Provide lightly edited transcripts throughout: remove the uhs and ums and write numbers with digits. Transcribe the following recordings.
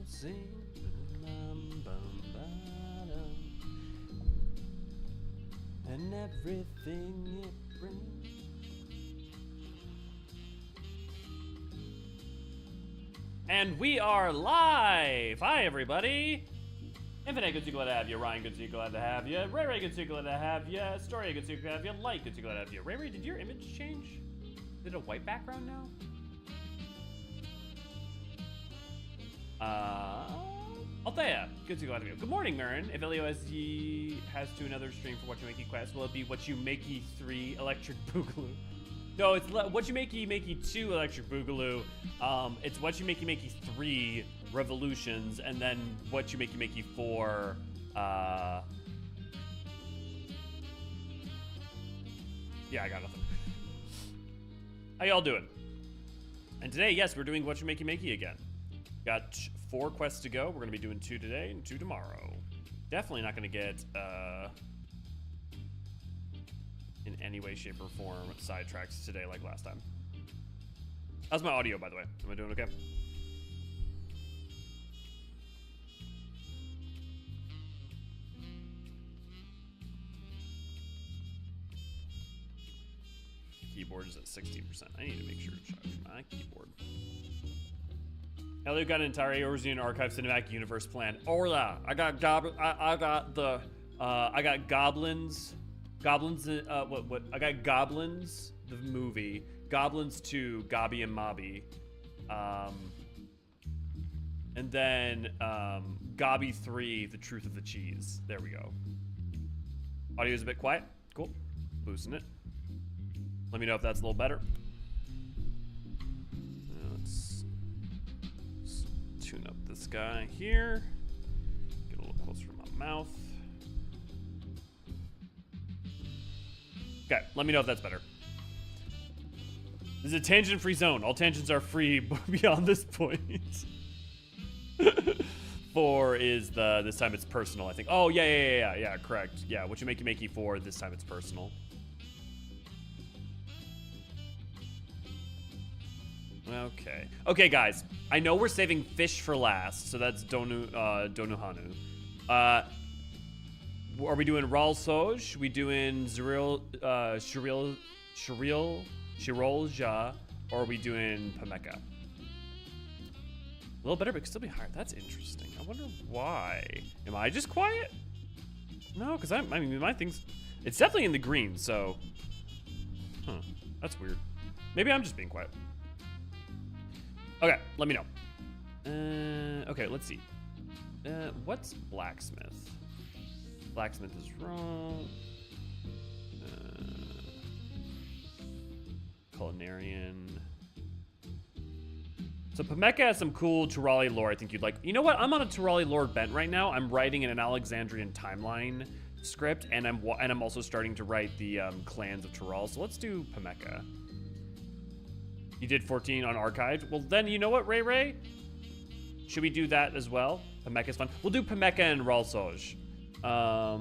sing. And everything it brings. And we are live! Hi, everybody! Infinite, good to glad to have you. Ryan, good to glad to have you. Ray Ray, good to glad to have you. Story, good to glad to have you. Light, good to glad to have you. Ray Ray, did your image change? Is it a white background now? Althea, good to glad to have you. Good morning, Marin. If Eorzean has to another stream for Wachumeqi quest, will it be Wachumeqi 3 Electric Boogaloo? No, it's Wachumeqimeqi 2 Electric Boogaloo. It's Wachumeqimeqi 3 Revolutions, and then Wachumeqimeqi 4. Yeah, I got nothing. How y'all doing? And today, yes, we're doing Wachumeqimeqi again. Got 4 quests to go. We're gonna be doing 2 today and 2 tomorrow. Definitely not gonna get in any way, shape, or form sidetracks today like last time. How's my audio, by the way? Am I doing okay? Keyboard is at 16%. I need to make sure to charge my keyboard. Elliot got an entire Eorzean archive cinematic universe plan. Hola! I got goblins. I got goblins. I got Goblins, the movie. Goblins 2, Gobby and Mobbie. And then Gobby 3, The Truth of the Cheese. There we go. Audio's a bit quiet. Cool. Boosting it. Let me know if that's a little better. Let's tune up this guy here. Get a little closer to my mouth. Okay, let me know if that's better. This is a tangent-free zone. All tangents are free beyond this point. 4 is this time it's personal, I think. Oh, yeah, correct. Yeah, Wachumeqimeqi 4, this time it's personal. Okay, guys. I know we're saving fish for last, so that's Donuhanu. Are we doing Ral Soj? We doing Shirolja? Or are we doing Pameka? A little better, but it could still be higher. That's interesting. I wonder why. Am I just quiet? No, because I mean, my thing's... It's definitely in the green, so... Huh. That's weird. Maybe I'm just being quiet. Okay, let me know. Okay, let's see. What's blacksmith? Blacksmith is wrong. Culinarian. So Pameka has some cool Turali lore I think you'd like. You know what? I'm on a Turali lore bent right now. I'm writing in an Alexandrian timeline script, and I'm also starting to write the clans of Tural. So let's do Pameka. You did 14 on archived. Well, then you know what, Ray Ray? Should we do that as well? Pameka's fun. We'll do Pameka and Ralsoj. Let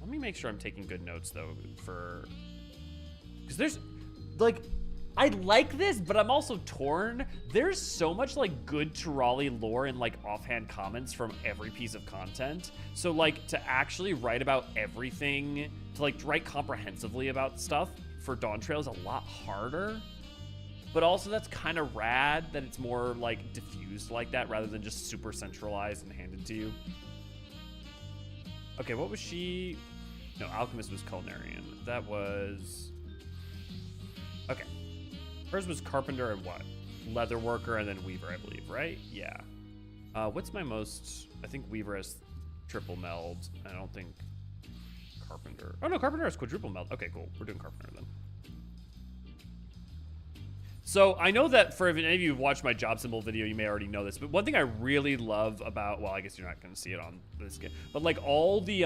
me make sure I'm taking good notes though, because there's like, I like this, but I'm also torn. There's so much like good Turali lore and like offhand comments from every piece of content. So like to actually write about everything, to like write comprehensively about stuff for Dawn Trail is a lot harder. But also that's kind of rad that it's more like diffused like that rather than just super centralized and handed to you. Okay, what was she? No, Alchemist was Culinarian. That was... Okay. Hers was Carpenter and what? Leather Worker and then Weaver, I believe, right? Yeah. What's my most... I think Weaver has triple meld. I don't think Carpenter... Oh no, Carpenter has quadruple meld. Okay, cool. We're doing Carpenter then. So I know that for any of you who've watched my job symbol video, you may already know this, but one thing I really love about, well, I guess you're not going to see it on this game, but like all the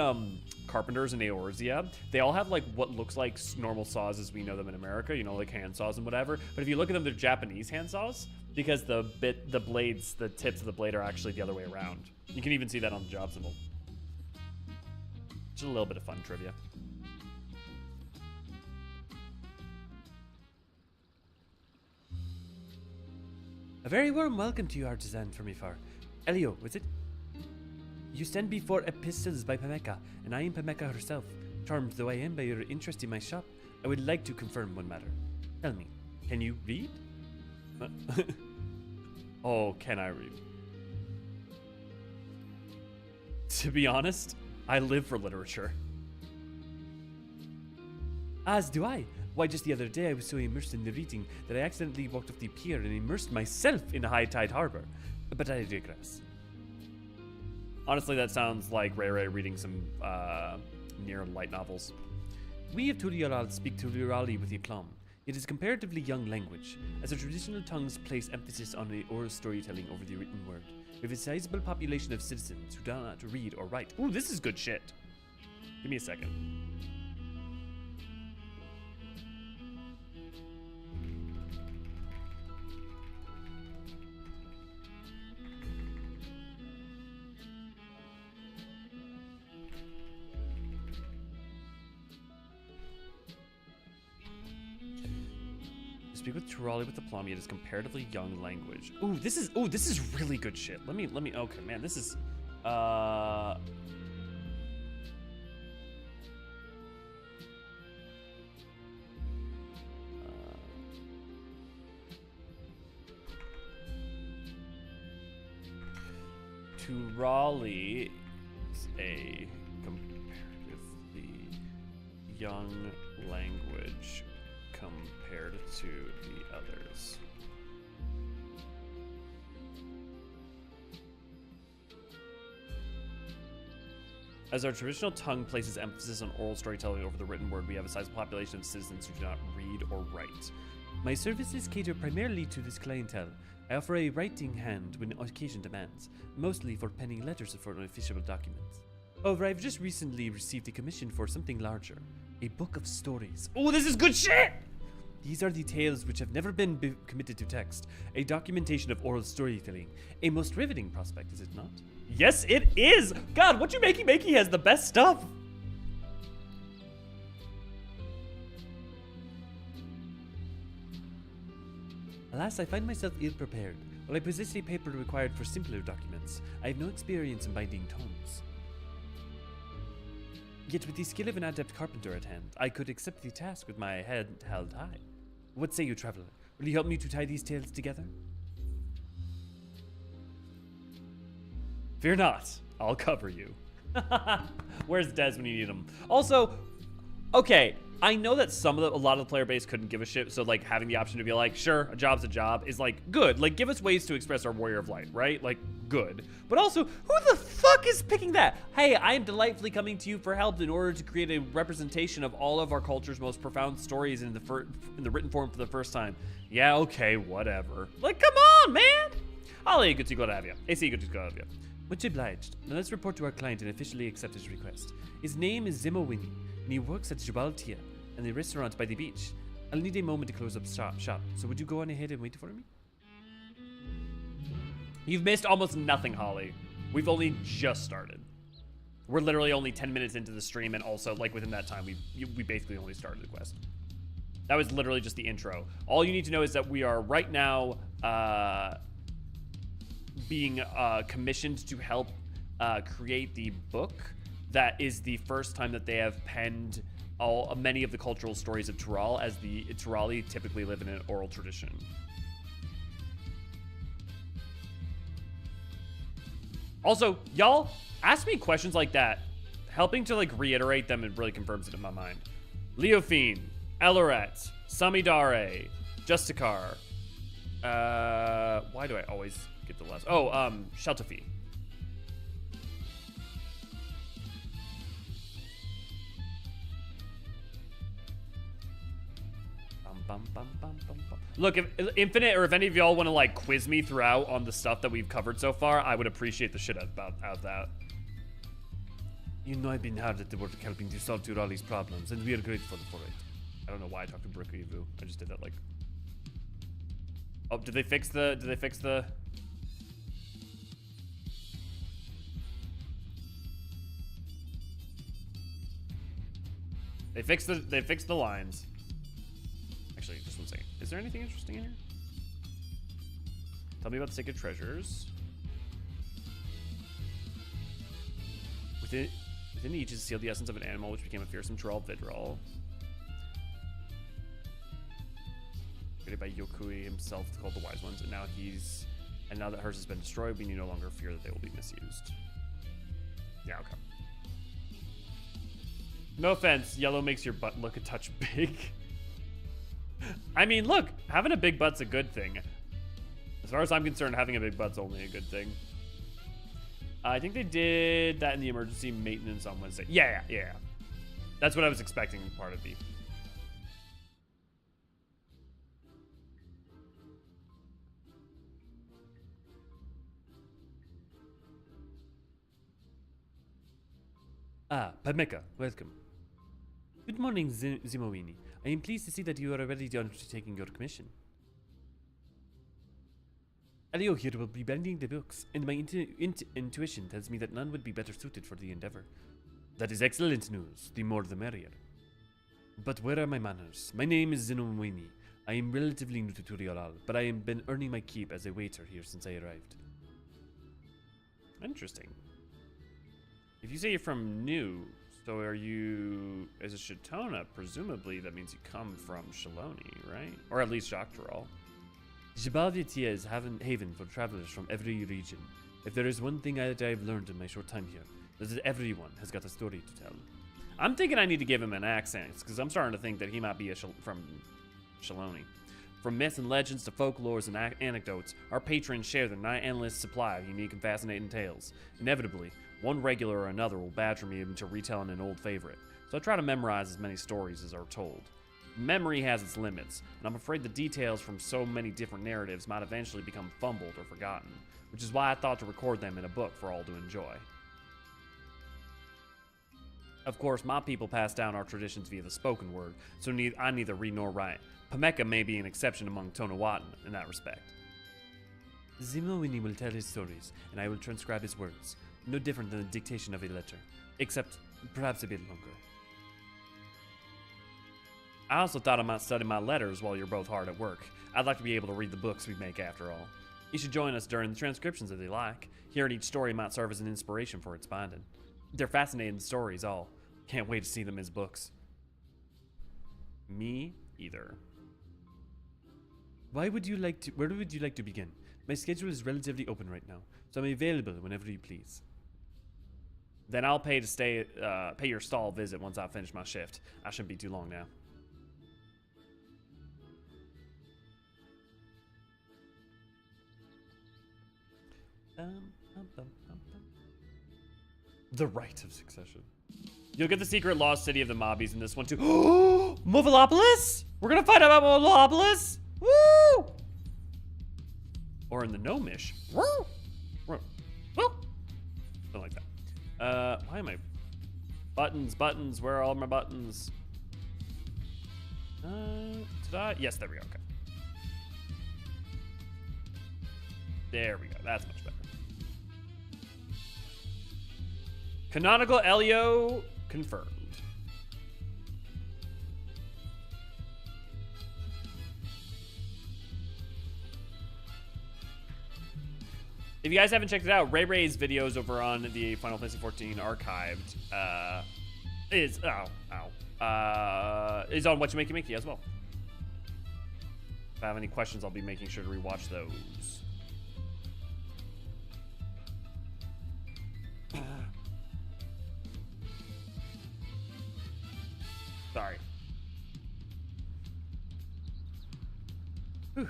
carpenters in Eorzea, they all have like what looks like normal saws as we know them in America, you know, like hand saws and whatever. But if you look at them, they're Japanese hand saws because the blades, the tips of the blade are actually the other way around. You can even see that on the job symbol. Just a little bit of fun trivia. A very warm welcome to you, artisan from afar. Elio, was it? You stand before epistles by Pemeka, and I am Pemeka herself. Charmed though I am by your interest in my shop, I would like to confirm one matter. Tell me, can you read? Oh, can I read? To be honest, I live for literature. As do I. Why, just the other day I was so immersed in the reading that I accidentally walked off the pier and immersed myself in a high tide harbor. But I digress. Honestly, that sounds like Ray Ray reading some near light novels. We of Turiaral speak Turiali with aplomb. It is a comparatively young language, as the traditional tongues place emphasis on the oral storytelling over the written word, with a sizable population of citizens who do not read or write. Ooh, this is good shit. Give me a second. Speak with Turali with aplomb, it is comparatively young language. Ooh, this is really good shit. Let me, okay, man, this is, Turali is a comparatively young language compared to the others. As our traditional tongue places emphasis on oral storytelling over the written word, we have a sizable population of citizens who do not read or write. My services cater primarily to this clientele. I offer a writing hand when occasion demands, mostly for penning letters for official documents. However, I've just recently received a commission for something larger, a book of stories. Oh, this is good shit! These are the tales which have never been committed to text, a documentation of oral storytelling. A most riveting prospect, is it not? Yes, it is! God, Wachumeqimeqi has the best stuff! Alas, I find myself ill-prepared. While I possess a paper required for simpler documents, I have no experience in binding tomes. Yet with the skill of an adept carpenter at hand, I could accept the task with my head held high. What say you, traveler? Will you help me to tie these tales together? Fear not, I'll cover you. Where's Des when you need him? Also, okay, I know that a lot of the player base couldn't give a shit, so like having the option to be like, sure, a job's a job is like good. Like give us ways to express our warrior of light, right? Like good. But also, who the fuck is picking that? Hey, I am delightfully coming to you for help in order to create a representation of all of our culture's most profound stories in the written form for the first time. Yeah, okay, whatever. Like, come on, man. Ollie, good to go to have you. AC, good to go to have you. Much obliged. Now let's report to our client and officially accept his request. His name is Zimowini, and he works at Jubaltia and the restaurant by the beach. I'll need a moment to close up shop, so would you go on ahead and wait for me? You've missed almost nothing, Holly. We've only just started. We're literally only 10 minutes into the stream, and also, like, within that time, we basically only started the quest. That was literally just the intro. All you need to know is that we are right now being commissioned to help create the book that is the first time that they have penned many of the cultural stories of Tural, as the Turali typically live in an oral tradition. Also, y'all, ask me questions like that. Helping to like reiterate them, it really confirms it in my mind. Leofine, Eloret, Samidare, Justicar. Why do I always get the last? Oh, Sheltafi. Look, if Infinite or if any of y'all want to like quiz me throughout on the stuff that we've covered so far, I would appreciate the shit out of that. You know I've been hard at the work helping to solve Turali's problems, and we are grateful for it. I don't know why I talked to Brookivu. I just did that like. Oh, did they fix the? They fixed the lines. Actually, just one second. Is there anything interesting in here? Tell me about the sacred treasures. Within each is sealed the essence of an animal, which became a fearsome troll Vidral. Created by Yokui himself, called the Wise Ones, and now that hers has been destroyed, we no longer fear that they will be misused. Yeah, okay. No offense, yellow makes your butt look a touch big. I mean, look, having a big butt's a good thing. As far as I'm concerned, having a big butt's only a good thing. I think they did that in the emergency maintenance on Wednesday. Yeah. That's what I was expecting part of be. Ah, Pameka, welcome. Good morning, Zimowini. I am pleased to see that you are already undertaking your commission. Elio here will be bending the books, and my intuition tells me that none would be better suited for the endeavor. That is excellent news. The more the merrier. But where are my manners? My name is Zimowini. I am relatively new to Turialal, but I have been earning my keep as a waiter here since I arrived. Interesting. If you say you're from New, so are you as a Shatona? Presumably that means you come from Shaloni, right? Or at least Jok'Taral. Jibalvitia is haven for travelers from every region. If there is one thing that I've learned in my short time here, is that everyone has got a story to tell. I'm thinking I need to give him an accent, because I'm starting to think that he might be from Shaloni. From myths and legends to folklores and anecdotes, our patrons share their endless supply of unique and fascinating tales. Inevitably, one regular or another will badger me into retelling an old favorite, so I try to memorize as many stories as are told. Memory has its limits, and I'm afraid the details from so many different narratives might eventually become fumbled or forgotten, which is why I thought to record them in a book for all to enjoy. Of course, my people pass down our traditions via the spoken word, so I neither read nor write. Pameka may be an exception among Tonawatan in that respect. Zimowini will tell his stories, and I will transcribe his words. No different than the dictation of a letter, except perhaps a bit longer. I also thought I might study my letters while you're both hard at work. I'd like to be able to read the books we make after all. You should join us during the transcriptions if you like. Hearing each story might serve as an inspiration for its binding. They're fascinating stories, all. Can't wait to see them as books. Me either. Where would you like to begin? My schedule is relatively open right now, so I'm available whenever you please. Then I'll pay your stall visit once I finish my shift. I shouldn't be too long now. The right of succession. You'll get the secret lost city of the Mobbies in this one too. Movalopolis? We're gonna find out about Movalopolis? Woo! Or in the Gnomish. Woo! Woo! Something like that. Why am I? Buttons, where are all my buttons? Did I? Yes, there we go, okay. There we go, that's much better. Canonical Elio confirmed. If you guys haven't checked it out, Ray's videos over on the Final Fantasy XIV archived is on Wachumeqimeqi as well. If I have any questions, I'll be making sure to rewatch those. Sorry. Whew.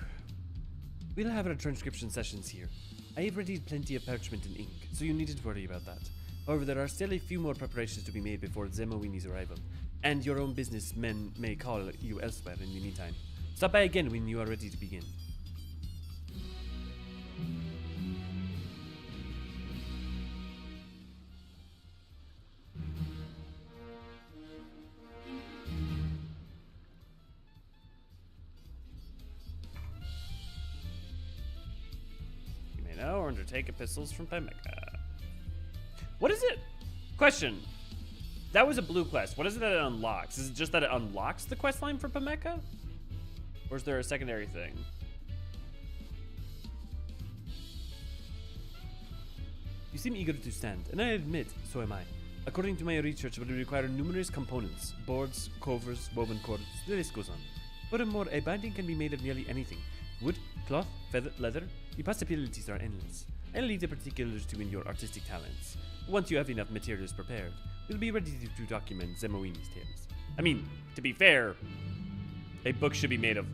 We'll have our transcription sessions here. I have readied plenty of parchment and ink, so you needn't worry about that. However, there are still a few more preparations to be made before Zimowini's arrival, and your own businessmen may call you elsewhere in the meantime. Stop by again when you are ready to begin. Or undertake epistles from Pameka. What is it? Question. That was a blue quest. What is it that it unlocks? Is it just that it unlocks the quest line for Pameka? Or is there a secondary thing? You seem eager to stand, and I admit, so am I. According to my research, it will require numerous components, boards, covers, woven cords, the list goes on. Furthermore, a binding can be made of nearly anything. Wood, cloth, feather, leather, the possibilities are endless. I'll leave the particulars to in your artistic talents. Once you have enough materials prepared, we'll be ready to document Zemoini's tales. I mean, to be fair, a book should be made of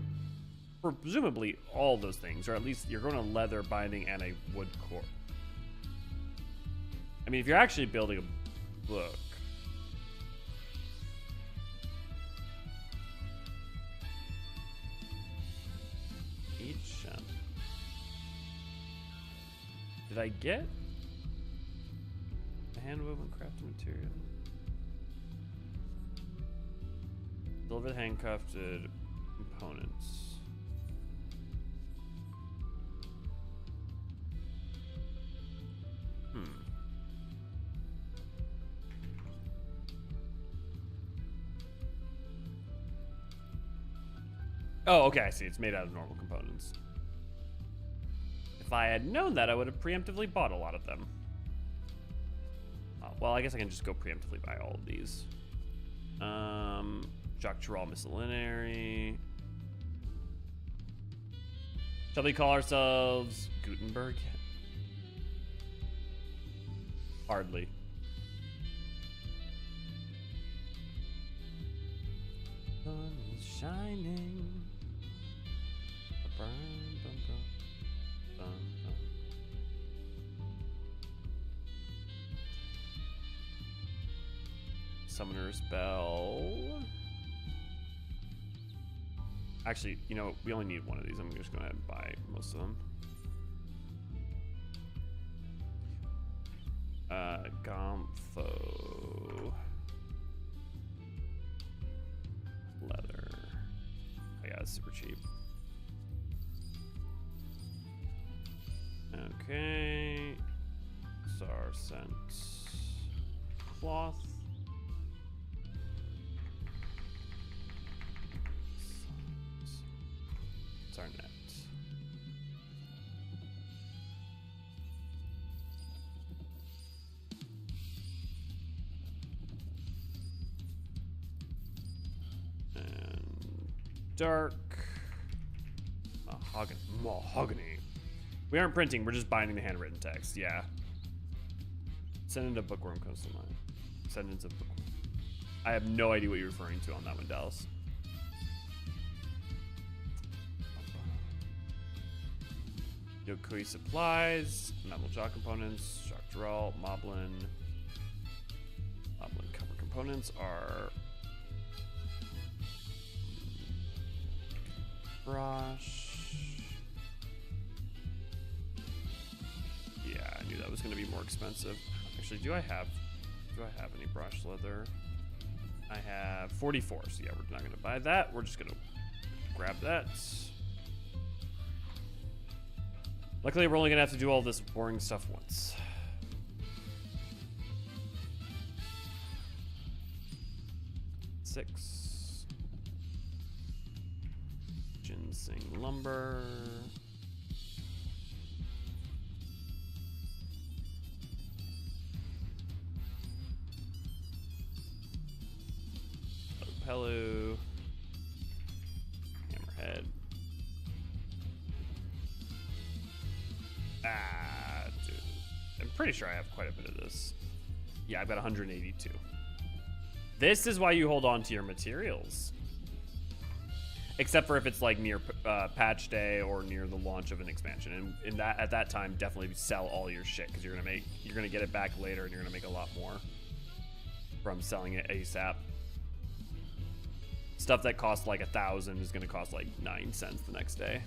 presumably all those things, or at least you're going to leather binding and a wood core. I mean, if you're actually building a book, did I get a hand-woven crafted material? Silver handcrafted components. Oh, okay, I see. It's made out of normal components. If I had known that, I would have preemptively bought a lot of them. Well, I guess I can just go preemptively buy all of these. Jacques Chirol Miscellaneary. Shall we call ourselves Gutenberg? Hardly. Sun is shining. Summoner's Bell. Actually, you know, we only need one of these. I'm just going to buy most of them. Gompho. Leather. Oh, yeah, it's super cheap. Okay. Sarcent. Cloth. Sarnet. And dark. Mahogany. We aren't printing, we're just binding the handwritten text, yeah. Send into bookworm comes to mind. Send into bookworm. I have no idea what you're referring to on that one, Dallas. Yokoi supplies, metal jaw components, shock Drell, Moblin. Moblin cover components are brush. Yeah, I knew that was going to be more expensive. Actually, do I have any brush leather? I have 44, so yeah, we're not going to buy that. We're just going to grab that. Luckily, we're only going to have to do all this boring stuff once. Six. Ginseng lumber. Pelu. Hammerhead. Dude. I'm pretty sure I have quite a bit of this. Yeah, I've got 182. This is why you hold on to your materials. Except for if it's like near patch day or near the launch of an expansion. And at that time, definitely sell all your shit because you're gonna get it back later and you're gonna make a lot more from selling it ASAP. Stuff that costs like 1,000 is gonna cost like 9 cents the next day.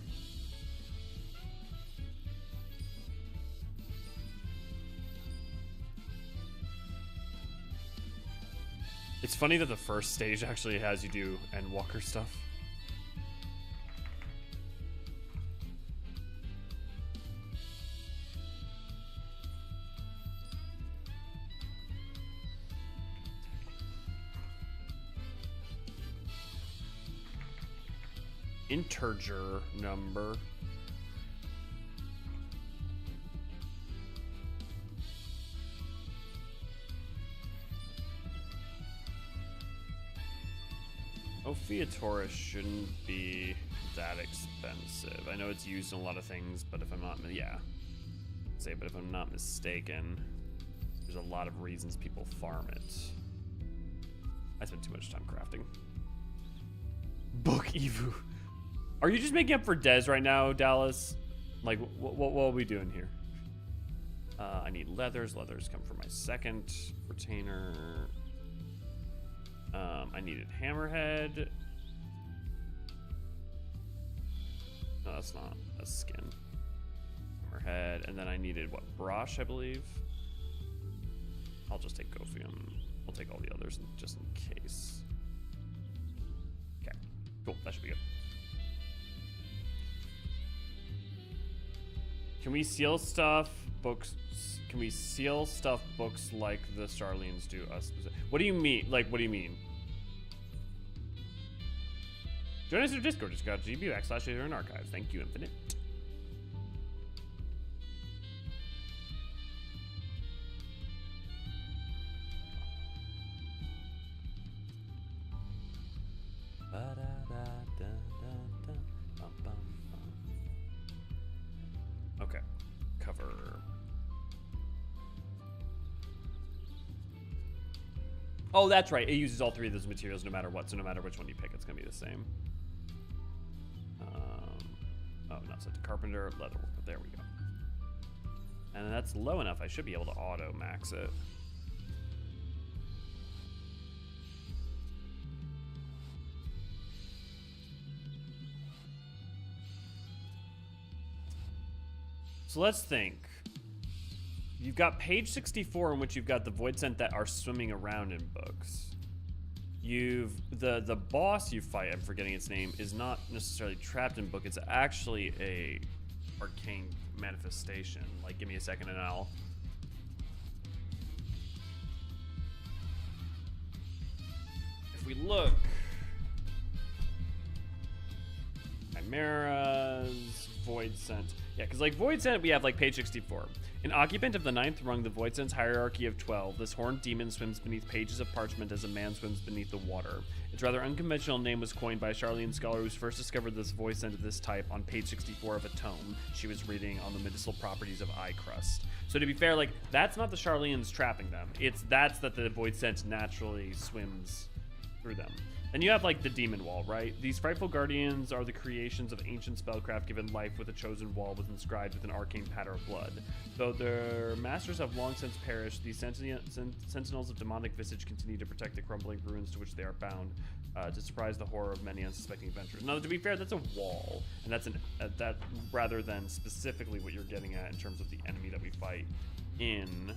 It's funny that the first stage actually has you do Endwalker stuff. Integer number. Ophiutorus shouldn't be that expensive. I know it's used in a lot of things, but if I'm not, but if I'm not mistaken, there's a lot of reasons people farm it. I spent too much time crafting. Book Evu. Are you just making up for Dez right now, Dallas? Like, what are we doing here? I need leathers. Leathers come from my second retainer. I needed hammerhead. No, that's not a skin. Hammerhead, and then I needed what? Brosh, I believe. I'll just take Gophium. We'll take all the others just in case. Okay, cool. That should be good. Can we seal stuff books? Can we seal stuff books like the Starlians do us? What do you mean? Like, what do you mean? Join us in Discord. Just got GBU/in archives. Thank you, Infinite. Okay, cover. Oh, that's right. It uses all three of those materials no matter what. So no matter which one you pick, it's gonna be the same. Oh, not set to carpenter, leather worker. There we go. And that's low enough. I should be able to auto max it. So let's think. You've got page 64 in which you've got the void scent that are swimming around in books. The boss you fight, I'm forgetting its name, is not necessarily trapped in book. It's actually a arcane manifestation. Like, give me a second and I'll. If we look, chimeras, void scent. Yeah, because like void scent, we have like page 64. An occupant of the 9th rung, the void scent's hierarchy of 12, this horned demon swims beneath pages of parchment as a man swims beneath the water. Its rather unconventional name was coined by a Charlian scholar who first discovered this void scent of this type on page 64 of a tome she was reading on the medicinal properties of eye crust. So to be fair, like, that's not the Charlians trapping them. That's that the void scent naturally swims through them. And you have, like, the demon wall, right? These frightful guardians are the creations of ancient spellcraft given life with a chosen wall with inscribed with an arcane patter of blood. Though their masters have long since perished, these sentinels of demonic visage continue to protect the crumbling ruins to which they are bound, to surprise the horror of many unsuspecting adventurers. Now, to be fair, that's a wall, and that's that rather than specifically what you're getting at in terms of the enemy that we fight in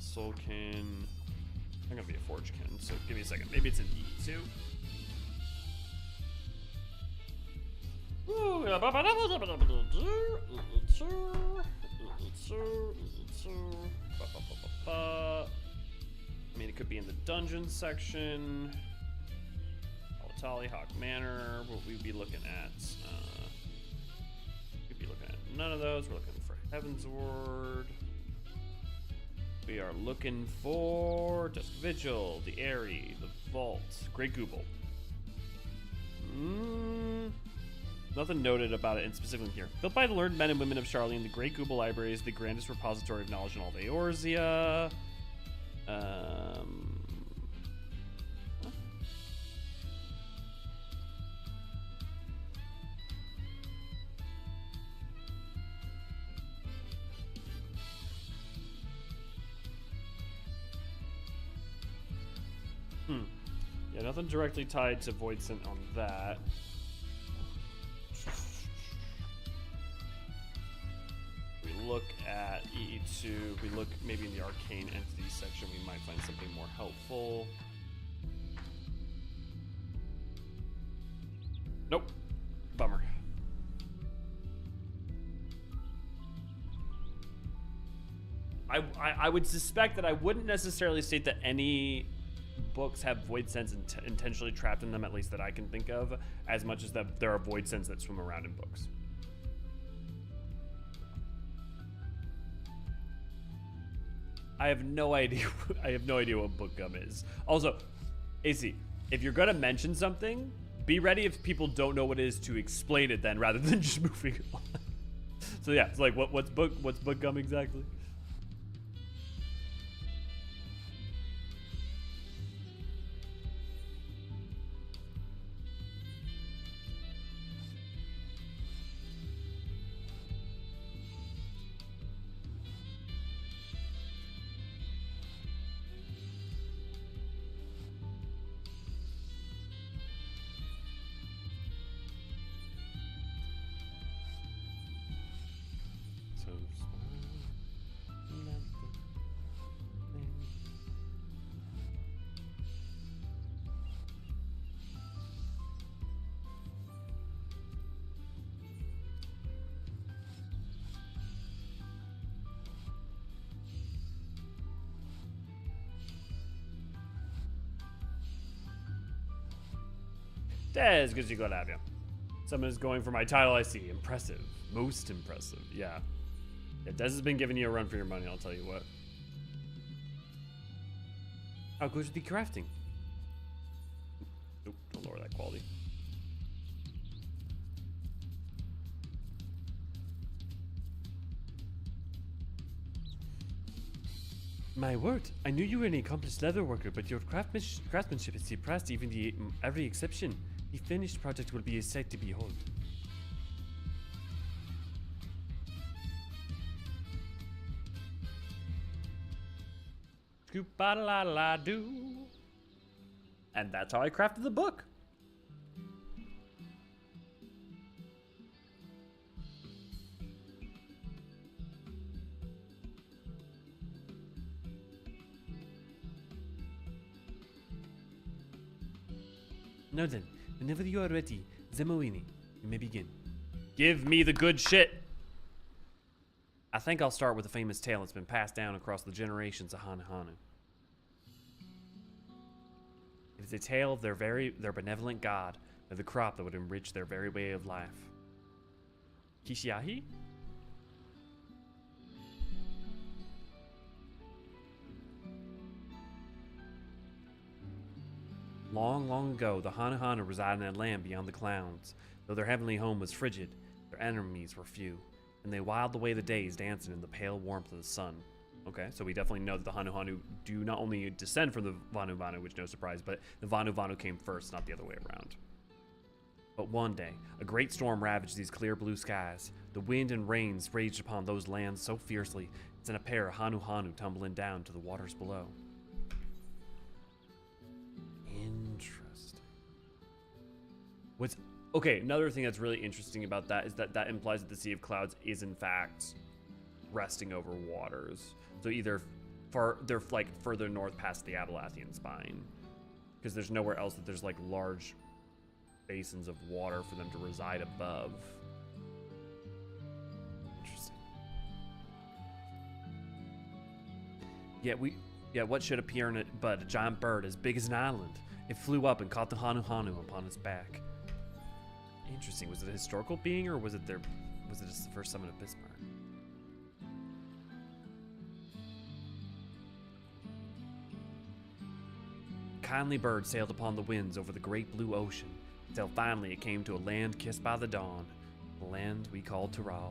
Soulkin. I'm gonna be a Forgekin, so give me a second. Maybe it's an E2. I mean, it could be in the dungeon section. Alatali, Hawk Manor. What we'd be looking at. We'd be looking at none of those. We're looking for Heaven's Ward. We are looking for Dusk Vigil, the Airy, the Vault, Great Gooble. Nothing noted about it in specifically here. Built by the learned men and women of Charlian, the Great Gooble Library is the grandest repository of knowledge in all of Eorzea. Yeah, nothing directly tied to Void Scent on that. We look at EE2, if we look maybe in the Arcane Entities section, we might find something more helpful. Nope. Bummer. I would suspect that I wouldn't necessarily state that any books have void scents intentionally trapped in them, at least that I can think of, as much as that there are void scents that swim around in books. I have no idea. I have no idea what book gum is. Also, AC, if you're gonna mention something, be ready if people don't know what it is to explain it then, rather than just moving on. So yeah, it's like what's book gum exactly? Des, good to have you. Someone is going for my title, I see. Impressive. Most impressive. Yeah. Yeah, Des has been giving you a run for your money, I'll tell you what. How good is the crafting? Nope, don't lower that quality. My word, I knew you were an accomplished leather worker, but your craftsmanship is surpassed even every exception. The finished project will be a sight to behold. Scoop-a-la-la-doo. And that's how I crafted the book. Now then, whenever you are ready, Zemoini, you may begin. Give me the good shit. I think I'll start with a famous tale that's been passed down across the generations of Hydaelyn. It is a tale of their benevolent god, of the crop that would enrich their very way of life. Kishiahi? Long, long ago, the Hydaelyn resided in a land beyond the clouds. Though their heavenly home was frigid, their enemies were few, and they whiled away the days dancing in the pale warmth of the sun. Okay, so we definitely know that the Hydaelyn do not only descend from the Vanu, which no surprise, but the Vanu came first, not the other way around. But one day, a great storm ravaged these clear blue skies. The wind and rains raged upon those lands so fiercely, it sent a pair of Hydaelyn tumbling down to the waters below. Interesting. Okay, another thing that's really interesting about that is that implies that the Sea of Clouds is in fact resting over waters. So either they're like further north past the Abelathian spine, because there's nowhere else that there's like large basins of water for them to reside above. Interesting. What should appear in it but a giant bird as big as an island? It flew up and caught the Hydaelyn upon its back. Interesting. Was it a historical being, or was it just the first summon of Bismarck? A kindly bird sailed upon the winds over the great blue ocean, until finally it came to a land kissed by the dawn, the land we called Tural.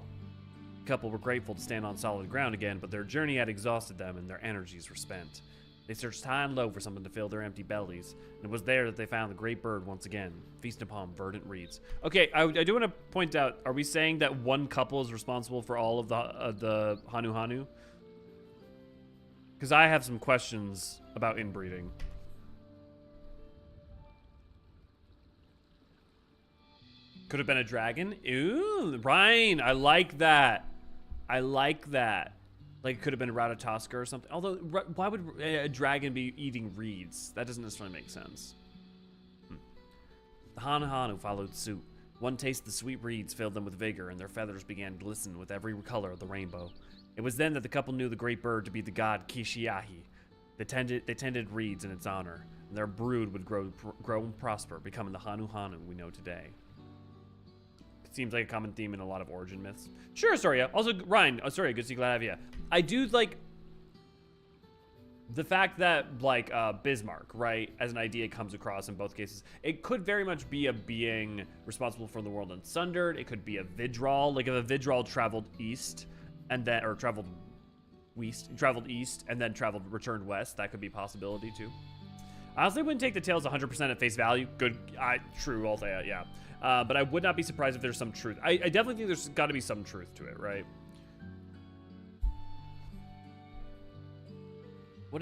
The couple were grateful to stand on solid ground again, but their journey had exhausted them and their energies were spent. They searched high and low for something to fill their empty bellies, and it was there that they found the great bird once again, feasting upon verdant reeds. Okay, I do want to point out, are we saying that one couple is responsible for all of the Hydaelyn? Because I have some questions about inbreeding. Could have been a dragon? Ooh, Ryan, I like that. I like that. Like, it could have been Ratatoska or something. Although, why would a dragon be eating reeds? That doesn't necessarily make sense. The Hydaelyn followed suit. One taste of the sweet reeds filled them with vigor, and their feathers began to glisten with every color of the rainbow. It was then that the couple knew the great bird to be the god Kishiahi. They tended reeds in its honor, and their brood would grow and prosper, becoming the Hydaelyn we know today. Seems like a common theme in a lot of origin myths. Sure, Astoria. Also, Ryan, Astoria, good to see you, glad to have you. I do like... The fact that, like, Bismarck, right, as an idea comes across in both cases, it could very much be a being responsible for the world unsundered. It could be a Vidral, like if a Vidral traveled east and then, or traveled east and then returned west. That could be a possibility too. I honestly wouldn't take the tales 100% at face value. Good, true, I'll say it, yeah. But I would not be surprised if there's some truth. I definitely think there's got to be some truth to it, right? What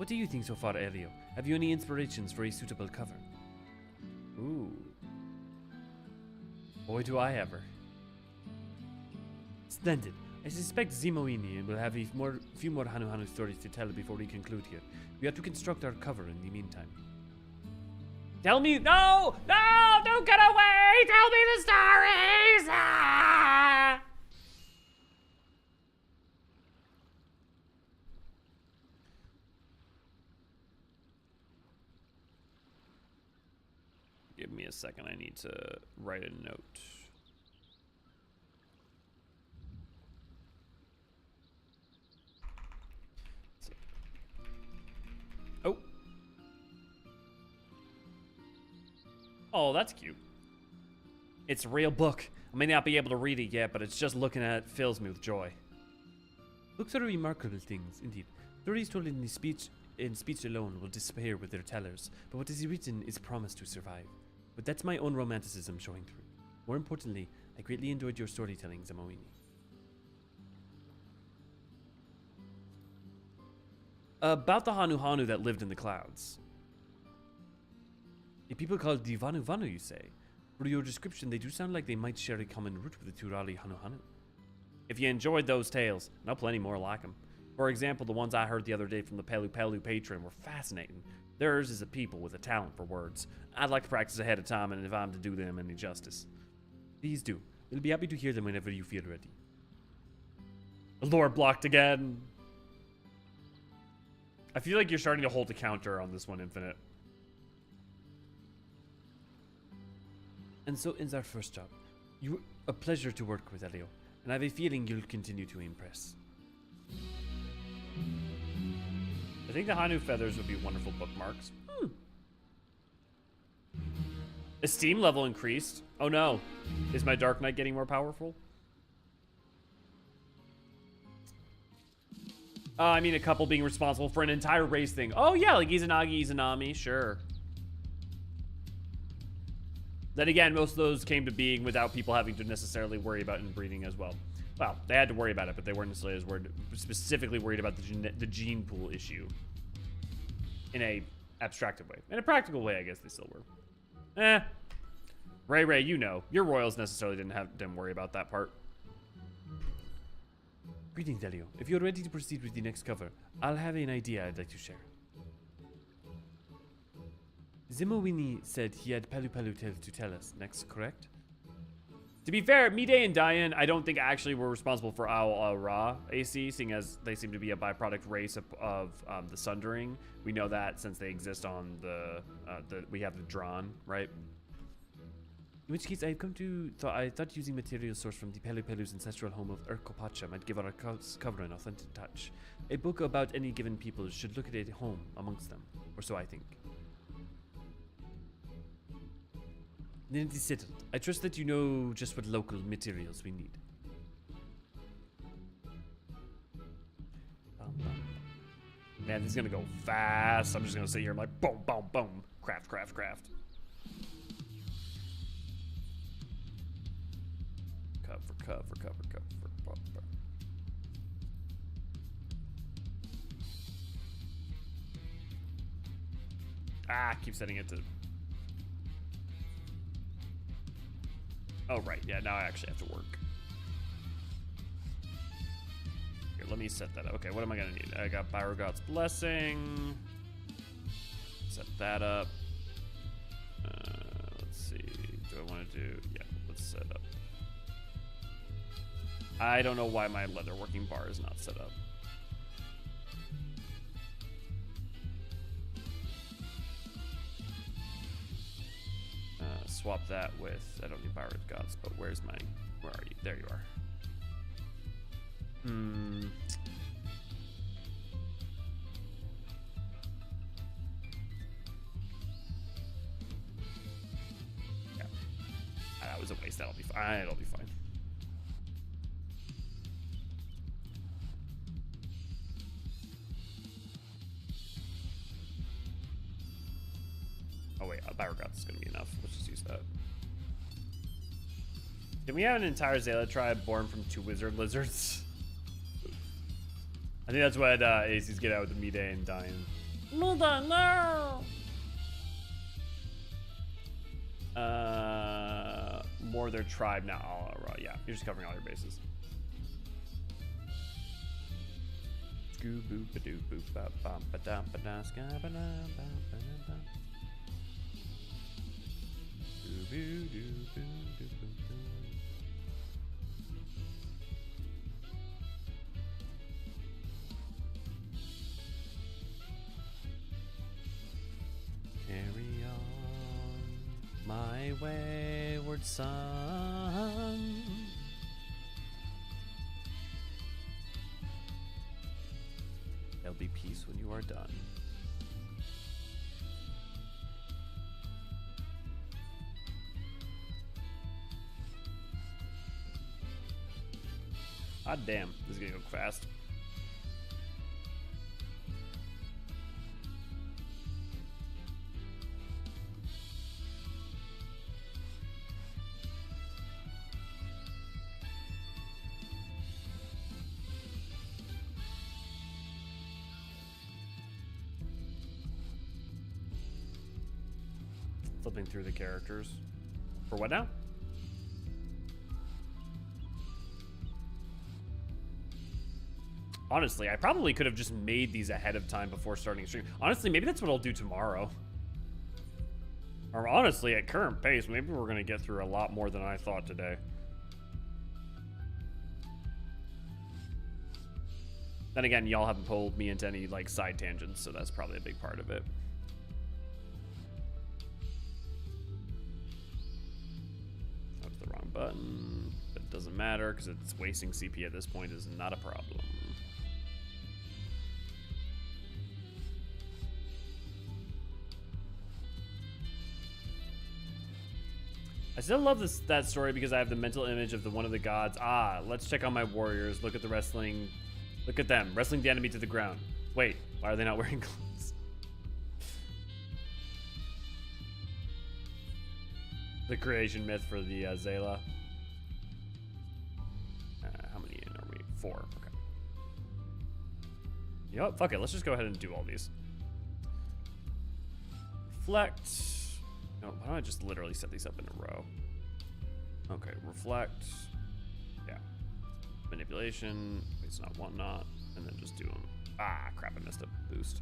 do you think so far, Elio? Have you any inspirations for a suitable cover? Ooh. Boy, do I ever. Splendid. I suspect Zimoini will have a few more Hanu stories to tell before we conclude here. We have to construct our cover in the meantime. Tell me, no, don't get away! Tell me the stories! Ah! Give me a second, I need to write a note. Oh. Oh, that's cute. It's a real book. I may not be able to read it yet, but it's just looking at it fills me with joy. Books are remarkable things, indeed. Stories told in speech alone will disappear with their tellers, but what is written is promised to survive. But that's my own romanticism showing through. More importantly, I greatly enjoyed your storytelling, Zimoini. About the Hanu that lived in the clouds. A people called the Vanu, you say? For your description, they do sound like they might share a common root with the Turali Hanu. If you enjoyed those tales, I know plenty more like them. For example, the ones I heard the other day from the Pelu patron were fascinating. Theirs is a people with a talent for words. I'd like to practice ahead of time, and if I'm to do them any justice. Please do. We'll be happy to hear them whenever you feel ready. Lore blocked again. I feel like you're starting to hold the counter on this one, Infinite. And so ends our first job. You were a pleasure to work with, Elio, and I have a feeling you'll continue to impress. I think the Hanu feathers would be wonderful bookmarks. Esteem level increased. Oh no. Is my Dark Knight getting more powerful? I mean, a couple being responsible for an entire race thing. Oh yeah, like Izanagi, Izanami, sure. Then again, most of those came to being without people having to necessarily worry about inbreeding as well. Well, they had to worry about it, but they weren't necessarily as specifically worried about the gene pool issue in a abstracted way. In a practical way, I guess they still were. Ray, you know, your royals necessarily didn't worry about that part. Greetings, Elio. If you're ready to proceed with the next cover, I'll have an idea I'd like to share. Zimoini said he had Pelu tales to tell us next, correct? To be fair, Mide and Diane, I don't think actually were responsible for Ra AC, seeing as they seem to be a byproduct race of the Sundering. We know that since they exist on we have the Drawn, right? In which case, I thought using material sourced from the Pelu's ancestral home of Urkopacha might give our cover an authentic touch. A book about any given people should look at a home amongst them, or so I think. Then it is settled. I trust that you know just what local materials we need. Man, this is gonna go fast. I'm just gonna sit here and like boom, boom, boom. Craft. Cover. Keep setting it to... Oh, right. Yeah, now I actually have to work. Here, let me set that up. Okay, what am I going to need? I got Byrogod's Blessing. Set that up. Let's see. Do I want to do... Yeah, let's set up. I don't know why my leatherworking bar is not set up. Swap that with, I don't need Byrod's Gods, but where are you? There you are. That'll be fine. It'll be fine. Oh wait, Bioguts is gonna be enough. Let's just use that. Can we have an entire Zayla tribe born from 2 wizard lizards? I think that's what AC's get out with the Mide and dying. Muda, no! More their tribe now. Yeah, you're just covering all your bases. Carry on, my wayward son. There'll be peace when you are done. God damn, this is gonna go fast. Flipping through the characters. For what now? Honestly, I probably could have just made these ahead of time before starting stream. Honestly, maybe that's what I'll do tomorrow. Or honestly, at current pace, maybe we're gonna get through a lot more than I thought today. Then again, y'all haven't pulled me into any like side tangents, so that's probably a big part of it. That was the wrong button, but it doesn't matter because it's wasting CP at this point is not a problem. I still love that story because I have the mental image of one of the gods. Ah, let's check on my warriors. Look at the wrestling. Look at them, wrestling the enemy to the ground. Wait, why are they not wearing clothes? The creation myth for the Zayla. How many in are we? 4, okay. You know what, fuck it, let's just go ahead and do all these. Reflect. No, why don't I just literally set these up in a row? Okay, reflect. Yeah. Manipulation. It's not one knot. And then just do them. Ah, crap, I missed a boost.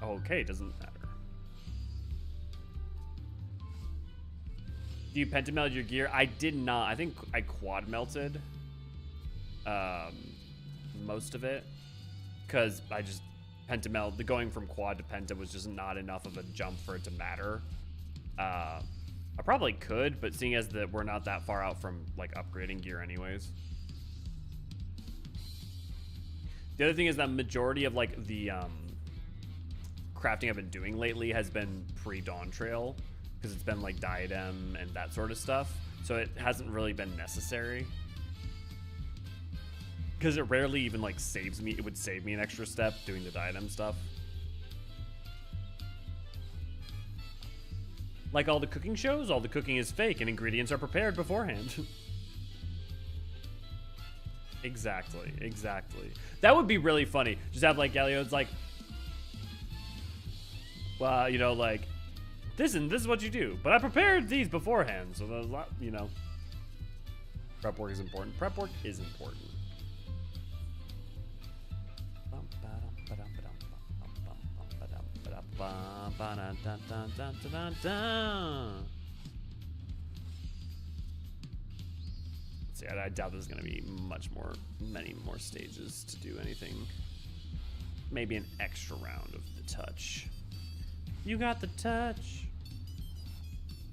Okay, doesn't matter. Do you pentameld your gear? I did not. I think I quad melted most of it. Because I just pentameld. The going from quad to penta was just not enough of a jump for it to matter. I probably could, but seeing as that we're not that far out from like upgrading gear anyways. The other thing is that majority of like the crafting I've been doing lately has been pre-Dawn Trail because it's been like diadem and that sort of stuff. So it hasn't really been necessary because it rarely even like saves me. It would save me an extra step doing the diadem stuff. Like all the cooking shows, all the cooking is fake and ingredients are prepared beforehand. Exactly, exactly. That would be really funny. Just have like Galio's like, well, you know, like, this is what you do. But I prepared these beforehand, so there's a lot, you know. Prep work is important. Prep work is important. See, I doubt there's gonna be many more stages to do anything. Maybe an extra round of the touch. You got the touch.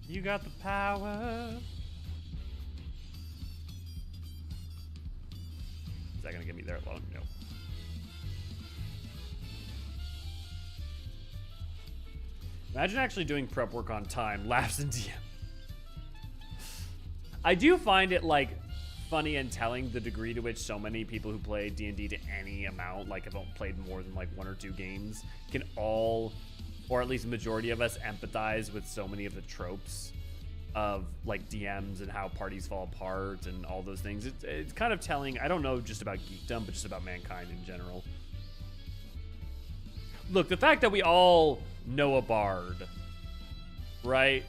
You got the power. Is that gonna get me there alone? No. Imagine actually doing prep work on time. Laughs in DM. I do find it like funny and telling the degree to which so many people who play D&D to any amount, like have played more than like 1 or 2 games, can all, or at least a majority of us, empathize with so many of the tropes of like DMs and how parties fall apart and all those things. It's kind of telling, I don't know just about geekdom, but just about mankind in general. Look, the fact that we all know a bard, right?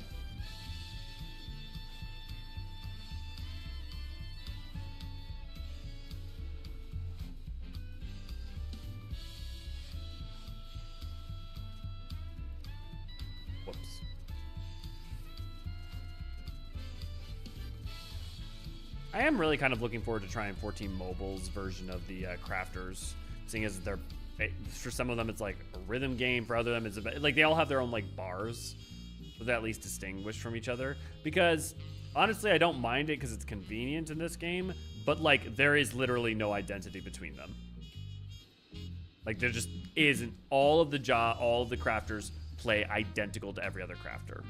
Whoops. I am really kind of looking forward to trying 14 Mobile's version of the crafters, seeing as they're, for some of them it's like a rhythm game, for other of them it's like they all have their own like bars, but at least distinguished from each other. Because honestly, I don't mind it because it's convenient in this game, but like there is literally no identity between them. Like there just isn't. All of the crafters play identical to every other crafter,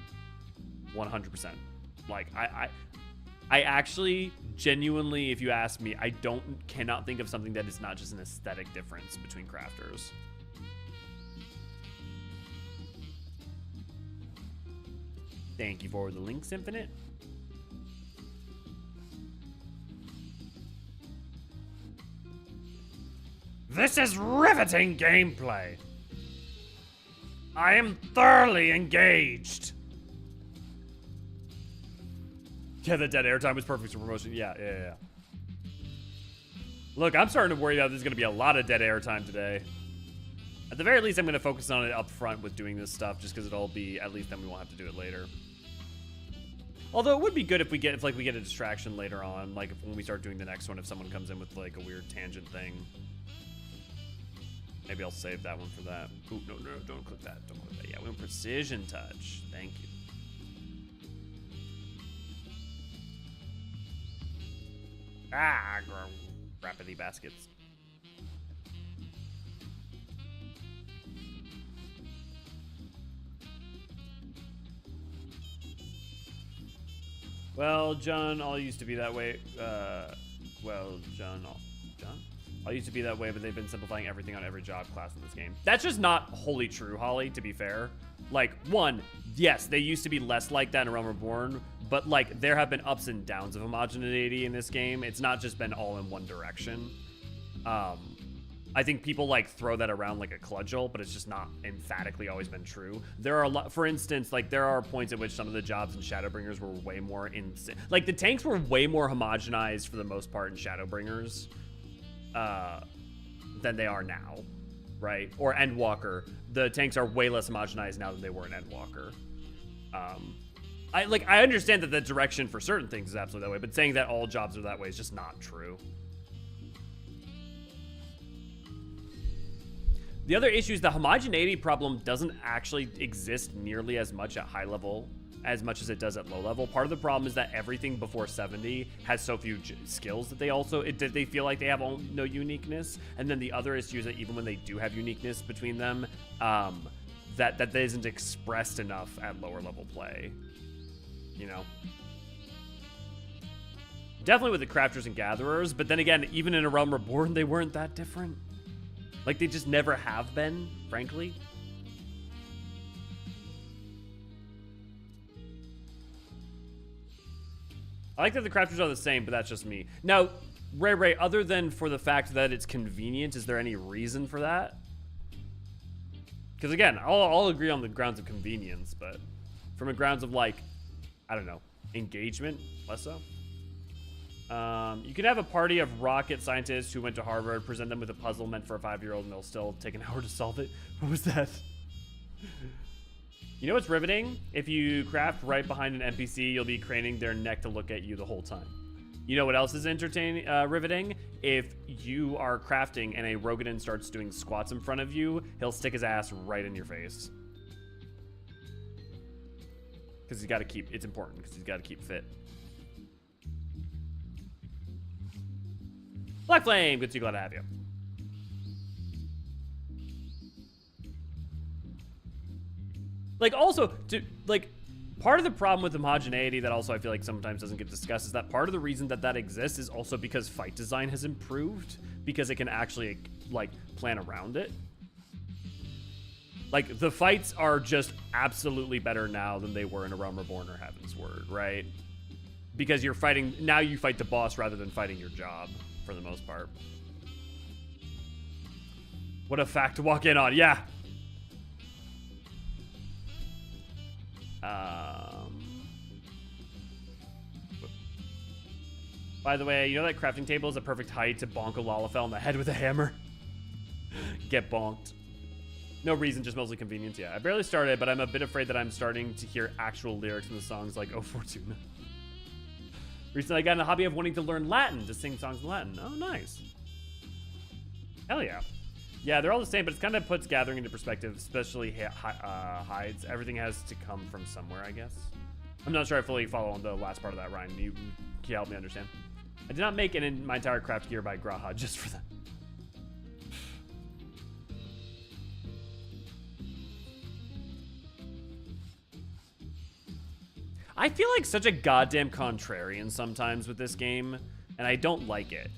100%. Like I actually genuinely, if you ask me, I cannot think of something that is not just an aesthetic difference between crafters. Thank you for the links, Infinite. This is riveting gameplay. I am thoroughly engaged. Yeah, the dead airtime was perfect for promotion. Yeah. Look, I'm starting to worry that there's going to be a lot of dead airtime today. At the very least, I'm going to focus on it up front with doing this stuff, just because it'll be, at least then we won't have to do it later. Although it would be good if we get a distraction later on, like when we start doing the next one, if someone comes in with like a weird tangent thing. Maybe I'll save that one for that. Ooh, no, don't click that. Don't click that. Yeah, we want precision touch. Thank you. Ah, rapidly baskets. Well, John, all used to be that way. John, all used to be that way, but they've been simplifying everything on every job class in this game. That's just not wholly true, Holly, to be fair. Like, one, yes, they used to be less like that in Realm Reborn, but like there have been ups and downs of homogeneity in this game. It's not just been all in one direction. I think people like throw that around like a cudgel, but it's just not emphatically always been true. There are a lot, for instance, like there are points at which some of the jobs in Shadowbringers were way more like the tanks were way more homogenized for the most part in Shadowbringers than they are now, right? Or Endwalker. The tanks are way less homogenized now than they were in Endwalker. I understand that the direction for certain things is absolutely that way, but saying that all jobs are that way is just not true. The other issue is the homogeneity problem doesn't actually exist nearly as much at high level as much as it does at low level. Part of the problem is that everything before 70 has so few skills that they feel like they have no uniqueness. And then the other issue is that even when they do have uniqueness between them, that isn't expressed enough at lower level play. You know? Definitely with the crafters and gatherers, but then again, even in A Realm Reborn, they weren't that different. Like, they just never have been, frankly. I like that the crafters are the same, but that's just me. Now, Ray, other than for the fact that it's convenient, is there any reason for that? Because again, I'll agree on the grounds of convenience, but from the grounds of like, I don't know, engagement, less so. You could have a party of rocket scientists who went to Harvard, present them with a puzzle meant for a 5-year-old, and they'll still take an hour to solve it. What was that? You know what's riveting? If you craft right behind an NPC, you'll be craning their neck to look at you the whole time. You know what else is riveting? If you are crafting and a Rogadin starts doing squats in front of you, he'll stick his ass right in your face. Because he's got to keep, it's important, because he's got to keep fit. Black Flame, good to see you, glad to have you. Like, also, Part of the problem with homogeneity that also I feel like sometimes doesn't get discussed is that part of the reason that that exists is also because fight design has improved, because it can actually like plan around it. Like the fights are just absolutely better now than they were in A Realm Reborn or Heaven's Word, right? Because you're fighting, now you fight the boss rather than fighting your job for the most part. What a fact to walk in on, yeah. By the way, you know that crafting table is a perfect height to bonk a Lalafell in the head with a hammer? Get bonked. No reason, just mostly convenience. Yeah, I barely started, but I'm a bit afraid that I'm starting to hear actual lyrics in the songs like Oh Fortuna. Recently, I got in the hobby of wanting to learn Latin, to sing songs in Latin. Oh, nice. Hell yeah. Yeah, they're all the same, but it kind of puts Gathering into perspective, especially Hides. Everything has to come from somewhere, I guess. I'm not sure I fully follow on the last part of that rhyme. Can you help me understand? I did not make my entire craft gear by Graha just for that. I feel like such a goddamn contrarian sometimes with this game, and I don't like it.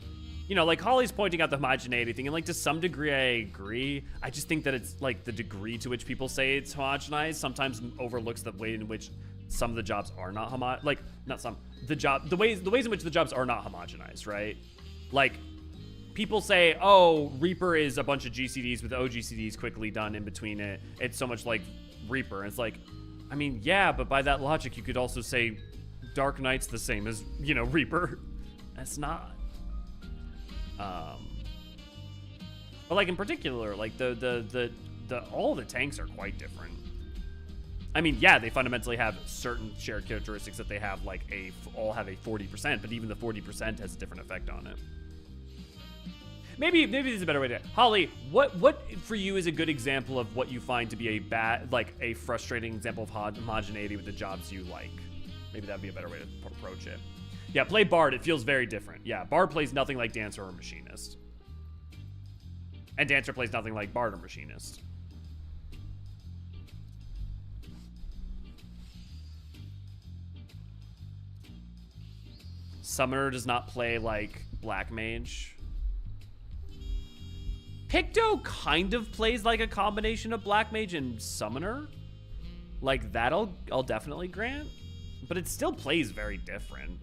You know, like Holly's pointing out the homogeneity thing, and like to some degree I agree. I just think that it's like the degree to which people say it's homogenized sometimes overlooks the way in which some of the jobs are not the ways in which the jobs are not homogenized, right? Like people say, oh, Reaper is a bunch of GCDs with OGCDs quickly done in between it. It's so much like Reaper. And it's like, I mean, yeah, but by that logic, you could also say Dark Knight's the same as, you know, Reaper. That's not. But like in particular, like the all the tanks are quite different. I mean, yeah, they fundamentally have certain shared characteristics that they have, like all have a 40%, but even the 40% has a different effect on it. Maybe this is a better way to. Holly, what for you is a good example of what you find to be a bad, like a frustrating example of homogeneity with the jobs you like? Maybe that'd be a better way to approach it. Yeah, play Bard. It feels very different. Yeah, Bard plays nothing like Dancer or Machinist. And Dancer plays nothing like Bard or Machinist. Summoner does not play like Black Mage. Picto kind of plays like a combination of Black Mage and Summoner. Like that I'll definitely grant. But it still plays very different.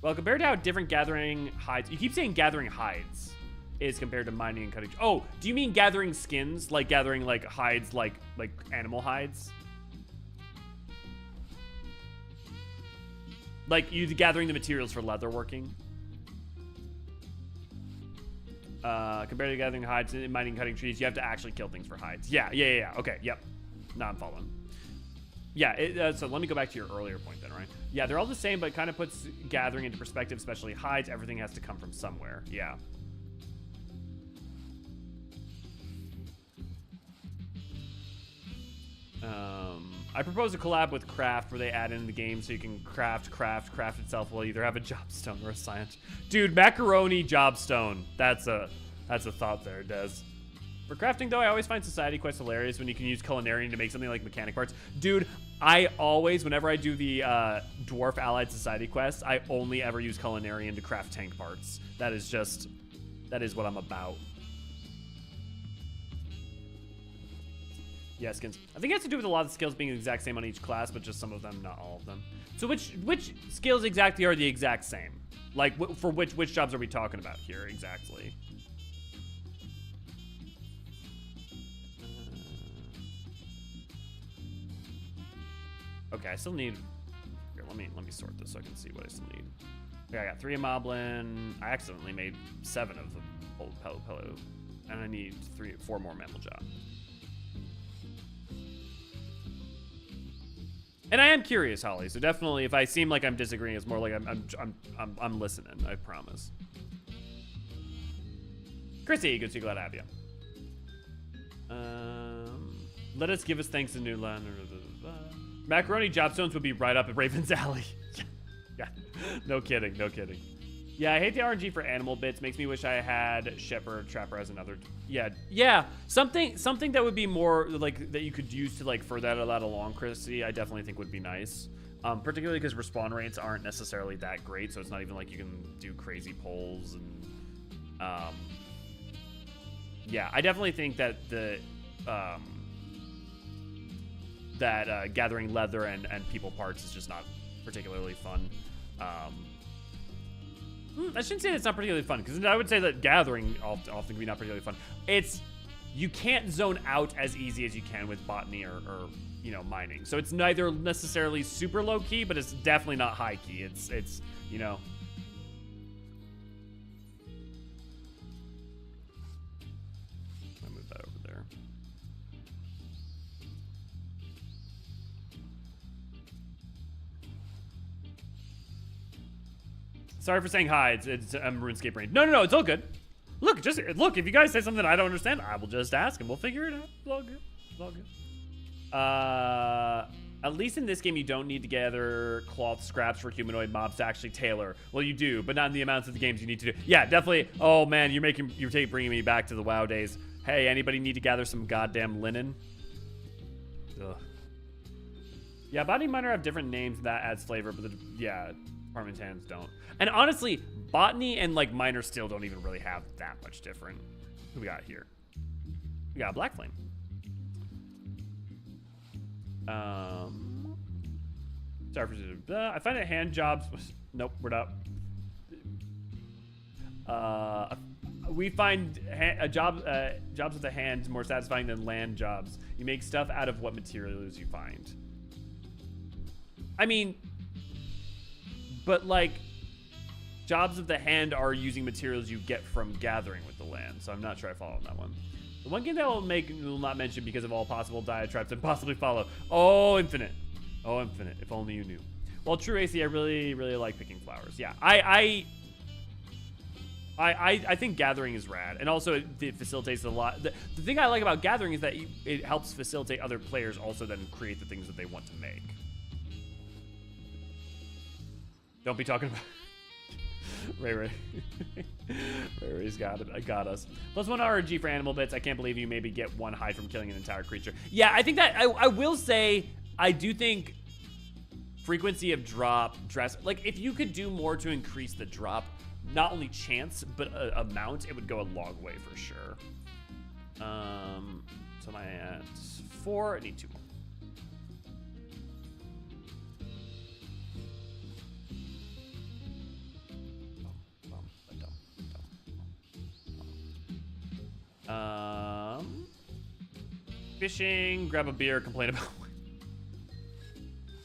Well, compared to how different Gathering Hides... You keep saying Gathering Hides is compared to mining and cutting... Oh, do you mean gathering skins? Like gathering like hides, like animal hides? Like you gathering the materials for leatherworking? Compared to gathering hides and mining and cutting trees, you have to actually kill things for hides. Yeah. Okay, yep. Now I'm following. Yeah, so let me go back to your earlier point then, right? Yeah, they're all the same, but it kind of puts gathering into perspective, especially hides. Everything has to come from somewhere. Yeah. I propose a collab with Craft where they add in the game so you can craft itself will either have a jobstone or a science. Dude, macaroni jobstone. That's a thought there, Des. For crafting, though, I always find society quests hilarious when you can use culinarian to make something like mechanic parts. Dude, I always, whenever I do the Dwarf Allied Society quests, I only ever use culinarian to craft tank parts. That is what I'm about. Yeah, skins. I think it has to do with a lot of the skills being the exact same on each class, but just some of them, not all of them. So which skills exactly are the exact same? Like, for which jobs are we talking about here exactly? Okay, I still need... Here, let me sort this so I can see what I still need. Okay, I got 3 of Moblin. I accidentally made 7 of the old Pello. And I need 4 more Mammal Job. And I am curious, Holly. So definitely, if I seem like I'm disagreeing, it's more like I'm listening. I promise. Chrissy, good to see you. Glad to have you. Let us give us thanks to new land. Macaroni jobstones would be right up at Raven's alley. Yeah, no kidding. Yeah, I hate the RNG for animal bits. Makes me wish I had Shepherd Trapper as another. Yeah. Something that would be more like that you could use to like further that along, Chrissy. I definitely think would be nice. Particularly because respawn rates aren't necessarily that great, so it's not even like you can do crazy polls and. Yeah, I definitely think that the gathering leather and people parts is just not particularly fun. I shouldn't say it's not particularly fun, because I would say that gathering often can be not particularly fun. You can't zone out as easy as you can with botany or you know, mining. So it's neither necessarily super low key, but it's definitely not high key. It's you know. I'll move that over there. Sorry for saying hi. It's RuneScape brain. No, it's all good. Look, if you guys say something I don't understand, I will just ask and we'll figure it out. It's all good. It's all good. At least in this game, you don't need to gather cloth scraps for humanoid mobs to actually tailor. Well, you do, but not in the amounts of the games you need to do. Yeah, definitely. Oh man, you're bringing me back to the WoW days. Hey, anybody need to gather some goddamn linen? Ugh. Yeah, botany and miner have different names, and that adds flavor, but department hands don't. And honestly, botany and like miner still don't even really have that much different. Who we got here? We got Black Flame. Sorry for I find it hand jobs. Nope, we're not. We find jobs with the hand more satisfying than land jobs. You make stuff out of what materials you find. I mean, but like, jobs of the hand are using materials you get from gathering with the land. So I'm not sure I follow on that one. The one game that will not mention because of all possible diatribes and possibly follow. Oh, Infinite. Oh, Infinite. If only you knew. Well, true, AC, I really, really like picking flowers. Yeah, I think gathering is rad, and also it facilitates a lot. The thing I like about gathering is that it helps facilitate other players also then create the things that they want to make. Don't be talking about Ray. Ray's got it. I got us. +1 RNG for animal bits. I can't believe you maybe get 1 hide from killing an entire creature. Yeah, I think that I will say I do think frequency of drop, dress, like if you could do more to increase the drop, not only chance but amount, it would go a long way for sure. So am I at 4? I need 2 more. Fishing, grab a beer, complain about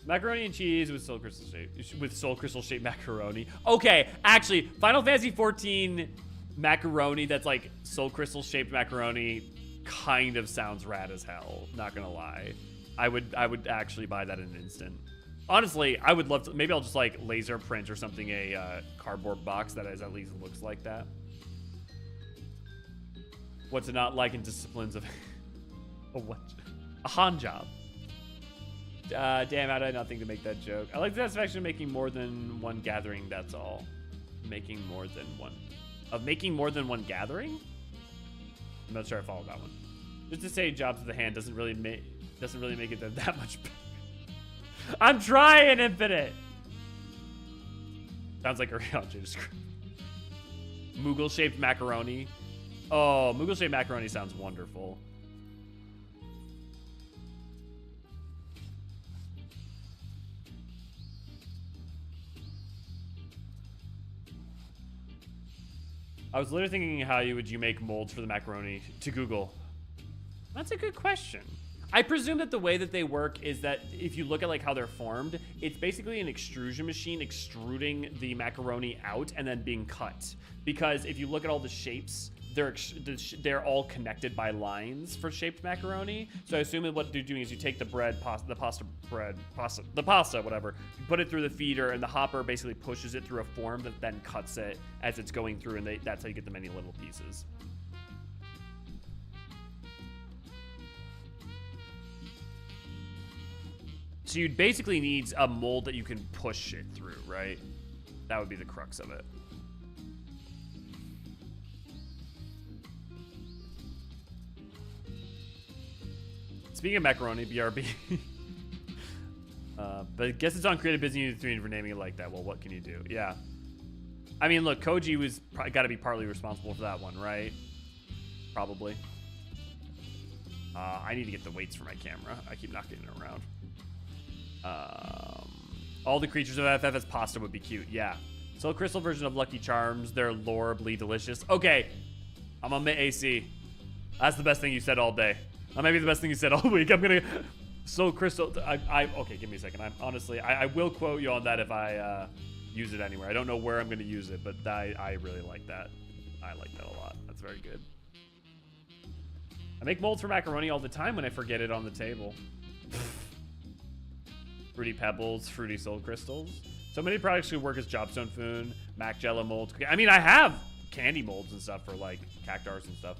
macaroni and cheese with soul crystal shaped macaroni. Okay, actually, Final Fantasy 14 macaroni that's like soul crystal shaped macaroni kind of sounds rad as hell. Not gonna lie, I would actually buy that in an instant. Honestly, I would love to. Maybe I'll just like laser print or something a cardboard box that at least looks like that. What's it not like in disciplines of a hand job? Damn, how did I not think to make that joke? I like the satisfaction of making more than one gathering, that's all. Making more than one gathering? I'm not sure I followed that one. Just to say jobs of the hand doesn't really make it that much better. I'm trying, Infinite! Sounds like a reality description. Moogle-shaped macaroni. Oh, Moogle-shaped macaroni sounds wonderful. I was literally thinking how would you make molds for the macaroni to Google. That's a good question. I presume that the way that they work is that if you look at like how they're formed, it's basically an extrusion machine extruding the macaroni out and then being cut. Because if you look at all the shapes, they're all connected by lines for shaped macaroni. So I assume that what they're doing is you take the pasta, whatever, you put it through the feeder, and the hopper basically pushes it through a form that then cuts it as it's going through, and that's how you get the many little pieces. So you'd basically need a mold that you can push it through, right? That would be the crux of it. Speaking of macaroni, BRB. But I guess it's on Creative Business Unit 3 for naming it like that. Well, what can you do? Yeah. I mean, look, Koji was got to be partly responsible for that one, right? Probably. I need to get the weights for my camera. I keep knocking it around. All the creatures of FF as pasta would be cute. Yeah. Soul Crystal version of Lucky Charms. They're lorably delicious. Okay. I'm on AC. That's the best thing you said all day. That may be the best thing you said all week. I'm going to... Soul Crystal... Okay, give me a second. Honestly, I will quote you on that if I use it anywhere. I don't know where I'm going to use it, but I really like that. I like that a lot. That's very good. I make molds for macaroni all the time when I forget it on the table. Fruity Pebbles, Fruity Soul Crystals. So many products could work as Jobstone Food, Mac Jello molds. I mean, I have candy molds and stuff for like cactars and stuff.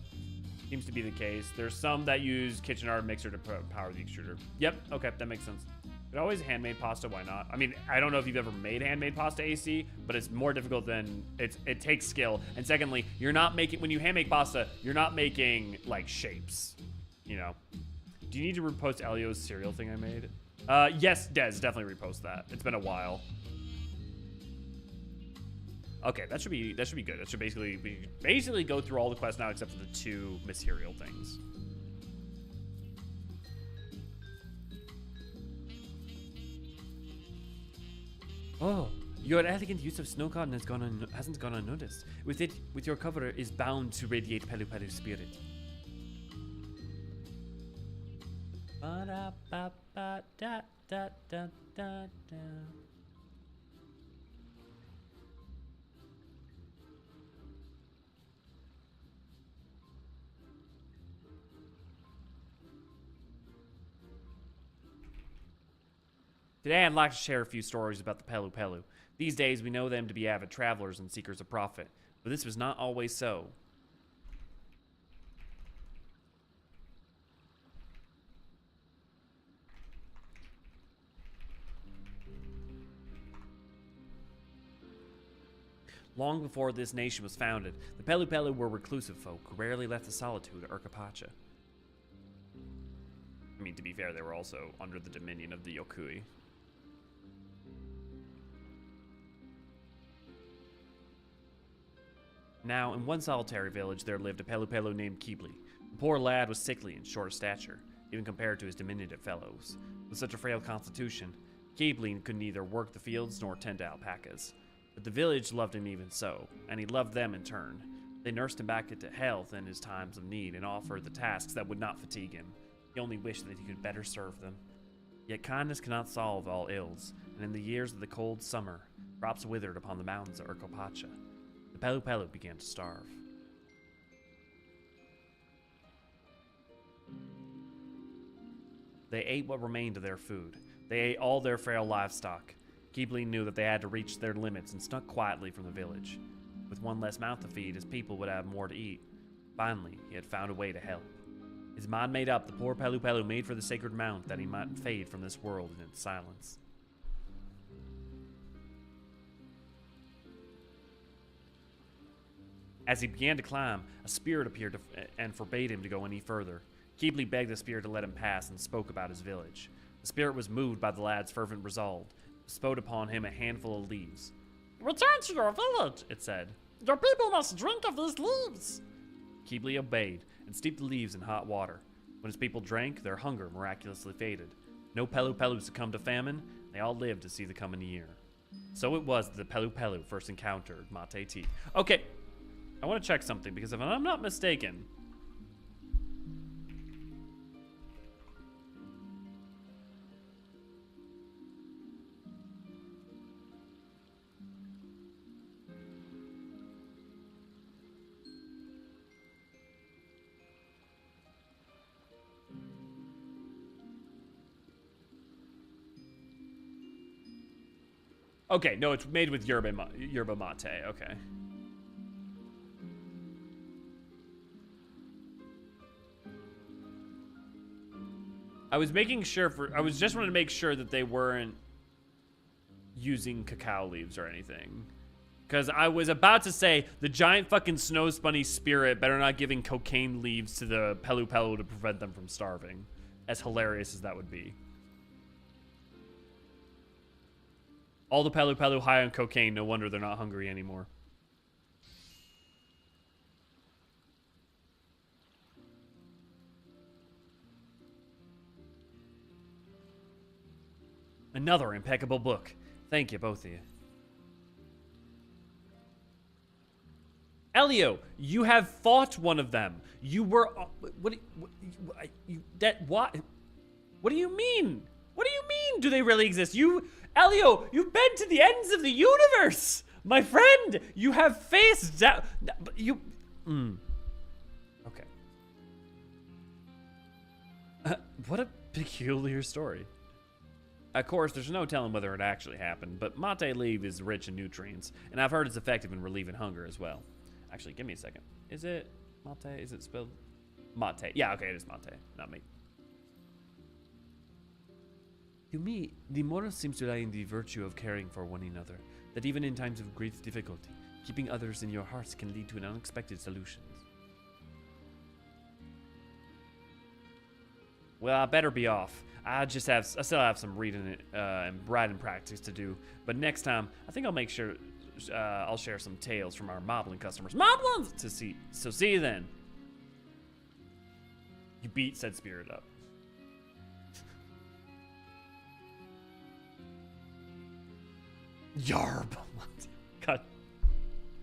Seems to be the case. There's some that use KitchenAid mixer to power the extruder. Yep, okay, that makes sense. But always handmade pasta, why not? I mean, I don't know if you've ever made handmade pasta, AC, but it's more difficult than, it takes skill. And secondly, you're not making, when you hand make pasta, you're not making like shapes, you know? Do you need to repost Elio's cereal thing I made? Yes, Des, definitely repost that. It's been a while. Okay, that should be good. That should basically go through all the quests now except for the 2 material things. Oh, your elegant use of snow cotton hasn't gone unnoticed. With your cover is bound to radiate Pelu Pelu's spirit. Ba-da-ba-ba-da-da-da-da. Today I'd like to share a few stories about the Pelu Pelu. These days we know them to be avid travelers and seekers of profit, but this was not always so. Long before this nation was founded, the Pelu Pelu were reclusive folk who rarely left the solitude of Urkapacha. I mean, to be fair, they were also under the dominion of the Yokui. Now, in one solitary village, there lived a Pelu Pelu named Keebly. The poor lad was sickly and short of stature, even compared to his diminutive fellows. With such a frail constitution, Keebly could neither work the fields nor tend to alpacas. But the village loved him even so, and he loved them in turn. They nursed him back into health in his times of need and offered the tasks that would not fatigue him. He only wished that he could better serve them. Yet kindness cannot solve all ills, and in the years of the cold summer, crops withered upon the mountains of Urkapacha. The Pelu Pelu began to starve. They ate what remained of their food. They ate all their frail livestock. Keebly knew that they had to reach their limits and snuck quietly from the village. With one less mouth to feed, his people would have more to eat. Finally, he had found a way to help. His mind made up, the poor Pelu Pelu made for the sacred mount that he might fade from this world in its silence. As he began to climb, a spirit appeared and forbade him to go any further. Keebly begged the spirit to let him pass and spoke about his village. The spirit was moved by the lad's fervent resolve, bestowed upon him a handful of leaves. "Return to your village," it said. "Your people must drink of these leaves." Keebly obeyed and steeped the leaves in hot water. When his people drank, their hunger miraculously faded. No Pelu Pelu succumbed to famine. They all lived to see the coming year. So it was that the Pelu Pelu first encountered Mate tea. Okay, I want to check something because if I'm not mistaken, okay, no, it's made with yerba mate. Okay. I was making sure I was just wanting to make sure that they weren't using cacao leaves or anything. Because I was about to say the giant fucking snow spunny spirit better not giving cocaine leaves to the Pelu Pelu to prevent them from starving. As hilarious as that would be. All the Palu Palu high on cocaine. No wonder they're not hungry anymore. Another impeccable book. Thank you, both of you. Elio, you have fought one of them. You were. What do you mean? What do you mean? Do they really exist? Elio, you've been to the ends of the universe, my friend. You have faced down. Okay. What a peculiar story. Of course, there's no telling whether it actually happened, but mate leaf is rich in nutrients, and I've heard it's effective in relieving hunger as well. Actually, give me a second. Is it mate? Is it spelled mate? Yeah, okay, it is mate, not me. To me, the moral seems to lie in the virtue of caring for one another, that even in times of great difficulty, keeping others in your hearts can lead to an unexpected solutions. Well, I better be off. I still have some reading and writing practice to do. But next time, I think I'll make sure I'll share some tales from our Moblin customers. Moblins! So see you then. You beat said spirit up. Yarbamat. God.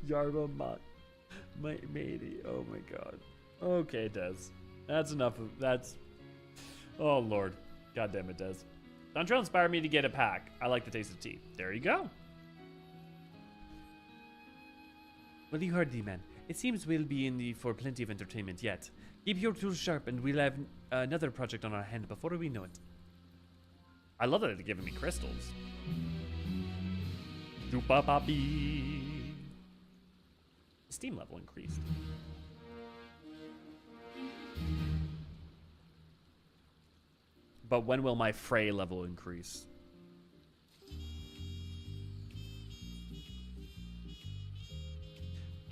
Yarbamat. My matey. Oh my god. Okay, Des. That's enough of that's. Oh lord. God damn it, Des. Dontrell inspired me to get a pack. I like the taste of tea. There you go. Well, you heard the man. It seems we'll be in the for plenty of entertainment yet. Keep your tools sharp and we'll have another project on our hand before we know it. I love that they're giving me crystals. Doopa-pa-bee. Steam level increased. But when will my fray level increase?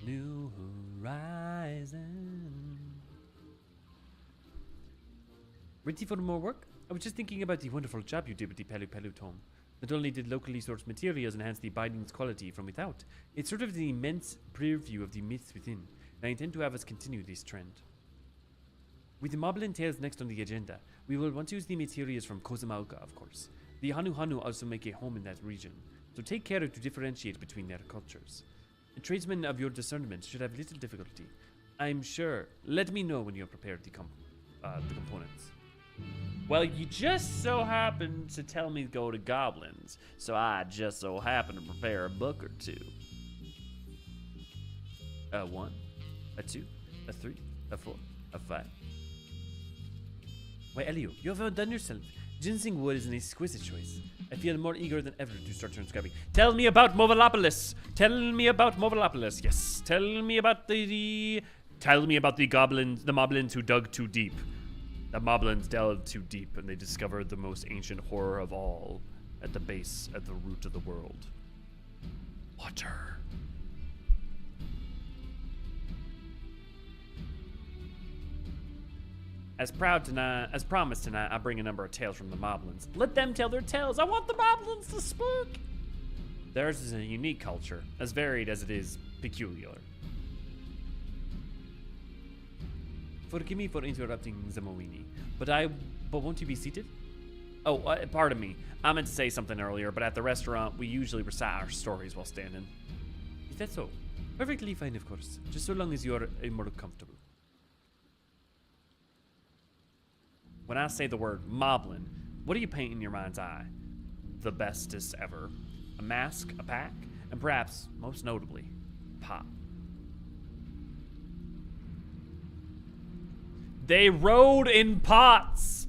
New horizon. Ready for more work? I was just thinking about the wonderful job you did with the Palu Palu tome. Not only did locally sourced materials enhance the binding's quality from without, it served as an immense preview of the myths within, and I intend to have us continue this trend. With the Moblin tales next on the agenda, we will want to use the materials from Kozamaoka, of course. The Hanu Hanu also make a home in that region, so take care to differentiate between their cultures. A tradesman of your discernment should have little difficulty, I'm sure. Let me know when you have prepared the components. Well, you just so happened to tell me to go to goblins, so I just so happened to prepare a book or two. A 1, a 2, a 3, a 4, a 5. Why, Elio, you have outdone yourself. Ginseng wood is an exquisite choice. I feel more eager than ever to start transcribing. Tell me about Movalopolis. Tell me about Movalopolis. Yes. Tell me about the goblins, the moblins who dug too deep. The moblins delved too deep, and they discovered the most ancient horror of all, at the base, at the root of the world. Water. As promised tonight, I bring a number of tales from the moblins. Let them tell their tales. I want the moblins to speak. Theirs is a unique culture, as varied as it is peculiar. Forgive me for interrupting, Zamowini, but won't you be seated? Oh, pardon me. I meant to say something earlier, but at the restaurant, we usually recite our stories while standing. Is that so? Perfectly fine, of course, just so long as you are more comfortable. When I say the word moblin, what do you paint in your mind's eye? The bestest ever. A mask, a pack, and perhaps, most notably, pot. They rode in pots!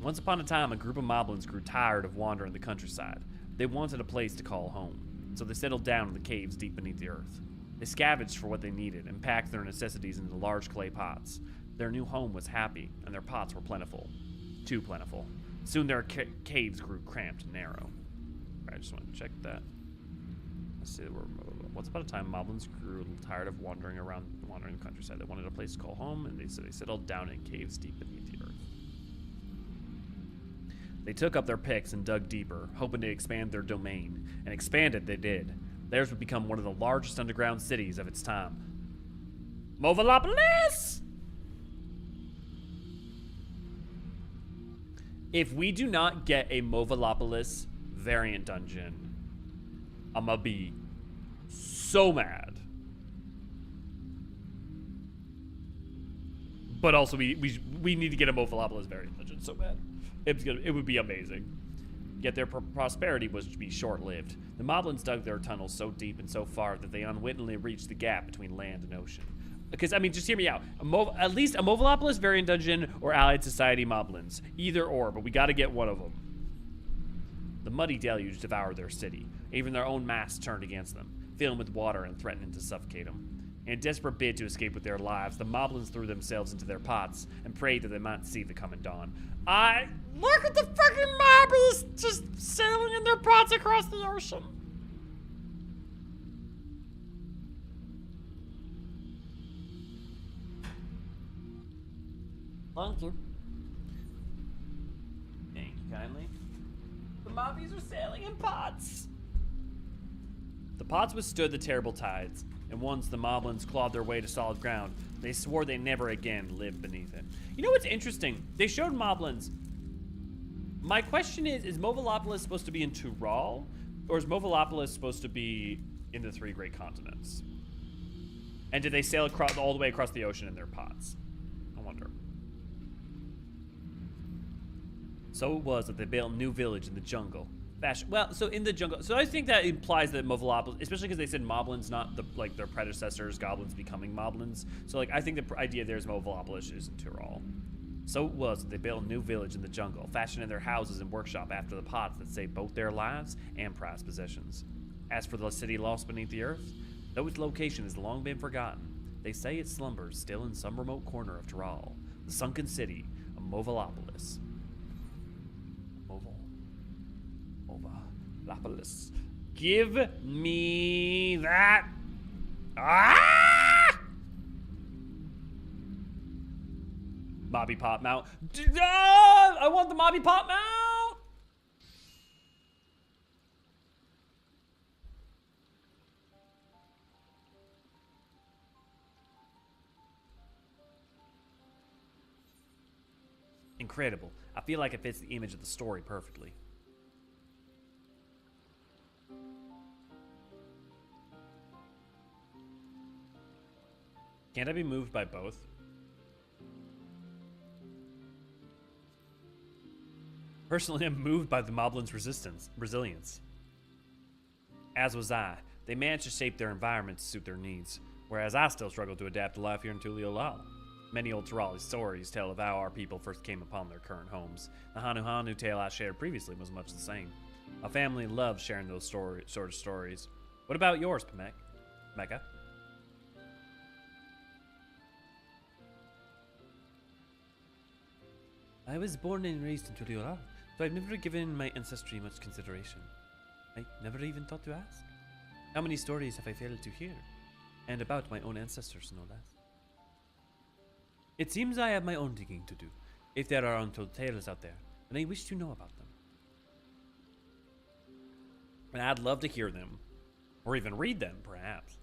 Once upon a time, a group of moblins grew tired of wandering the countryside. They wanted a place to call home, so they settled down in the caves deep beneath the earth. They scavenged for what they needed and packed their necessities into large clay pots. Their new home was happy, and their pots were plentiful. Too plentiful. Soon their caves grew cramped and narrow. I just want to check that. Let's see, Once upon a time, moblins grew tired of wandering the countryside. They wanted a place to call home, and so they settled down in caves deep beneath the earth. They took up their picks and dug deeper, hoping to expand their domain. And expanded they did. Theirs would become one of the largest underground cities of its time. Movalopolis! If we do not get a Movalopolis variant dungeon, I'm gonna be so mad. But also, we need to get a Movalopolis variant dungeon so bad. It would be amazing. Yet their prosperity was to be short-lived. The moblins dug their tunnels so deep and so far that they unwittingly reached the gap between land and ocean. Because, I mean, just hear me out. At least a Movalopolis variant dungeon or allied society moblins. Either or, but we gotta get one of them. The muddy deluge devoured their city. Even their own masts turned against them, filling with water and threatening to suffocate them. In a desperate bid to escape with their lives, the moblins threw themselves into their pots and prayed that they might see the coming dawn. Look at the fucking mobbies just sailing in their pots across the ocean. Thank you. Thank you kindly. The mobbies are sailing in pots. The pots withstood the terrible tides, and once the moblins clawed their way to solid ground, they swore they never again lived beneath it. You know what's interesting? They showed moblins. My question is Movalopolis supposed to be in Tural, or is Movalopolis supposed to be in the three great continents? And did they sail all the way across the ocean in their pots? I wonder. So it was that they built a new village in the jungle. Well, so in the jungle, so I think that implies that Movalopolis, especially because they said moblins, not like their predecessors, goblins becoming moblins. So like I think the idea there is Movalopolis is in Tural. So it was that they built a new village in the jungle, fashioning their houses and workshop after the pots that saved both their lives and prized possessions. As for the city lost beneath the earth, though its location has long been forgotten, they say it slumbers still in some remote corner of Tural, the sunken city of Movalopolis. Movalopolis. Give me that. Ah! Mobbie pop mount. I want the Mobbie pop mount. Incredible. I feel like it fits the image of the story perfectly. Can't I be moved by both? Personally, I'm moved by the Moblin's resilience. As was I. They managed to shape their environment to suit their needs, whereas I still struggle to adapt to life here in Tuliolal. Many old Turali stories tell of how our people first came upon their current homes. The Hanu Hanu tale I shared previously was much the same. My family loves sharing those sort of stories. What about yours, Mecca? I was born and raised in Tuliora, so I've never given my ancestry much consideration. I never even thought to ask. How many stories have I failed to hear? And about my own ancestors, no less. It seems I have my own digging to do, if there are untold tales out there, and I wish to know about them. And I'd love to hear them, or even read them, perhaps.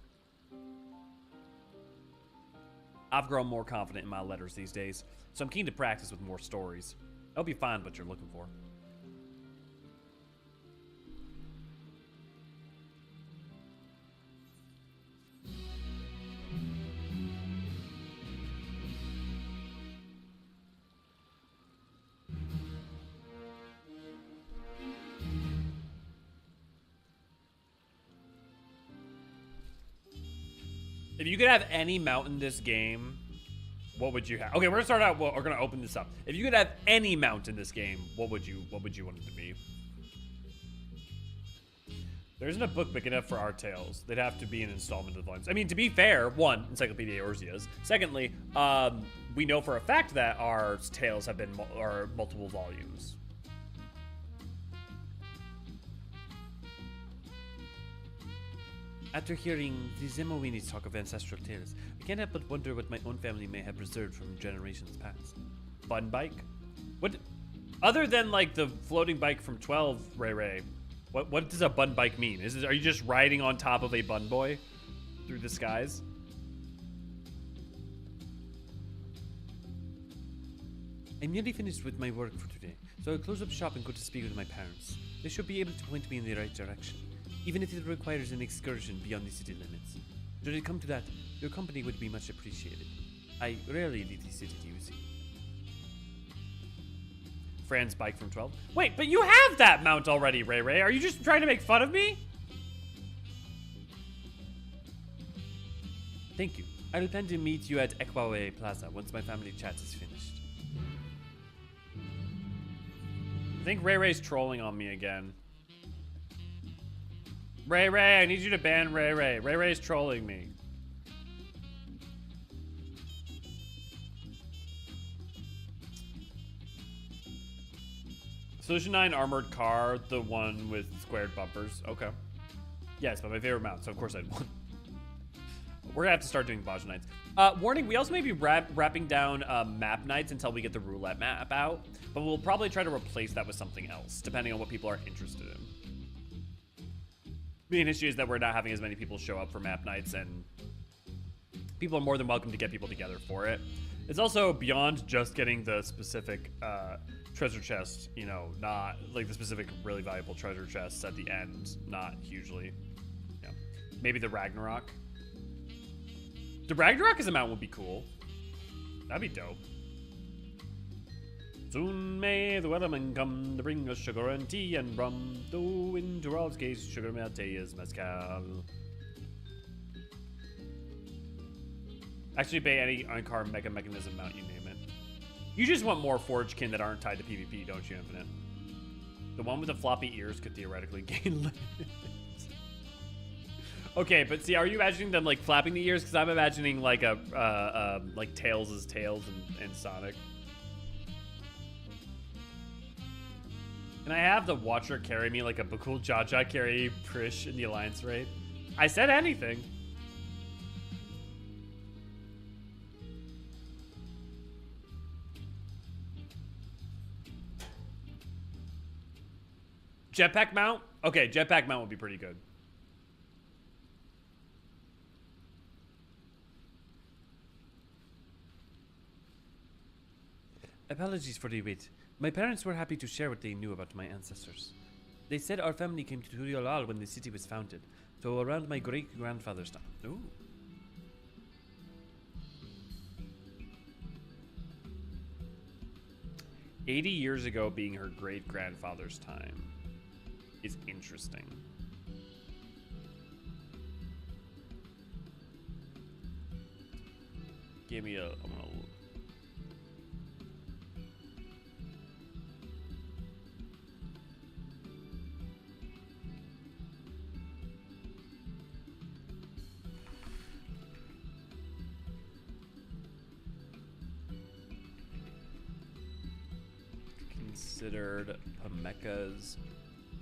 I've grown more confident in my letters these days, so I'm keen to practice with more stories. I hope you find what you're looking for. If you could have any mount in this game, what would you have? Okay, we're gonna start out. Well, we're gonna open this up. If you could have any mount in this game, what would you want it to be? There isn't a book big enough for our tales. They'd have to be an installment of the volumes. I mean, to be fair, one, Encyclopedia Eorzea's. Secondly, we know for a fact that our tales have been are multiple volumes. After hearing the Zemowinis talk of ancestral tales, I can't help but wonder what my own family may have preserved from generations past. Bun bike? What? Other than like the floating bike from 12, Ray, what does a bun bike mean? Are you just riding on top of a bun boy through the skies? I'm nearly finished with my work for today, so I'll close up shop and go to speak with my parents. They should be able to point me in the right direction, even if it requires an excursion beyond the city limits. Should it come to that, your company would be much appreciated. I rarely leave the city, you see. Fran's bike from 12. Wait, but you have that mount already, Ray. Are you just trying to make fun of me? Thank you. I'll plan to meet you at Ekwawe Plaza once my family chat is finished. I think Ray's trolling on me again. Ray, I need you to ban Ray. Ray's trolling me. Solution 9 armored car, the one with squared bumpers. Okay. Yes, but my favorite mount, so of course I'd want. We're gonna have to start doing Baj nights. Warning, we also may be wrapping down map nights until we get the roulette map out, but we'll probably try to replace that with something else, depending on what people are interested in. The main issue is that we're not having as many people show up for map nights, and people are more than welcome to get people together for it. It's also beyond just getting the specific treasure chest, you know, not like the specific really valuable treasure chests at the end, not hugely. Yeah. Maybe the Ragnarok. The Ragnarok as a mount would be cool. That'd be dope. Soon may the weatherman come to bring us sugar and tea and rum. Though in Gerald's case, sugar mate is mezcal. Actually, pay any on-car mega mechanism mount, you name it. You just want more forge kin that aren't tied to PvP, don't you, Infinite? The one with the floppy ears could theoretically gain limits. Okay, but see, are you imagining them like flapping the ears? Because I'm imagining like like Tails' tails and Sonic. Can I have the Watcher carry me like a Bakul Jaja carry Prish in the Alliance raid? I said anything. Jetpack mount? Okay, jetpack mount would be pretty good. Apologies for the wait. My parents were happy to share what they knew about my ancestors. They said our family came to Turiolal when the city was founded, so around my great-grandfather's time. Ooh. "80 years ago being her great-grandfather's time is interesting. Give me a... I'm gonna look. Considered Pameka's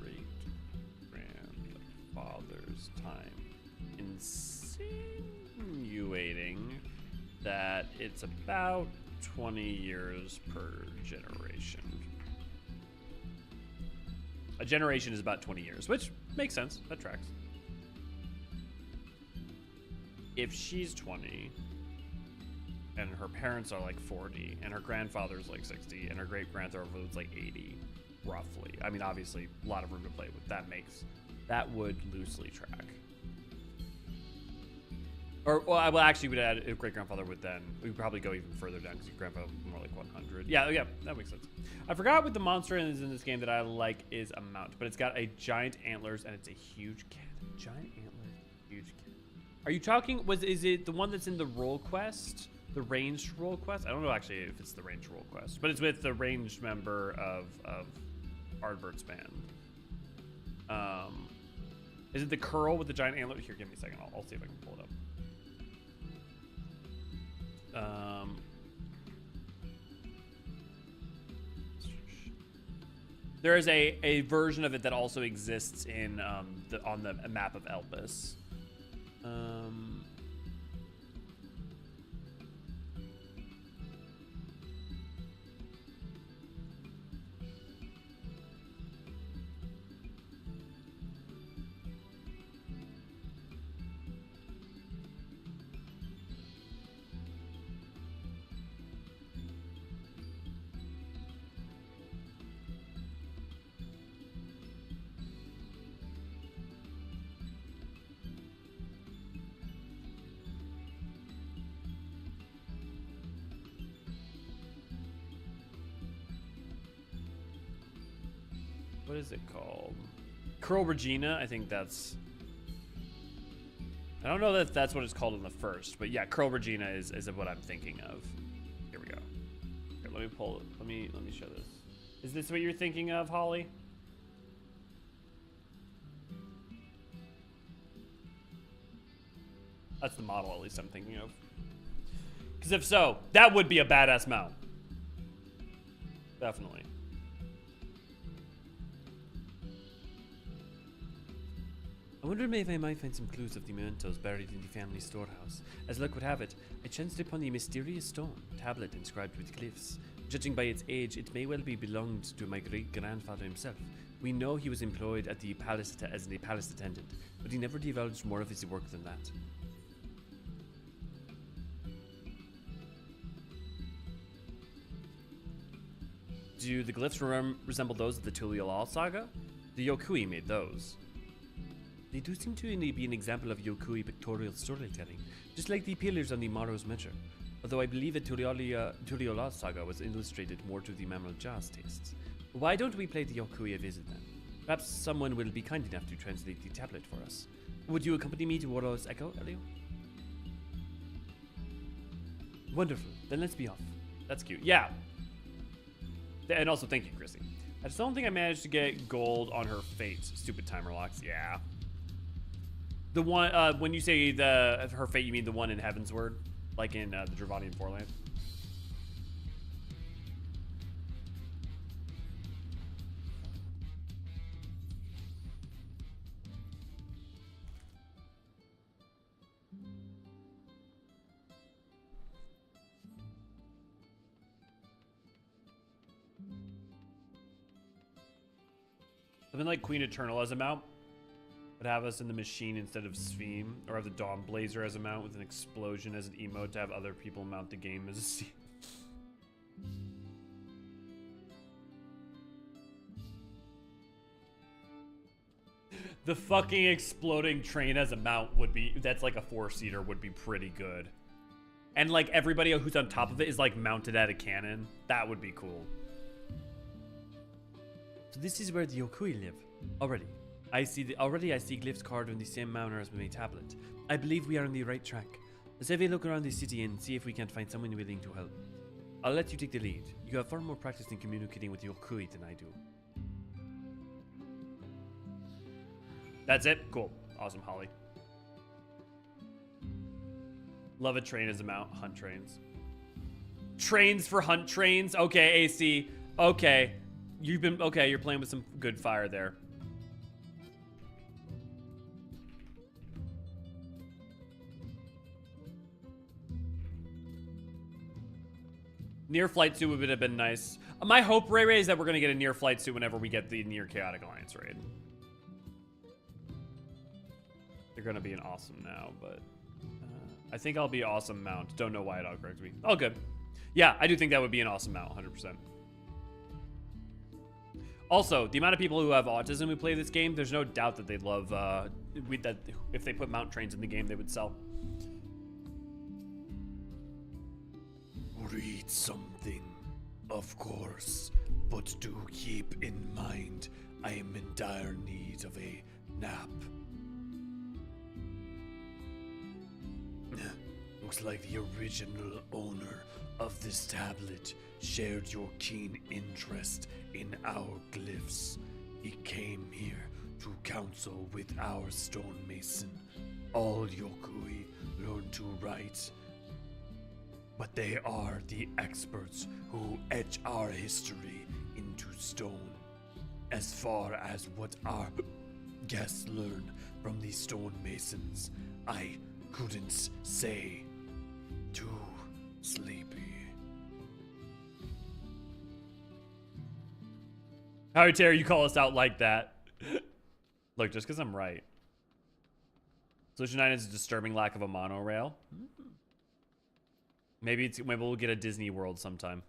great-grandfather's time, insinuating that it's about 20 years per generation. A generation is about 20 years, which makes sense. That tracks. If she's 20, and her parents are like 40, and her grandfather's like 60, and her great-grandfather's like 80, roughly. I mean, obviously, a lot of room to play with. That would loosely track. Or, well, actually, we'd add, if great-grandfather would then, we'd probably go even further down, because your grandpa would be more like 100. Yeah, that makes sense. I forgot what the monster is in this game that I like is a mount, but it's got a giant antlers, and it's a huge cat. Giant antlers, huge cat. Are you talking, is it the one that's in the roll quest? The ranged roll quest? I don't know actually if it's the ranged roll quest, but it's with the ranged member of Ardbert's band. Is it the curl with the giant antler? Here, give me a second. I'll see if I can pull it up. There is a version of it that also exists in on the map of Elpis. What is it called? Curl Regina. I think that's. I don't know that that's what it's called in the first, but yeah, Curl Regina is what I'm thinking of. Here we go. Here, let me pull it. Let me show this. Is this what you're thinking of, Holly? That's the model, at least I'm thinking of. Because if so, that would be a badass mount. Definitely. I wonder if I might find some clues of the mementos buried in the family storehouse. As luck would have it, I chanced upon the mysterious stone tablet inscribed with glyphs. Judging by its age, it may well be belonged to my great-grandfather himself. We know he was employed at the palace as a palace attendant, but he never divulged more of his work than that. Do the glyphs resemble those of the Tuliolal saga? The Yokui made those. They do seem to be an example of Yokui pictorial storytelling, just like the pillars on the Morrow's Measure. Although I believe that Tuliolal saga was illustrated more to the Mammal Jazz tastes. Why don't we play the Yokui a visit then? Perhaps someone will be kind enough to translate the tablet for us. Would you accompany me to Warlow's Echo, Elio? Wonderful. Then let's be off. That's cute. Yeah. And also, thank you, Chrissy. I just don't think I managed to get gold on her fate. Stupid timer locks. Yeah. The one, when you say her fate, you mean the one in Heaven's Word? Like in the Dravanian Foreland? Something like Queen Eternal as a mount would have us in the machine instead of Sveem, or have the Dawn Blazer as a mount with an explosion as an emote to have other people mount the game as a scene. The fucking exploding train as a mount would be, that's like a 4-seater, would be pretty good. And like everybody who's on top of it is like mounted at a cannon. That would be cool. So this is where the Yokui live. Already I see glyphs carved in the same manner as my tablet. I believe we are on the right track. Let's have a look around the city and see if we can't find someone willing to help. I'll let you take the lead. You have far more practice in communicating with Yokui than I do. That's it? Cool. Awesome, Holly. Love a train as a mount. Hunt trains. Trains for hunt trains? Okay, AC. Okay. Okay, you're playing with some good fire there. Near flight suit would have been nice. My hope, Ray Ray, is that we're going to get a near flight suit whenever we get the near Chaotic Alliance raid. They're going to be an awesome now, but I think I'll be awesome mount. Don't know why it autocorrects me. Oh, good. Yeah, I do think that would be an awesome mount, 100%. Also, the amount of people who have autism who play this game, there's no doubt that they'd love, that if they put mount trains in the game, they would sell. Read something, of course, but do keep in mind I am in dire need of a nap. Looks like the original owner of this tablet shared your keen interest in our glyphs. He came here to counsel with our stonemason. All Yokui learn to write, but they are the experts who etch our history into stone. As far as what our guests learn from the stonemasons, I couldn't say. Too sleepy. How dare you call us out like that? Look, just because I'm right. Solution 9 is a disturbing lack of a monorail. Maybe we'll get a Disney World sometime.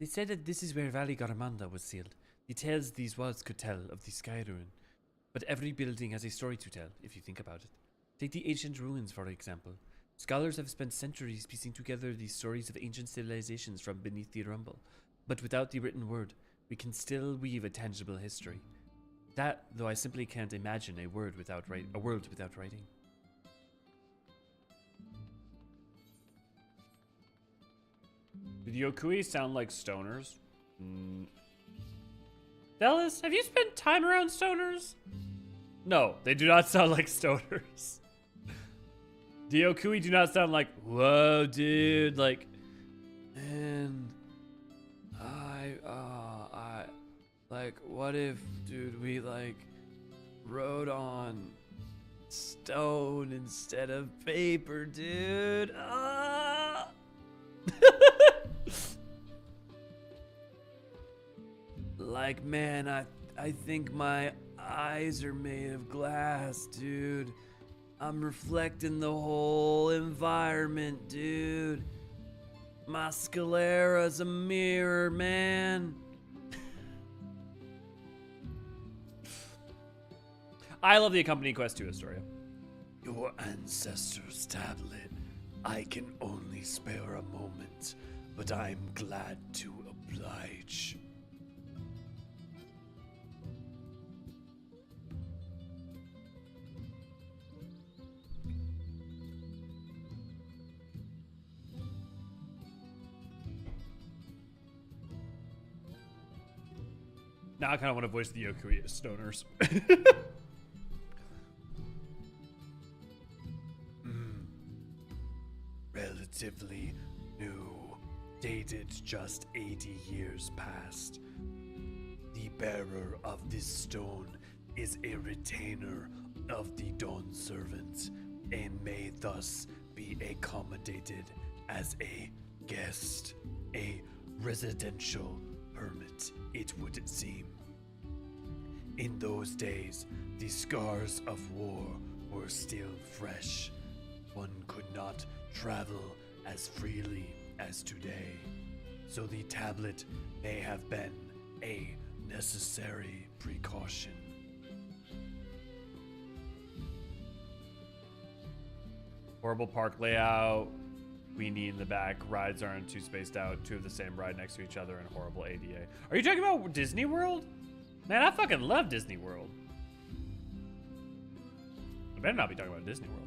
They said that this is where Valley Garamanda was sealed. The tales these walls could tell of the sky ruin. But every building has a story to tell, if you think about it. Take the ancient ruins, for example. Scholars have spent centuries piecing together these stories of ancient civilizations from beneath the rumble. But without the written word, we can still weave a tangible history. That, though I simply can't imagine a world without writing. Do the Yokui sound like stoners? Dallas, have you spent time around stoners? No, they do not sound like stoners. The Yokui do not sound like, whoa, dude, like, Man, like, what if, dude, we, like, wrote on stone instead of paper, dude? Ah! Like, man, I think my eyes are made of glass, dude. I'm reflecting the whole environment, dude. My sclera's a mirror, man. I love the accompanying quest to Astoria. Your ancestor's tablet. I can only spare a moment, but I'm glad to oblige. Now I kind of want to voice the Yokui as stoners. Relatively new, dated just 80 years past. The bearer of this stone is a retainer of the Dawn Servant and may thus be accommodated as a guest, a residential hermit, it would seem. In those days, the scars of war were still fresh. One could not travel as freely as today, so the tablet may have been a necessary precaution. Horrible park layout. Weenie in the back. Rides aren't too spaced out. Two of the same ride next to each other, and horrible ADA. Are you talking about Disney World? Man, I fucking love Disney World. I better not be talking about Disney World.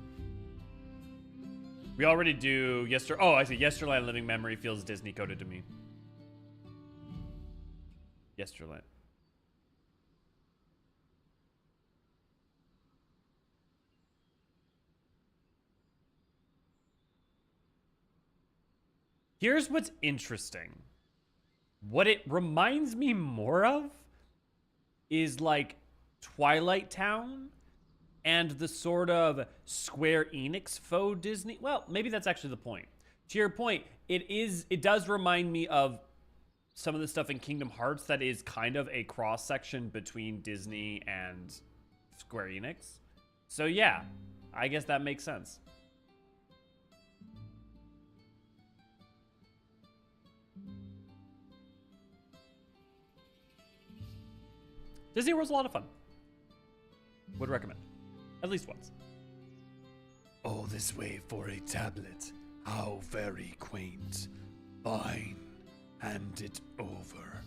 We already do Oh, I see. Yesterland Living Memory feels Disney coded to me. Yesterland. Here's what's interesting. What it reminds me more of is like Twilight Town and the sort of Square Enix faux Disney. Well, maybe that's actually the point. To your point, it does remind me of some of the stuff in Kingdom Hearts that is kind of a cross section between Disney and Square Enix. So yeah, I guess that makes sense. Disney World's a lot of fun. Would recommend. At least once. All this way for a tablet. How very quaint. Fine. Hand it over.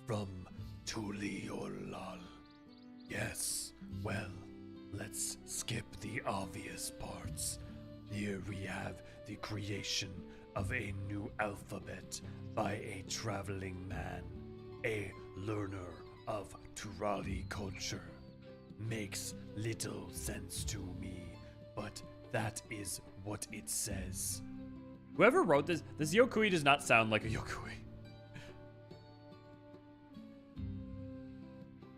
From Tuliolal. Yes, well, let's skip the obvious parts. Here we have the creation of a new alphabet by a traveling man, a learner of Turali culture. Makes little sense to me, but that is what it says. Whoever wrote this Yokui does not sound like a Yokui.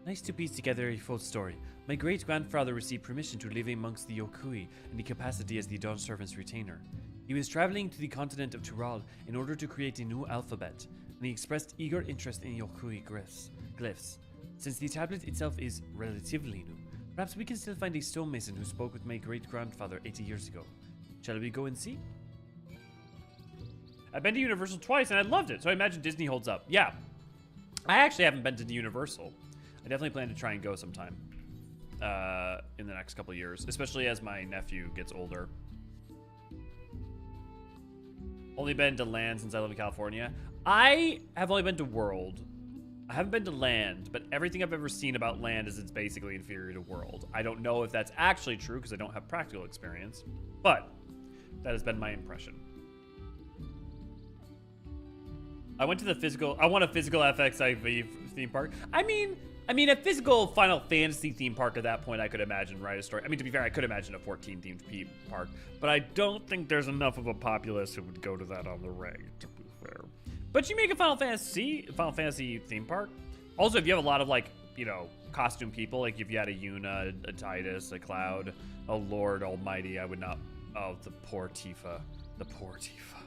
Nice to piece together a full story. My great-grandfather received permission to live amongst the Yokui in the capacity as the Dawn Servant's retainer. He was traveling to the continent of Tural in order to create a new alphabet, and he expressed eager interest in Yokui glyphs. Since the tablet itself is relatively new, perhaps we can still find a stonemason who spoke with my great-grandfather 80 years ago. Shall we go and see? I've been to Universal twice and I loved it, so I imagine Disney holds up. Yeah. I actually haven't been to the Universal. I definitely plan to try and go sometime in the next couple of years, especially as my nephew gets older. Only been to Land since I live in California. I have only been to World. I haven't been to Land, but everything I've ever seen about Land is it's basically inferior to World. I don't know if that's actually true because I don't have practical experience, but that has been my impression. I want a physical FXIV theme park. I mean, a physical Final Fantasy theme park at that point, I could imagine, right? A story. I mean, to be fair, I could imagine a 14-themed park, but I don't think there's enough of a populace who would go to that on the reg, to be fair. But you make a Final Fantasy theme park. Also, if you have a lot of, like, you know, costume people, like if you had a Yuna, a Tidus, a Cloud, a Lord Almighty, I would not. Oh, the poor Tifa. The poor Tifa.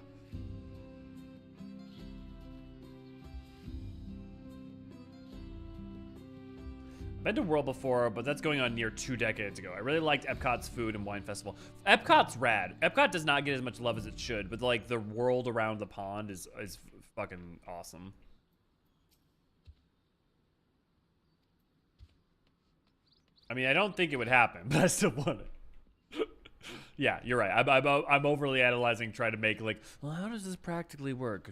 Been to World before, but that's going on near 2 decades ago. I really liked Epcot's food and wine festival. Epcot's rad. Epcot does not get as much love as it should, but like the world around the pond is fucking awesome. I mean, I don't think it would happen, but I still want it. Yeah, you're right. I'm overly analyzing, trying to make like, well, how does this practically work?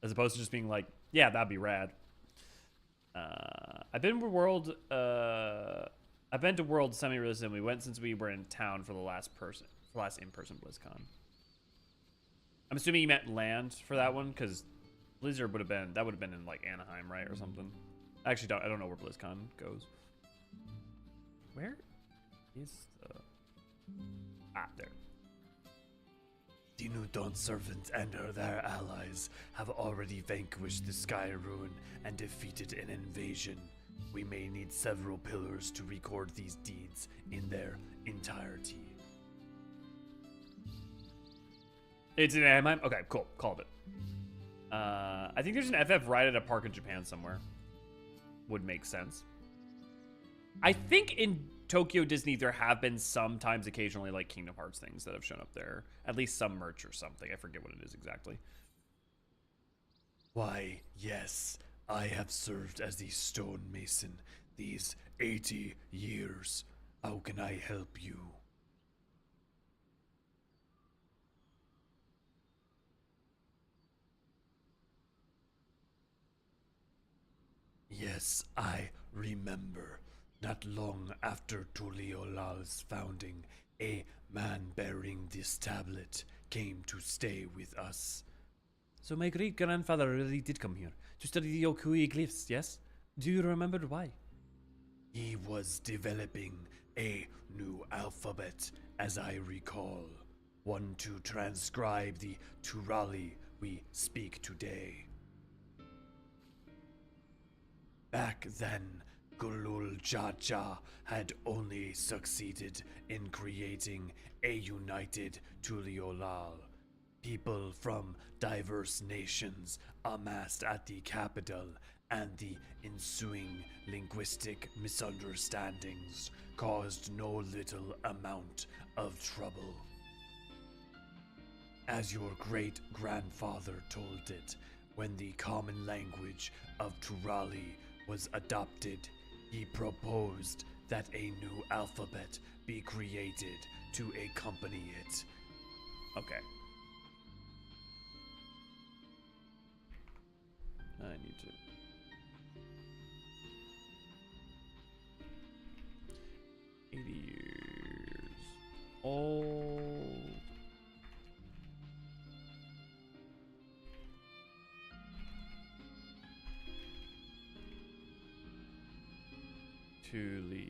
As opposed to just being like, yeah, that'd be rad. I've been to World. I've been to World semi-recently. We went since we were in town for the last in-person BlizzCon. I'm assuming you meant Land for that one, because Blizzard would have been in like Anaheim, right, or something. I don't know where BlizzCon goes. Where is the? There. The new Dawn Servant and their allies have already vanquished the Sky Ruin and defeated an invasion. We may need several pillars to record these deeds in their entirety. It's in Anaheim? Okay, cool. Called it. I think there's an FF ride at a park in Japan somewhere. Would make sense. I think in Tokyo Disney, there have been sometimes occasionally like Kingdom Hearts things that have shown up there. At least some merch or something. I forget what it is exactly. Why, yes, I have served as the stonemason these 80 years. How can I help you? Yes, I remember. Not long after Tuliolal's founding, a man bearing this tablet came to stay with us. So my great-grandfather really did come here to study the Yokui glyphs, yes? Do you remember why? He was developing a new alphabet, as I recall. One to transcribe the Turali we speak today. Back then, Gulul Jaja had only succeeded in creating a united Tuliolal. People from diverse nations amassed at the capital, and the ensuing linguistic misunderstandings caused no little amount of trouble. As your great-grandfather told it, when the common language of Turali was adopted, he proposed that a new alphabet be created to accompany it. Okay. I need to. $80 old. Tuli.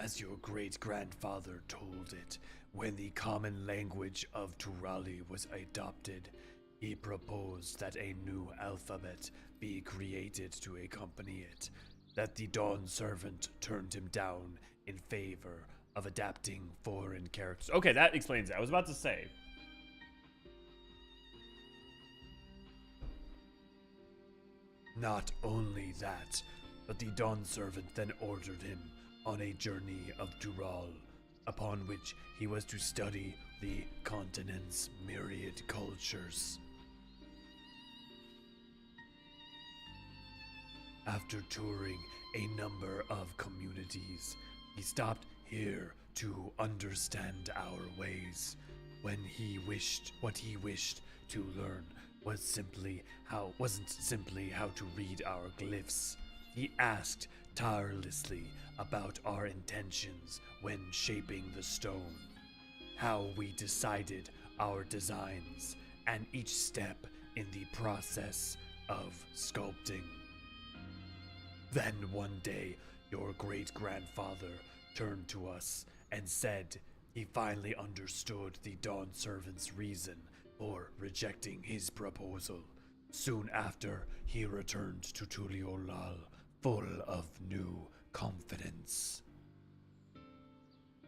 As your great-grandfather told it, when the common language of Turali was adopted, he proposed that a new alphabet be created to accompany it, that the Dawn Servant turned him down in favor of adapting foreign characters. Okay, that explains it. I was about to say. Not only that, but the Dawn Servant then ordered him on a journey of Tural, upon which he was to study the continent's myriad cultures. After touring a number of communities, he stopped here to understand our ways. What he wished to learn wasn't simply how to read our glyphs. He asked tirelessly about our intentions when shaping the stone, how we decided our designs, and each step in the process of sculpting. Then one day, your great-grandfather turned to us and said he finally understood the Dawn Servant's reason for rejecting his proposal. Soon after, he returned to Tuliolal, full of new confidence.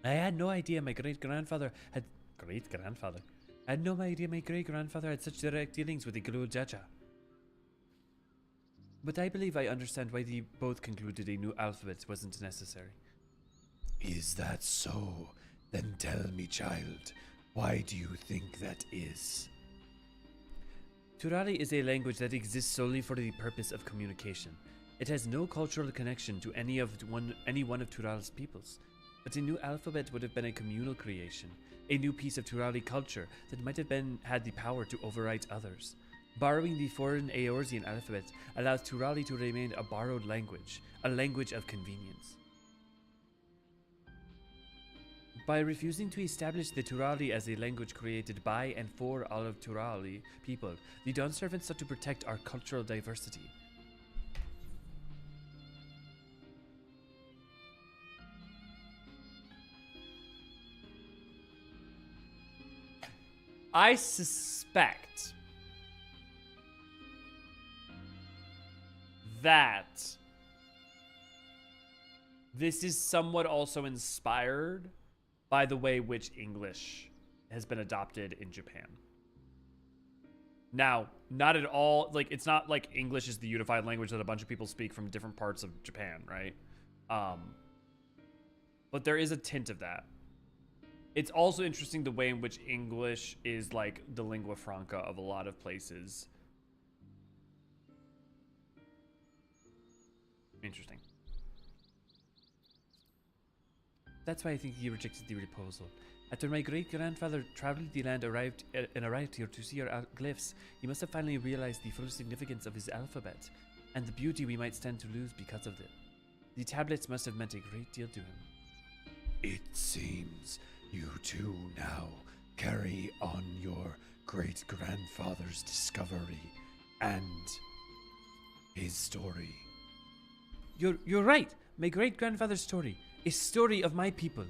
I had no idea my great-grandfather had... Great-grandfather? I had no idea my great-grandfather had such direct dealings with the Glul Jaja. But I believe I understand why they both concluded a new alphabet wasn't necessary. Is that so? Then tell me, child, why do you think that is? Turali is a language that exists solely for the purpose of communication. It has no cultural connection to any one of Turali's peoples. But a new alphabet would have been a communal creation, a new piece of Turali culture that might have had the power to overwrite others. Borrowing the foreign Eorzean alphabet allows Turali to remain a borrowed language, a language of convenience. By refusing to establish the Turali as a language created by and for all of Turali people, the Dawn Servants sought to protect our cultural diversity. I suspect that this is somewhat also inspired by the way which English has been adopted in Japan. Now, not at all, like, it's not like English is the unified language that a bunch of people speak from different parts of Japan, right? But there is a tint of that. It's also interesting the way in which English is like the lingua franca of a lot of places. Interesting. That's why I think he rejected the proposal. After my great-grandfather traveled the land arrived here to see our glyphs, he must have finally realized the full significance of his alphabet, and the beauty we might stand to lose because of it. The tablets must have meant a great deal to him. It seems you two now carry on your great-grandfather's discovery and his story. You're right. My great-grandfather's story. A story of my people.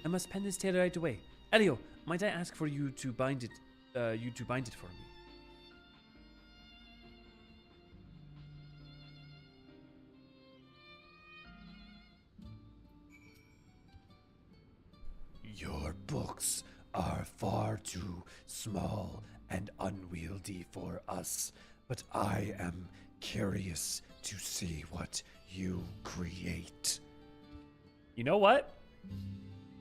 I must pen this tale right away. Elio, might I ask for you to bind it for me? Your books are far too small and unwieldy for us, but I am curious to see what you create. You know what?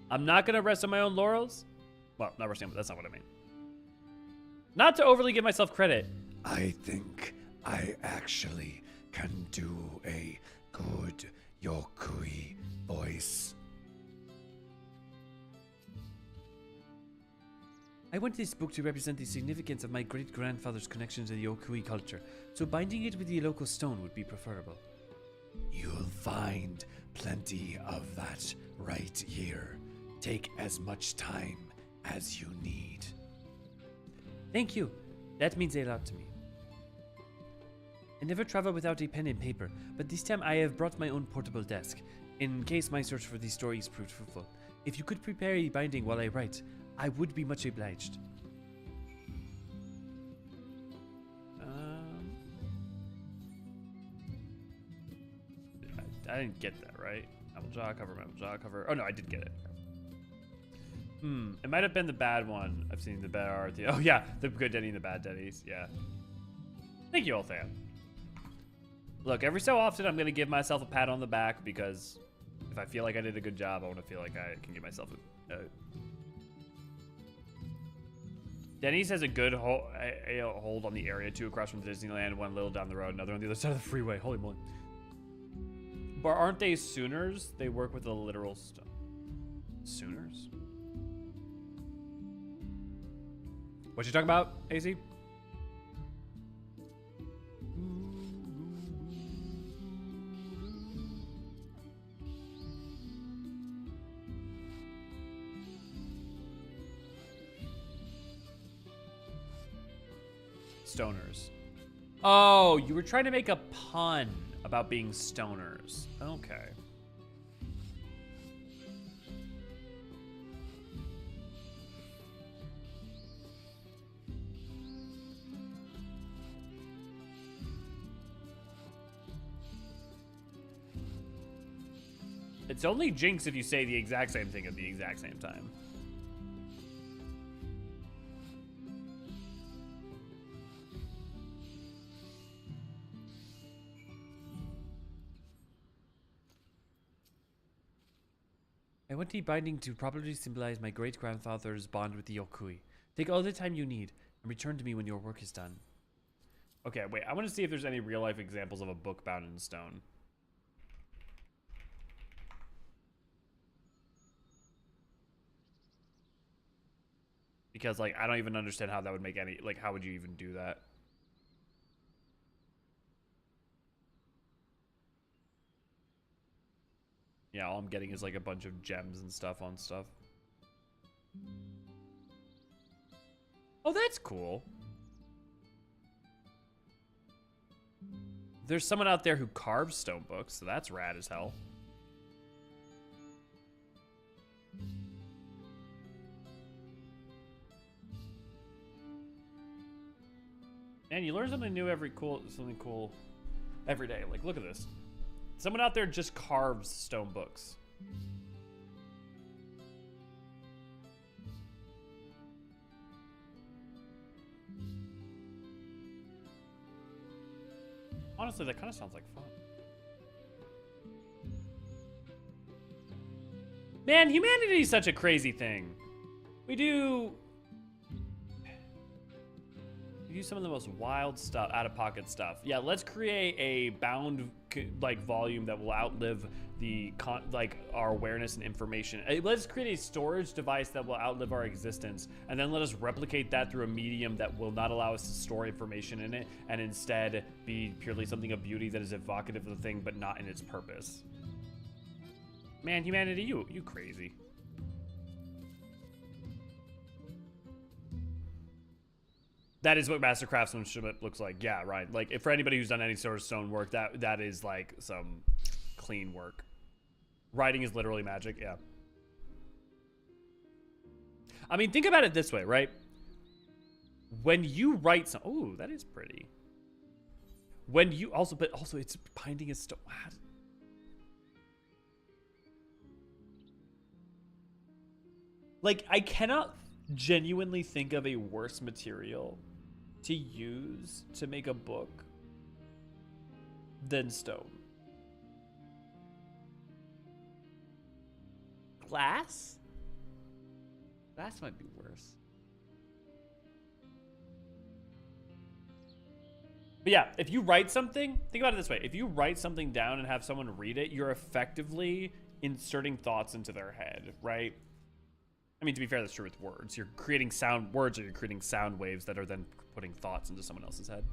I'm not going to rest on my own laurels. Well, not resting, but that's not what I mean. Not to overly give myself credit. I think I actually can do a good Yokui voice. I want this book to represent the significance of my great-grandfather's connection to the Yokui culture, so binding it with the local stone would be preferable. You'll find plenty of that right here. Take as much time as you need. Thank you. That means a lot to me. I never travel without a pen and paper, but this time I have brought my own portable desk. In case my search for these stories proved fruitful, if you could prepare a binding while I write, I would be much obliged. I didn't get that, right? Apple jaw cover. Oh no, I did get it. It might have been the bad one. I've seen the bad art. Oh yeah, the good Denny and the bad Denny's. Yeah. Thank you, Eorzean. Look, every so often I'm gonna give myself a pat on the back because if I feel like I did a good job, I want to feel like I can give myself a. Denny's has a good hold on the area too, across from Disneyland. One little down the road, another on the other side of the freeway. Holy moly! But aren't they Sooners? They work with a literal stone. Sooners? What you talking about, AZ? Stoners. Oh, you were trying to make a pun about being stoners. Okay. It's only jinx if you say the exact same thing at the exact same time. I want a binding to properly symbolize my great-grandfather's bond with the Yokui. Take all the time you need and return to me when your work is done. Okay, wait. I want to see if there's any real-life examples of a book bound in stone. Because, like, I don't even understand how that would make any... Like, how would you even do that? Yeah, all I'm getting is, like, a bunch of gems and stuff on stuff. Oh, that's cool. There's someone out there who carves stone books, so that's rad as hell. Man, you learn something new every day. Like, look at this. Someone out there just carves stone books. Honestly, that kind of sounds like fun. Man, humanity is such a crazy thing. We do some of the most wild stuff, out-of-pocket stuff. Yeah, let's create a bound volume that will outlive the our awareness and information. Let's create a storage device that will outlive our existence, and then let us replicate that through a medium that will not allow us to store information in it, and instead be purely something of beauty that is evocative of the thing, but not in its purpose. Man, humanity, you crazy. That is what master craftsmanship looks like. Yeah, right. Like, if for anybody who's done any sort of stone work, that is like some clean work. Writing is literally magic. Yeah. I mean, think about it this way, right? When you write some, oh, that is pretty. When you but also it's binding a stone. Like, I cannot genuinely think of a worse material to use to make a book than stone. Glass? Glass might be worse. But yeah, if you write something, think about it this way. If you write something down and have someone read it, you're effectively inserting thoughts into their head, right? I mean, to be fair, that's true with words. You're creating words, or you're creating sound waves that are then putting thoughts into someone else's head.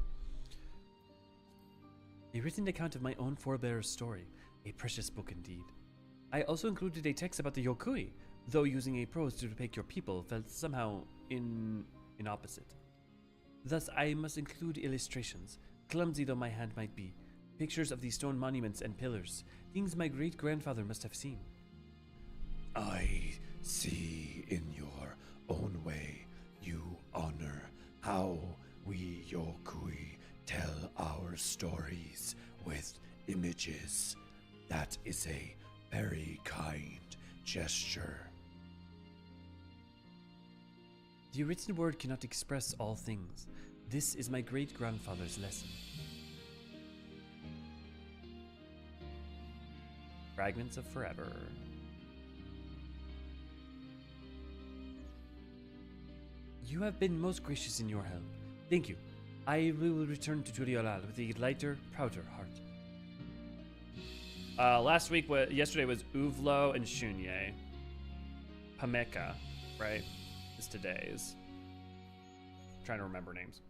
A written account of my own forebear's story. A precious book indeed. I also included a text about the Yokui, though using a prose to depict your people felt somehow inopposite. Thus, I must include illustrations, clumsy though my hand might be. pictures of the stone monuments and pillars, things my great-grandfather must have seen. I see in your own way you honor how we Yokui tell our stories with images. That is a very kind gesture. The written word cannot express all things. This is my great-grandfather's lesson. Fragments of Forever. You have been most gracious in your help. Thank you. I will return to Turiolal with a lighter, prouder heart. Yesterday was Uvlo and Shunye. Pameka, right? Is today's. I'm trying to remember names.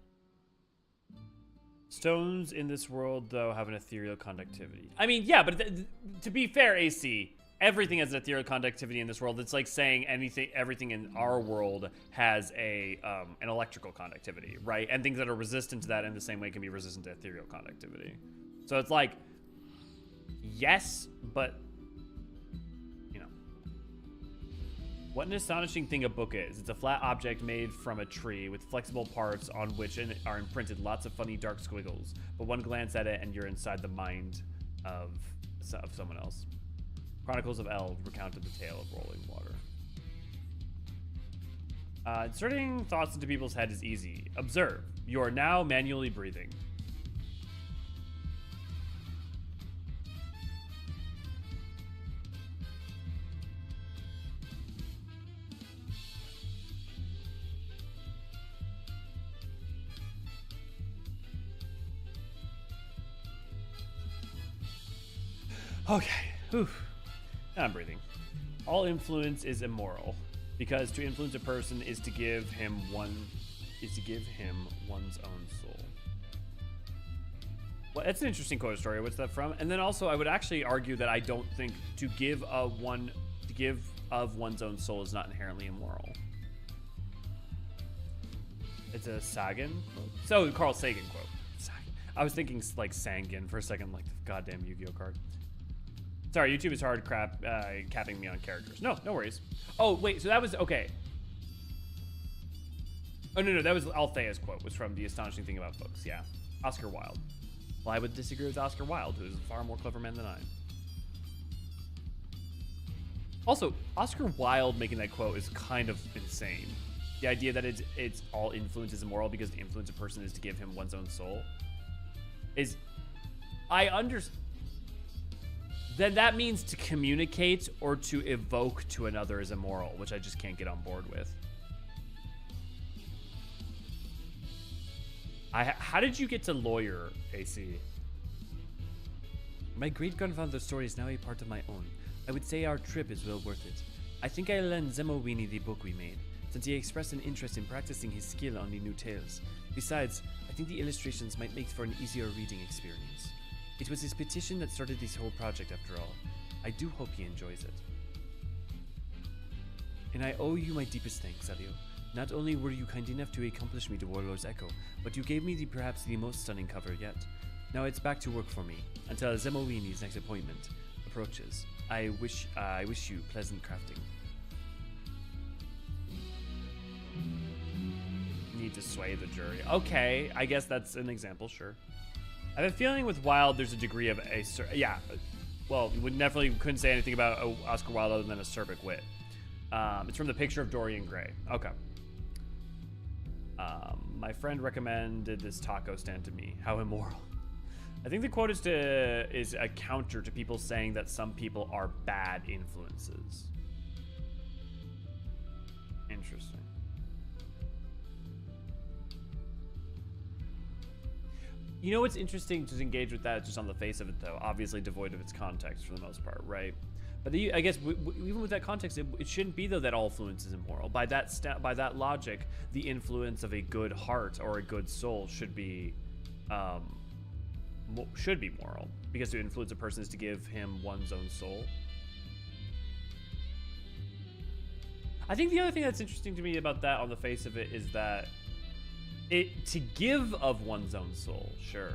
Stones in this world, though, have an ethereal conductivity. I mean, yeah, but to be fair, AC, everything has an ethereal conductivity in this world. It's like saying everything in our world has an electrical conductivity, right? And things that are resistant to that in the same way can be resistant to ethereal conductivity. So it's like, yes, but, you know. What an astonishing thing a book is. It's a flat object made from a tree with flexible parts on which are imprinted lots of funny dark squiggles. But one glance at it and you're inside the mind of someone else. Chronicles of Eld recounted the tale of rolling water. Inserting thoughts into people's head is easy. Observe. You are now manually breathing. Okay. Whew. Now I'm breathing. All influence is immoral, because to influence a person is to give him one's own soul. Well, that's an interesting quote story. What's that from? And then also, I would actually argue that I don't think to give of one's own soul is not inherently immoral. It's a Sagan quote. So Carl Sagan quote. I was thinking like Sangan for a second, like the goddamn Yu-Gi-Oh card. Sorry, YouTube is hard capping me on characters. No worries. Oh, wait, so that was, okay. Oh, no, that was Althea's quote, was from The Astonishing Thing About Books, yeah. Oscar Wilde. Well, I would disagree with Oscar Wilde, who is a far more clever man than I. Also, Oscar Wilde making that quote is kind of insane. The idea that it's all influence is immoral because to influence a person is to give him one's own soul is, I understand. Then that means to communicate or to evoke to another is immoral, which I just can't get on board with. How did you get to lawyer, AC? My great-grandfather's story is now a part of my own. I would say our trip is well worth it. I think I'll lend Zemowini the book we made, since he expressed an interest in practicing his skill on the new tales. Besides, I think the illustrations might make for an easier reading experience. It was his petition that started this whole project after all. I do hope he enjoys it. And I owe you my deepest thanks, Elio. Not only were you kind enough to accomplish me to Warlord's Echo, but you gave me perhaps the most stunning cover yet. Now it's back to work for me, until Zemowini's next appointment approaches. I wish you pleasant crafting. Need to sway the jury. Okay, I guess that's an example, sure. I have a feeling with Wilde, there's a degree of yeah. Well, we couldn't say anything about Oscar Wilde other than acerbic wit. It's from The Picture of Dorian Gray. Okay. My friend recommended this taco stand to me. How immoral. I think the quote is a counter to people saying that some people are bad influences. Interesting. You know what's interesting to engage with that just on the face of it, though? Obviously devoid of its context for the most part, right? But I guess even with that context, it shouldn't be, though, that all influence is immoral. By that logic, the influence of a good heart or a good soul should be moral, because to influence a person is to give him one's own soul. I think the other thing that's interesting to me about that on the face of it is that to give of one's own soul, sure.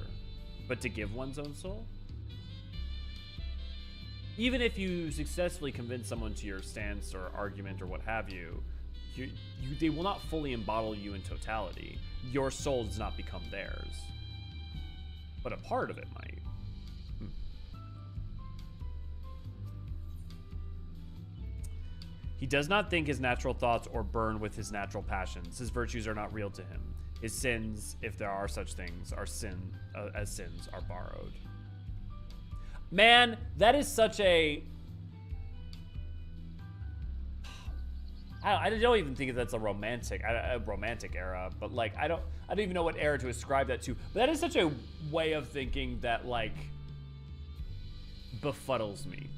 but to give one's own soul. Even if you successfully convince someone to your stance or argument or what have you, they will not fully embody you in totality. Your soul does not become theirs, but a part of it might. He does not think his natural thoughts or burn with his natural passions. His virtues are not real to him. His sins, if there are such things, are sins are borrowed. Man, that is such a... I don't even think that's a romantic era, but like I don't even know what era to ascribe that to. But that is such a way of thinking that like befuddles me.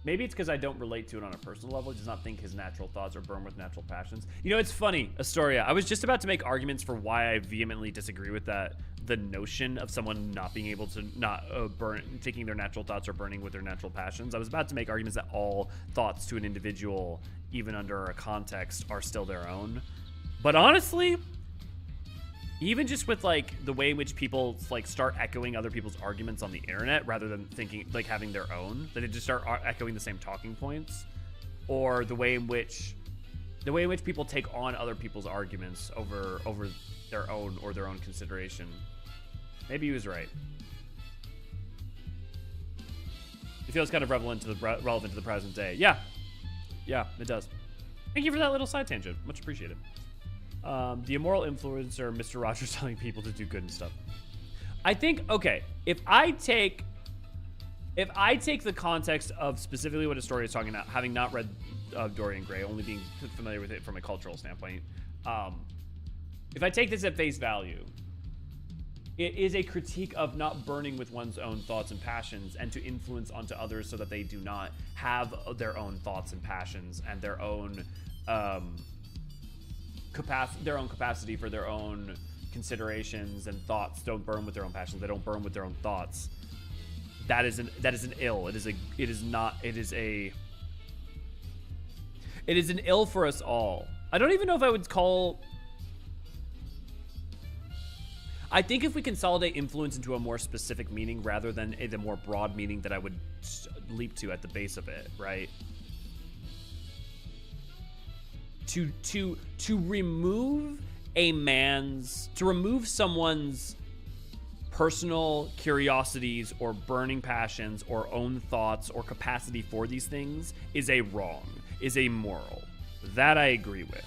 Maybe it's because I don't relate to it on a personal level. He does not think his natural thoughts are burned with natural passions. You know, it's funny, Astoria. I was just about to make arguments for why I vehemently disagree with that. The notion of someone not being able to not thinking their natural thoughts are burning with their natural passions. I was about to make arguments that all thoughts to an individual, even under a context, are still their own. But honestly, even just with like the way in which people like start echoing other people's arguments on the internet rather than thinking like having their own, that they just start echoing the same talking points, or the way in which people take on other people's arguments over their own or their own consideration. Maybe he was right. It feels kind of relevant to the present day. Yeah, it does. Thank you for that little side tangent. Much appreciated. The immoral influencer, Mr. Rogers, telling people to do good and stuff. I think, okay, if I take the context of specifically what Astoria is talking about, having not read Dorian Gray, only being familiar with it from a cultural standpoint, if I take this at face value, it is a critique of not burning with one's own thoughts and passions and to influence onto others so that they do not have their own thoughts and passions and their own capacity for their own considerations and thoughts don't burn with their own passions. They don't burn with their own thoughts. That is an ill. It is an ill for us all. I don't even know if I would call... I think if we consolidate influence into a more specific meaning rather than the more broad meaning that I would leap to at the base of it, right? To remove someone's personal curiosities or burning passions or own thoughts or capacity for these things is a wrong, is amoral. That I agree with.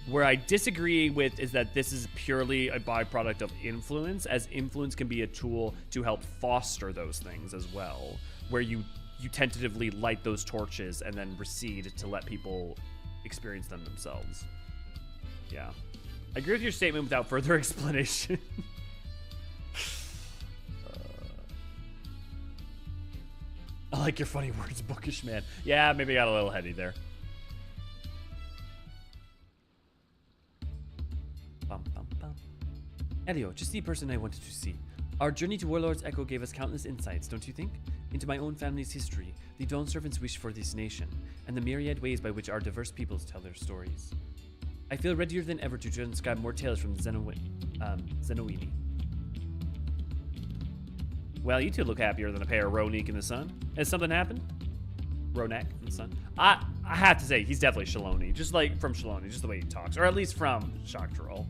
Where I disagree with is that this is purely a byproduct of influence, as influence can be a tool to help foster those things as well, where you tentatively light those torches and then recede to let people experience them themselves. Yeah. I agree with your statement without further explanation. I like your funny words, bookish man. Yeah, maybe I got a little heady there. Elio, just the person I wanted to see. Our journey to Warlord's Echo gave us countless insights, don't you think? Into my own family's history, the Dawn Servants' wish for this nation, and the myriad ways by which our diverse peoples tell their stories. I feel readier than ever to transcribe more tales from the Zenoini. Well, you two look happier than a pair of Ronek in the sun. Has something happened? Ronek in the sun? I have to say, he's definitely Shaloni. Just like from Shaloni, just the way he talks. Or at least from Shock Troll.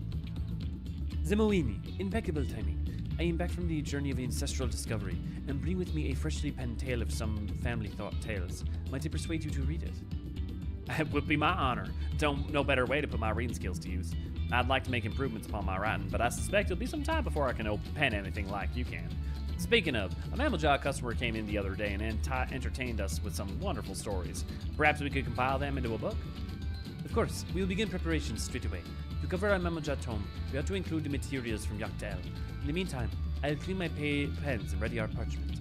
Zemoini, impeccable timing. I am back from the journey of ancestral discovery, and bring with me a freshly penned tale of some family thought tales. Might I persuade you to read it? It would be my honor. Don't know better way to put my reading skills to use. I'd like to make improvements upon my writing, but I suspect it'll be some time before I can pen anything like you can. Speaking of, a Mammal Jaw customer came in the other day and entertained us with some wonderful stories. Perhaps we could compile them into a book? Of course, we will begin preparations straight away. To cover our Mammal Jaw tome, we have to include the materials from Hydaelyn. In the meantime, I'll clean my pens and ready our parchment.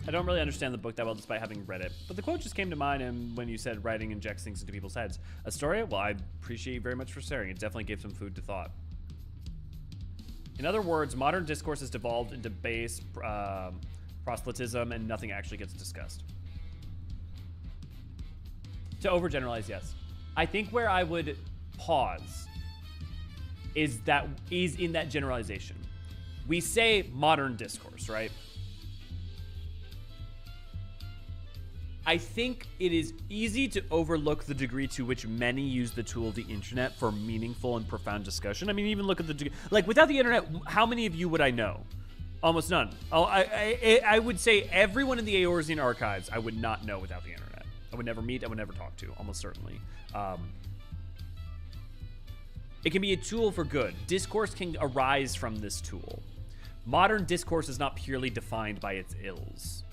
I don't really understand the book that well despite having read it, but the quote just came to mind and when you said writing injects things into people's heads. Astoria? Well, I appreciate you very much for sharing. It definitely gave some food to thought. In other words, modern discourse has devolved into base proselytism and nothing actually gets discussed. To overgeneralize, yes. I think where I would pause is in that generalization. We say modern discourse, right? I think it is easy to overlook the degree to which many use the tool of the internet for meaningful and profound discussion. I mean, even look at like without the internet, how many of you would I know? Almost none. Oh, I would say everyone in the Eorzean archives I would not know without the internet. I would never meet, I would never talk to, almost certainly. It can be a tool for good. Discourse can arise from this tool. Modern discourse is not purely defined by its ills.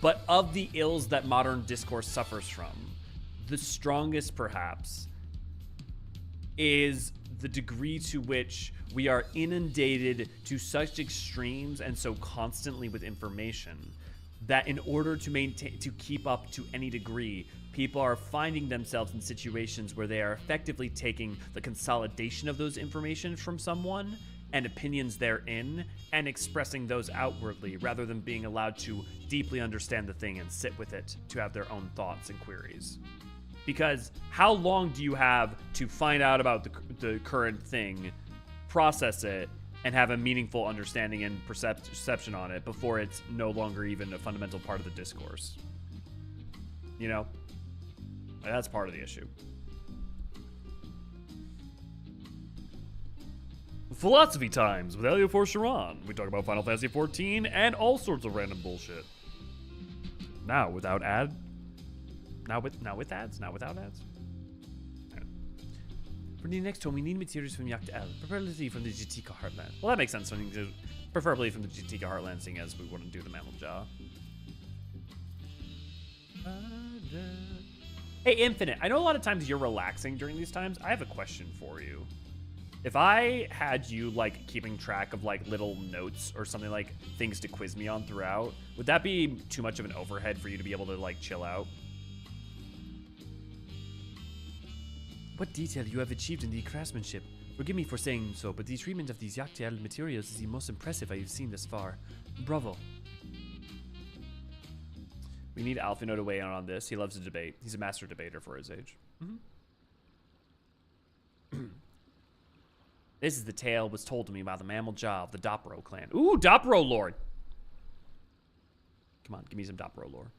But of the ills that modern discourse suffers from, the strongest perhaps is the degree to which we are inundated to such extremes and so constantly with information that in order to keep up to any degree, people are finding themselves in situations where they are effectively taking the consolidation of those information from someone and opinions therein and expressing those outwardly rather than being allowed to deeply understand the thing and sit with it to have their own thoughts and queries. Because how long do you have to find out about the current thing, process it, and have a meaningful understanding and perception on it before it's no longer even a fundamental part of the discourse? You know? That's part of the issue. Philosophy Times with Elio Forcheron. We talk about Final Fantasy XIV and all sorts of random bullshit. Now without ads? Now without ads? Right. For the next one, we need materials from Hydaelyn, preferably from the Jatika Heartland. Well, that makes sense. Preferably from the Jatika Heartland, seeing as we want to do the Mammal Jaw. Hey, Infinite, I know a lot of times you're relaxing during these times. I have a question for you. If I had you, like, keeping track of, like, little notes or something, like, things to quiz me on throughout, would that be too much of an overhead for you to be able to, like, chill out? What detail you have achieved in the craftsmanship. Forgive me for saying so, but the treatment of these Hydaelyn materials is the most impressive I have seen thus far. Bravo. We need Alphino to weigh in on this. He loves to debate. He's a master debater for his age. This is the tale was told to me by the Mammal Jaw of the Dopro clan. Ooh, Dopro lore. Come on, give me some Dopro lore.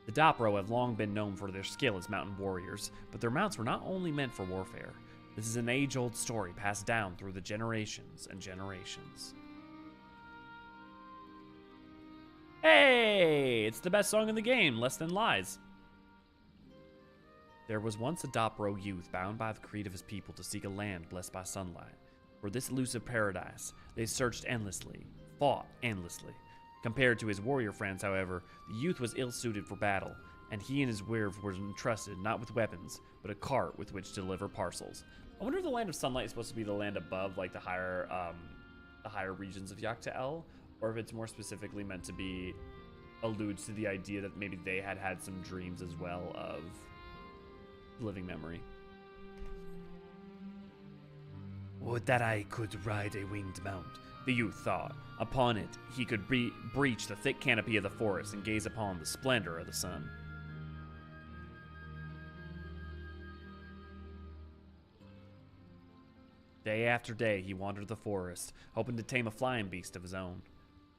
The Dopro have long been known for their skill as mountain warriors, but their mounts were not only meant for warfare. This is an age-old story passed down through the generations and generations. Hey, it's the best song in the game, Less Than Lies. There was once a Dopro youth bound by the creed of his people to seek a land blessed by sunlight. For this elusive paradise, they searched endlessly, fought endlessly. Compared to his warrior friends, however, the youth was ill-suited for battle, and he and his werves were entrusted not with weapons, but a cart with which to deliver parcels. I wonder if the land of sunlight is supposed to be the land above, like the higher regions of Hydaelyn, or if it's more specifically meant to be alludes to the idea that maybe they had some dreams as well of living memory. Would that I could ride a winged mount, the youth thought. Upon it, he could breach the thick canopy of the forest and gaze upon the splendor of the sun. Day after day, he wandered the forest, hoping to tame a flying beast of his own.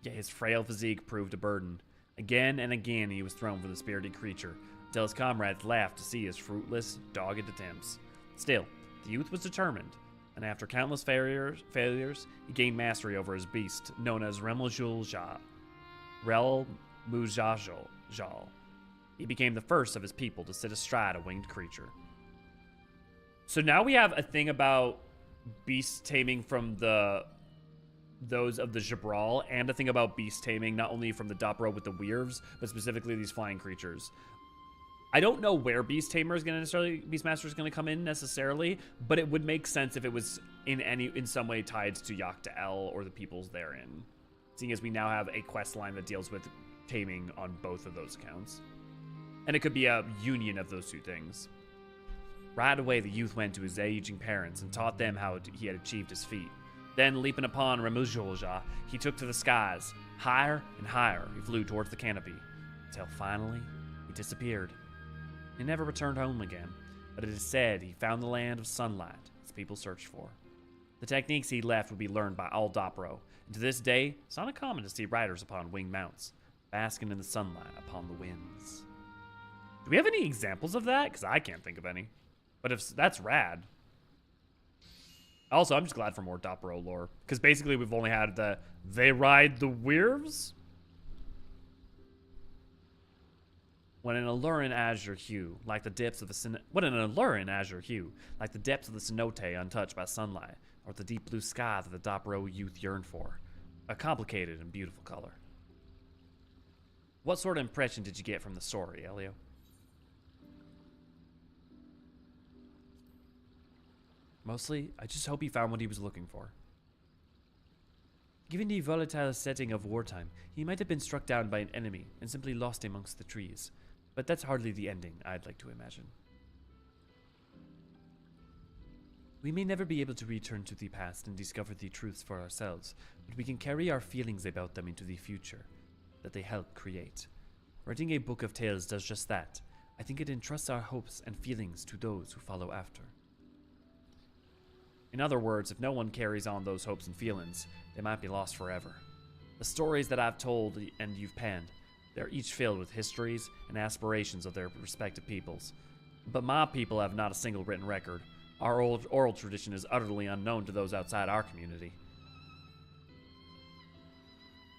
Yet his frail physique proved a burden. Again and again, he was thrown from the spirited creature, until his comrades laughed to see his fruitless, dogged attempts. Still, the youth was determined, and after countless failures, he gained mastery over his beast, known as Remujal. He became the first of his people to sit astride a winged creature. So now we have a thing about beast taming from those of the Jabral, and a thing about beast taming not only from the Dopro with the Weirves, but specifically these flying creatures. I don't know where Beastmaster is going to come in necessarily, but it would make sense if it was in some way tied to Hydaelyn or the peoples therein, seeing as we now have a quest line that deals with taming on both of those accounts. And it could be a union of those two things. Right away, the youth went to his aging parents and taught them how he had achieved his feat. Then, leaping upon Remujal, he took to the skies. Higher and higher, he flew towards the canopy, until finally, he disappeared. He never returned home again, but it is said he found the land of sunlight his people searched for. The techniques he left would be learned by all Dopro, and to this day, it's not uncommon to see riders upon winged mounts, basking in the sunlight upon the winds. Do we have any examples of that? Because I can't think of any. But if that's rad. Also, I'm just glad for more Dopro lore, because basically we've only had the they ride the weirves. When an alluring azure hue, like the depths of the cenote untouched by sunlight, or the deep blue sky that the Dopro youth yearned for, a complicated and beautiful color. What sort of impression did you get from the story, Elio? Mostly, I just hope he found what he was looking for. Given the volatile setting of wartime, he might have been struck down by an enemy and simply lost amongst the trees. But that's hardly the ending I'd like to imagine. We may never be able to return to the past and discover the truths for ourselves, but we can carry our feelings about them into the future that they help create. Writing a book of tales does just that. I think it entrusts our hopes and feelings to those who follow after. In other words, if no one carries on those hopes and feelings, they might be lost forever. The stories that I've told and you've penned, they're each filled with histories and aspirations of their respective peoples. But my people have not a single written record. Our old oral tradition is utterly unknown to those outside our community.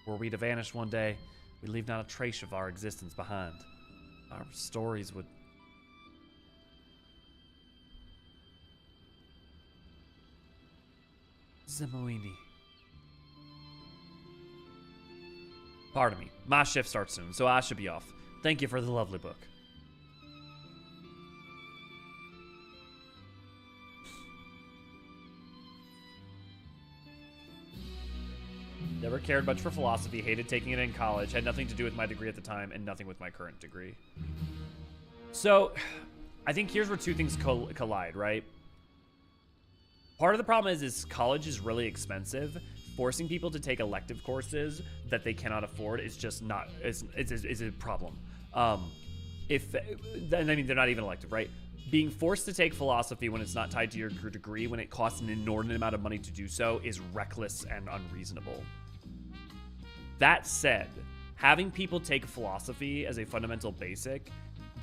Were we to vanish one day, we'd leave not a trace of our existence behind. Our stories would... Zemoini. Pardon me, my shift starts soon, so I should be off. Thank you for the lovely book. Never cared much for philosophy, hated taking it in college, had nothing to do with my degree at the time, and nothing with my current degree. So, I think here's where two things collide, right? Part of the problem is college is really expensive. Forcing people to take elective courses that they cannot afford is just not, is a problem. And I mean, they're not even elective, right? Being forced to take philosophy when it's not tied to your degree, when it costs an inordinate amount of money to do so, is reckless and unreasonable. That said, having people take philosophy as a fundamental basic,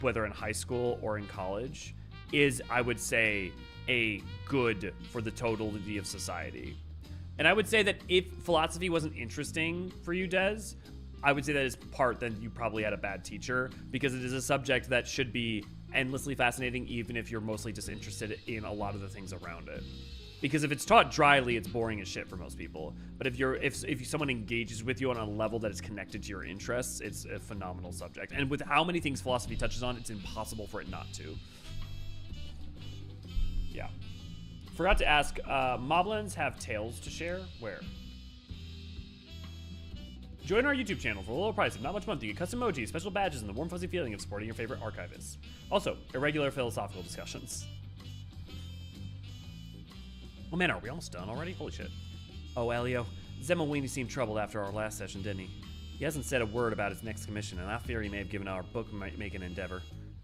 whether in high school or in college, is, I would say, a good for the totality of society. And I would say that if philosophy wasn't interesting for you, Des, I would say that is part that you probably had a bad teacher, because it is a subject that should be endlessly fascinating, even if you're mostly just interested in a lot of the things around it. Because if it's taught dryly, it's boring as shit for most people. But if someone engages with you on a level that is connected to your interests, it's a phenomenal subject. And with how many things philosophy touches on, it's impossible for it not to. Yeah. Forgot to ask, Moblins have tales to share? Where? Join our YouTube channel for a low price of not much a month. You get custom emojis, special badges, and the warm fuzzy feeling of supporting your favorite archivists. Also, irregular philosophical discussions. Oh man, are we almost done already? Holy shit. Oh, Elio, Zemoini seemed troubled after our last session, didn't he? He hasn't said a word about his next commission, and I fear he may have given our book-making endeavor.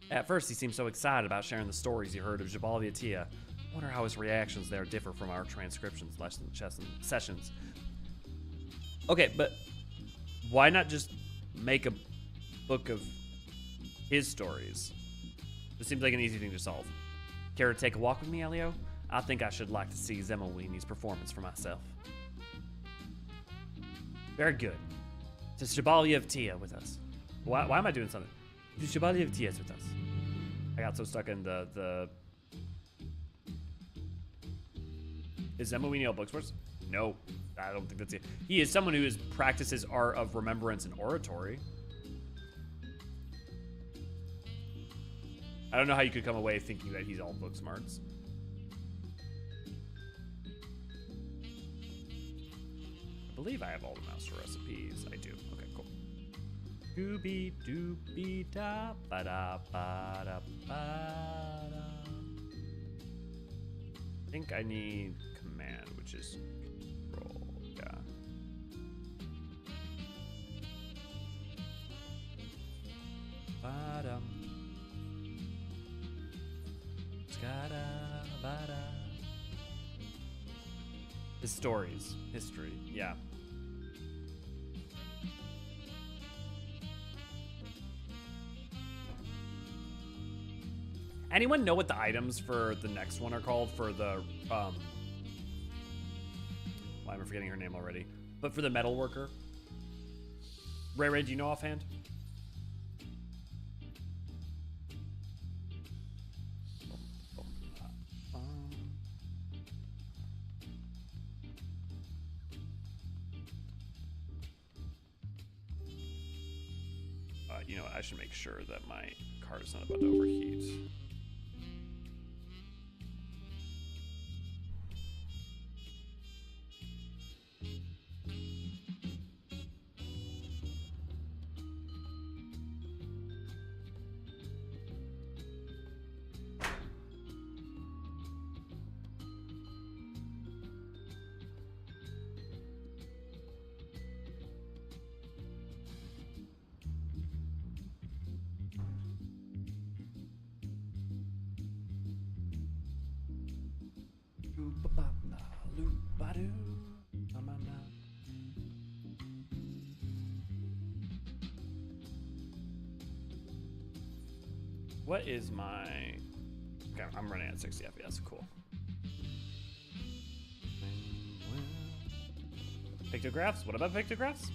At first, he seemed so excited about sharing the stories he heard of Jabalia Tia. I wonder how his reactions there differ from our transcriptions sessions. Okay, but why not just make a book of his stories? This seems like an easy thing to solve. Care to take a walk with me, Elio? I think I should like to see Zemoini's performance for myself. Very good. It's Jabalia of Tia with us. Why am I doing something? It's Jabalia of Tia is with us. I got so stuck in the... Is Zemoini all booksworth? No, I don't think that's it. He is someone who practices art of remembrance and oratory. I don't know how you could come away thinking that he's all book smarts. I believe I have all the master recipes. I do. Okay, cool. Doobie doobie da ba da ba da ba da. I think I need command, which is control. Yeah. Ba-dum. His stories, history, yeah. Anyone know what the items for the next one are called for the why am I forgetting her name already? But for the metal worker? Ray, do you know offhand? You know what? I should make sure that my card is not about to overheat. What is my... Okay, I'm running at 60 FPS, cool. Pictographs? What about pictographs?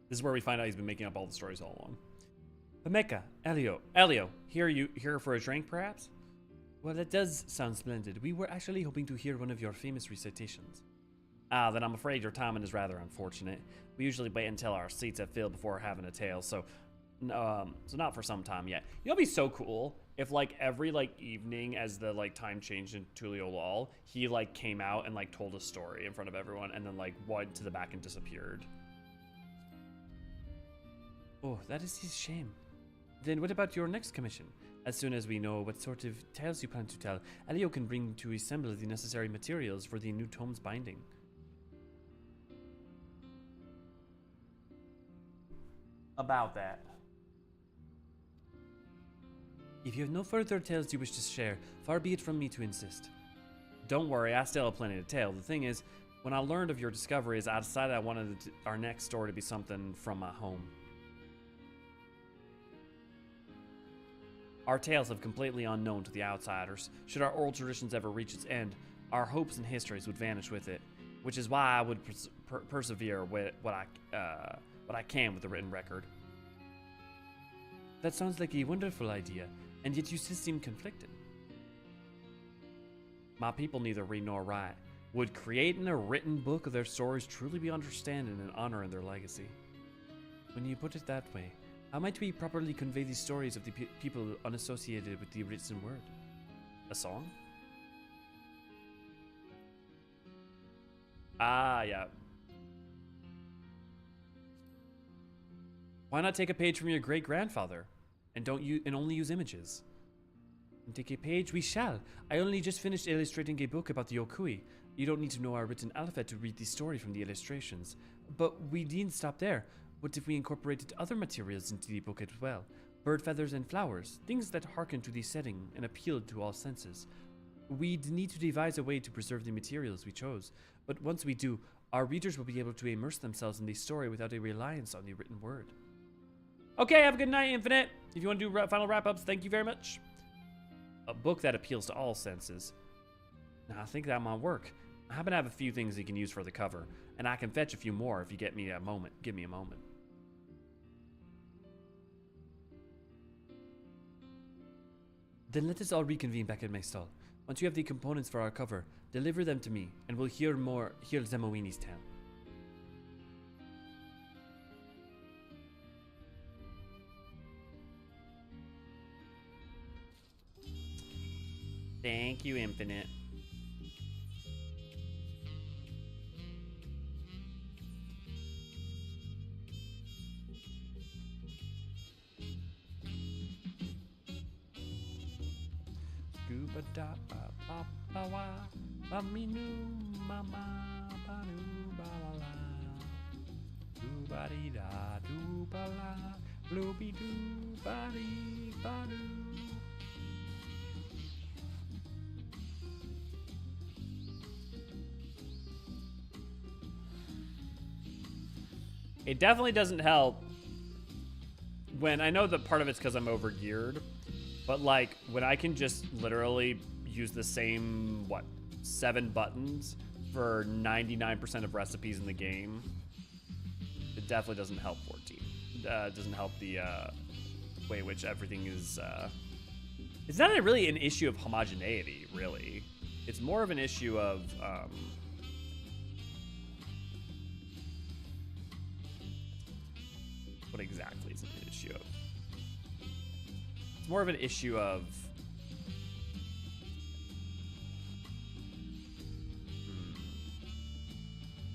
This is where we find out he's been making up all the stories all along. Pameka, Elio, here for a drink, perhaps? Well, that does sound splendid. We were actually hoping to hear one of your famous recitations. Ah, then I'm afraid your timing is rather unfortunate. We usually wait until our seats have filled before having a tale, so not for some time yet. You know, it'd be so cool if like every like evening as the like time changed in Tulio Lol, he like came out and like told a story in front of everyone and then like went to the back and disappeared. Oh, that is his shame. Then what about your next commission? As soon as we know what sort of tales you plan to tell, Elio can bring to assemble the necessary materials for the new tome's binding. About that. If you have no further tales you wish to share, far be it from me to insist. Don't worry, I still have plenty to tell. The thing is, when I learned of your discoveries, I decided I wanted our next story to be something from my home. Our tales have completely unknown to the outsiders. Should our oral traditions ever reach its end, our hopes and histories would vanish with it, which is why I would persevere with what I can with the written record. That sounds like a wonderful idea, and yet you still seem conflicted. My people neither read nor write. Would creating a written book of their stories truly be understanding and honor in their legacy? When you put it that way, how might we properly convey these stories of the people unassociated with the written word? A song? Ah, yeah. Why not take a page from your great-grandfather and only use images? And take a page we shall. I only just finished illustrating a book about the Yokui. You don't need to know our written alphabet to read the story from the illustrations. But we needn't stop there. What if we incorporated other materials into the book as well? Bird feathers and flowers, things that hearken to the setting and appeal to all senses. We'd need to devise a way to preserve the materials we chose, but once we do, our readers will be able to immerse themselves in the story without a reliance on the written word. Okay, have a good night, Infinite. If you want to do final wrap-ups, thank you very much. A book that appeals to all senses. Now, I think that might work. I happen to have a few things you can use for the cover, and I can fetch a few more if you get me a moment. Give me a moment. Then let us all reconvene back at my stall. Once you have the components for our cover, deliver them to me, and we'll hear Zemowini's tale. Thank you, Infinite. Scuba da ba ba ba wa ba mi nu ma ma ba nu ba la la do ba dee da do ba la Blooby-doo, body, body. It definitely doesn't help when I know that part of it's because I'm overgeared, but like when I can just literally use the same, 7 buttons for 99% of recipes in the game, it definitely doesn't help 14. It doesn't help the way in which everything is. It's not really an issue of homogeneity, really. It's more of an issue of. What exactly is it an issue of? It's more of an issue of.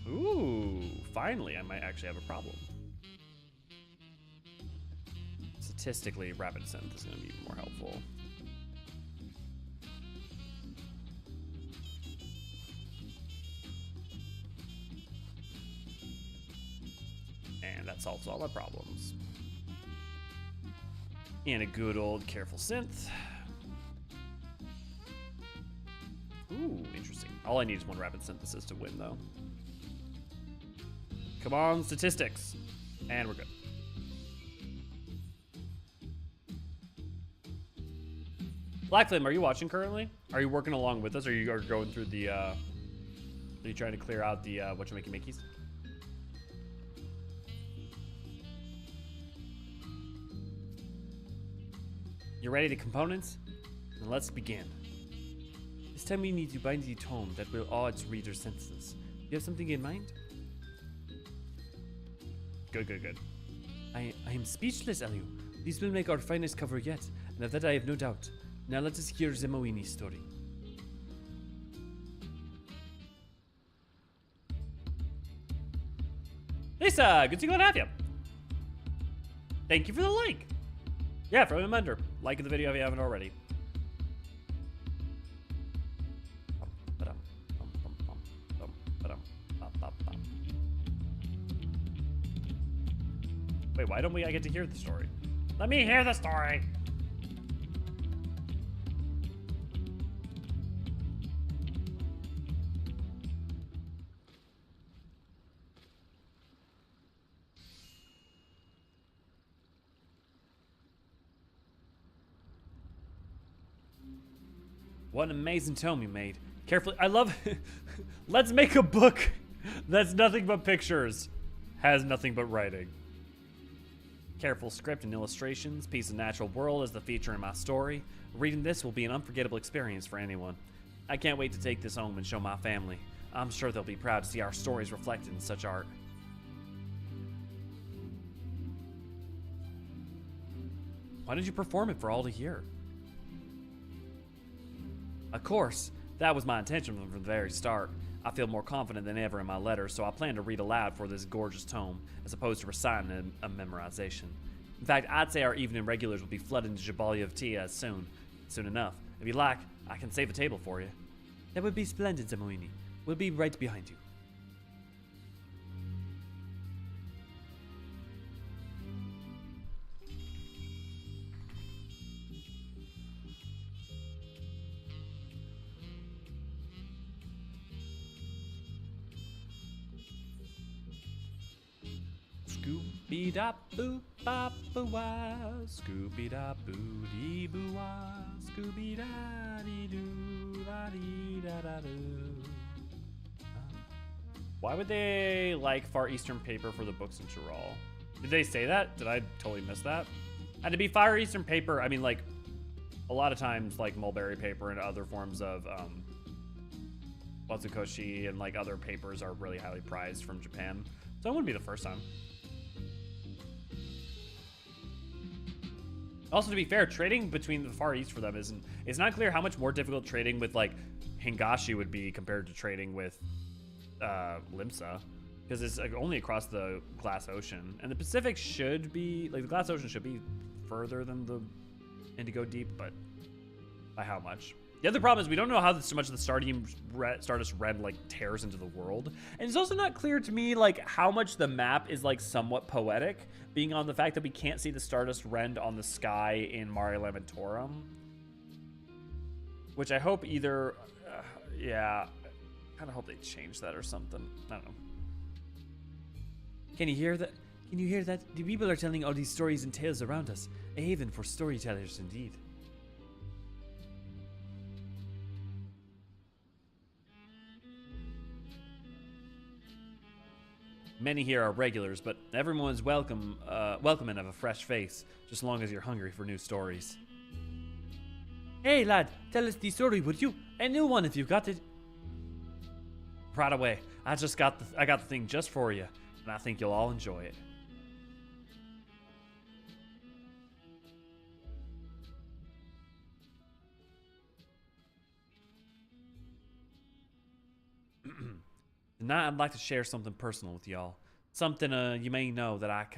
Ooh, finally, I might actually have a problem. Statistically, rapid synth is going to be more helpful. And that solves all my problems. And a good old careful synth. Ooh, interesting. All I need is one rapid synthesis to win, though. Come on, statistics. And we're good. Black Flame, are you watching currently? Are you working along with us? Or are you going through the, are you trying to clear out the, Wachumeqimeqis? You ready to components? Then let's begin. This time we need to bind the tome that will awe its reader's senses. You have something in mind? Good. I am speechless, Elio. This will make our finest cover yet, and of that I have no doubt. Now let us hear Zemoini's story. Lisa, good to go to have you. Thank you for the like. Yeah, from a mender. Like the video if you haven't already. Wait, why don't I get to hear the story? Let me hear the story. What an amazing tome you made. Carefully, I love. Let's make a book that's nothing but pictures, has nothing but writing. Careful script and illustrations, piece of natural world as the feature in my story. Reading this will be an unforgettable experience for anyone. I can't wait to take this home and show my family. I'm sure they'll be proud to see our stories reflected in such art. Why did you perform it for all to hear? Of course, that was my intention from the very start. I feel more confident than ever in my letters, so I plan to read aloud for this gorgeous tome, as opposed to reciting a memorization. In fact, I'd say our evening regulars will be flooding the Jabalia of Tia soon enough. If you like, I can save a table for you. That would be splendid, Zemoini. We'll be right behind you. Scooby-da-boo-ba-boo-wah, Scooby-da-boo-dee-boo-wah, Scooby-da-dee-doo-la-dee-da-da-doo. Why would they like Far Eastern paper for the books in Chiral? Did they say that? Did I totally miss that? And to be Far Eastern paper, I mean, like, a lot of times, like, mulberry paper and other forms of Watsukoshi and, like, other papers are really highly prized from Japan. So it wouldn't be the first time. Also, to be fair, trading between the Far East for them it's not clear how much more difficult trading with, like, Hingashi would be compared to trading with Limsa, because it's like, only across the Glass Ocean. And the Pacific should be, like, the Glass Ocean should be further than the Indigo Deep, but by how much? The other problem is we don't know how so much of the Stardust Rend like tears into the world, and it's also not clear to me like how much the map is like somewhat poetic, being on the fact that we can't see the Stardust Rend on the sky in Mare Lamentorum, which I hope either, yeah, I kind of hope they change that or something. I don't know. Can you hear that? Can you hear that? The people are telling all these stories and tales around us. A haven for storytellers indeed. Many here are regulars, but everyone's welcome and have a fresh face, just as long as you're hungry for new stories. Hey lad, tell us the story, would you? A new one if you got it. Right away. I got the thing just for you, and I think you'll all enjoy it. Tonight, I'd like to share something personal with y'all. Something you may know that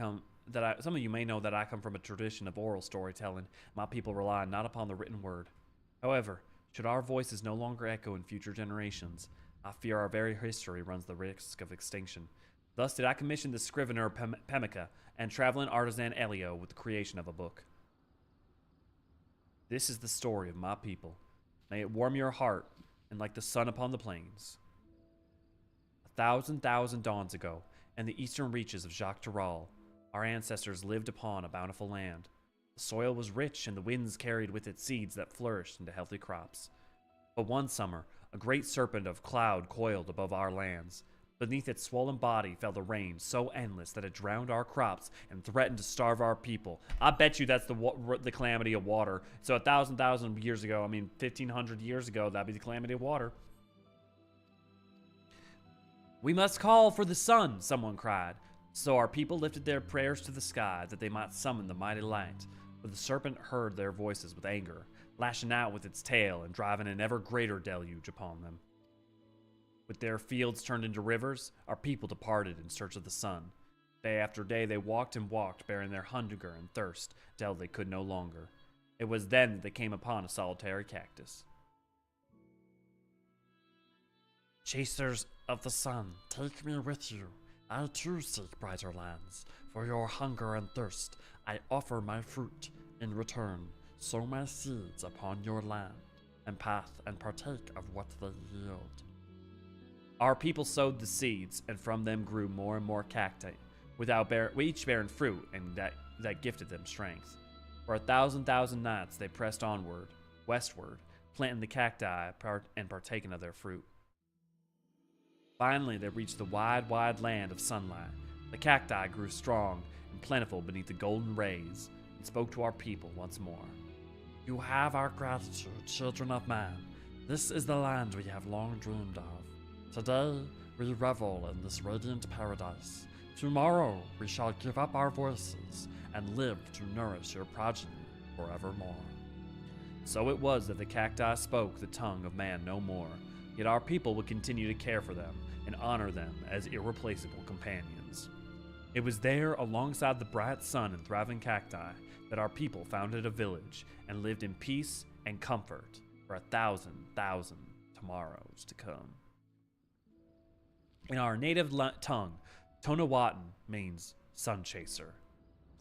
some of you may know that I come from a tradition of oral storytelling. My people rely not upon the written word. However, should our voices no longer echo in future generations, I fear our very history runs the risk of extinction. Thus did I commission the scrivener Pemica and traveling artisan Elio with the creation of a book. This is the story of my people. May it warm your heart, and like the sun upon the plains. 1,000 dawns ago, in the eastern reaches of Jacques Tarral, our ancestors lived upon a bountiful land. The soil was rich, and the winds carried with it seeds that flourished into healthy crops. But one summer, a great serpent of cloud coiled above our lands. Beneath its swollen body fell the rain so endless that it drowned our crops and threatened to starve our people. I bet you that's the calamity of water. So 1,000 years ago, 1,500 years ago, that'd be the calamity of water. We must call for the sun, someone cried. So our people lifted their prayers to the sky that they might summon the mighty light. But the serpent heard their voices with anger, lashing out with its tail and driving an ever greater deluge upon them. With their fields turned into rivers, our people departed in search of the sun. Day after day they walked and walked, bearing their hunger and thirst, till they could no longer. It was then that they came upon a solitary cactus. Chasers of the sun, take me with you. I too seek brighter lands. For your hunger and thirst, I offer my fruit. In return, sow my seeds upon your land, and path and partake of what they yield. Our people sowed the seeds, and from them grew more and more cacti, each bearing fruit, and that gifted them strength. For 1,000 nights they pressed onward, westward, planting the cacti and partaking of their fruit. Finally, they reached the wide land of sunlight. The cacti grew strong and plentiful beneath the golden rays, and spoke to our people once more. You have our gratitude, children of man. This is the land we have long dreamed of. Today, we revel in this radiant paradise. Tomorrow, we shall give up our voices and live to nourish your progeny forevermore. So it was that the cacti spoke the tongue of man no more, yet our people would continue to care for them and honor them as irreplaceable companions. It was there, alongside the bright sun and thriving cacti, that our people founded a village and lived in peace and comfort for 1,000 tomorrows to come. In our native tongue, Tonawatan means sun chaser.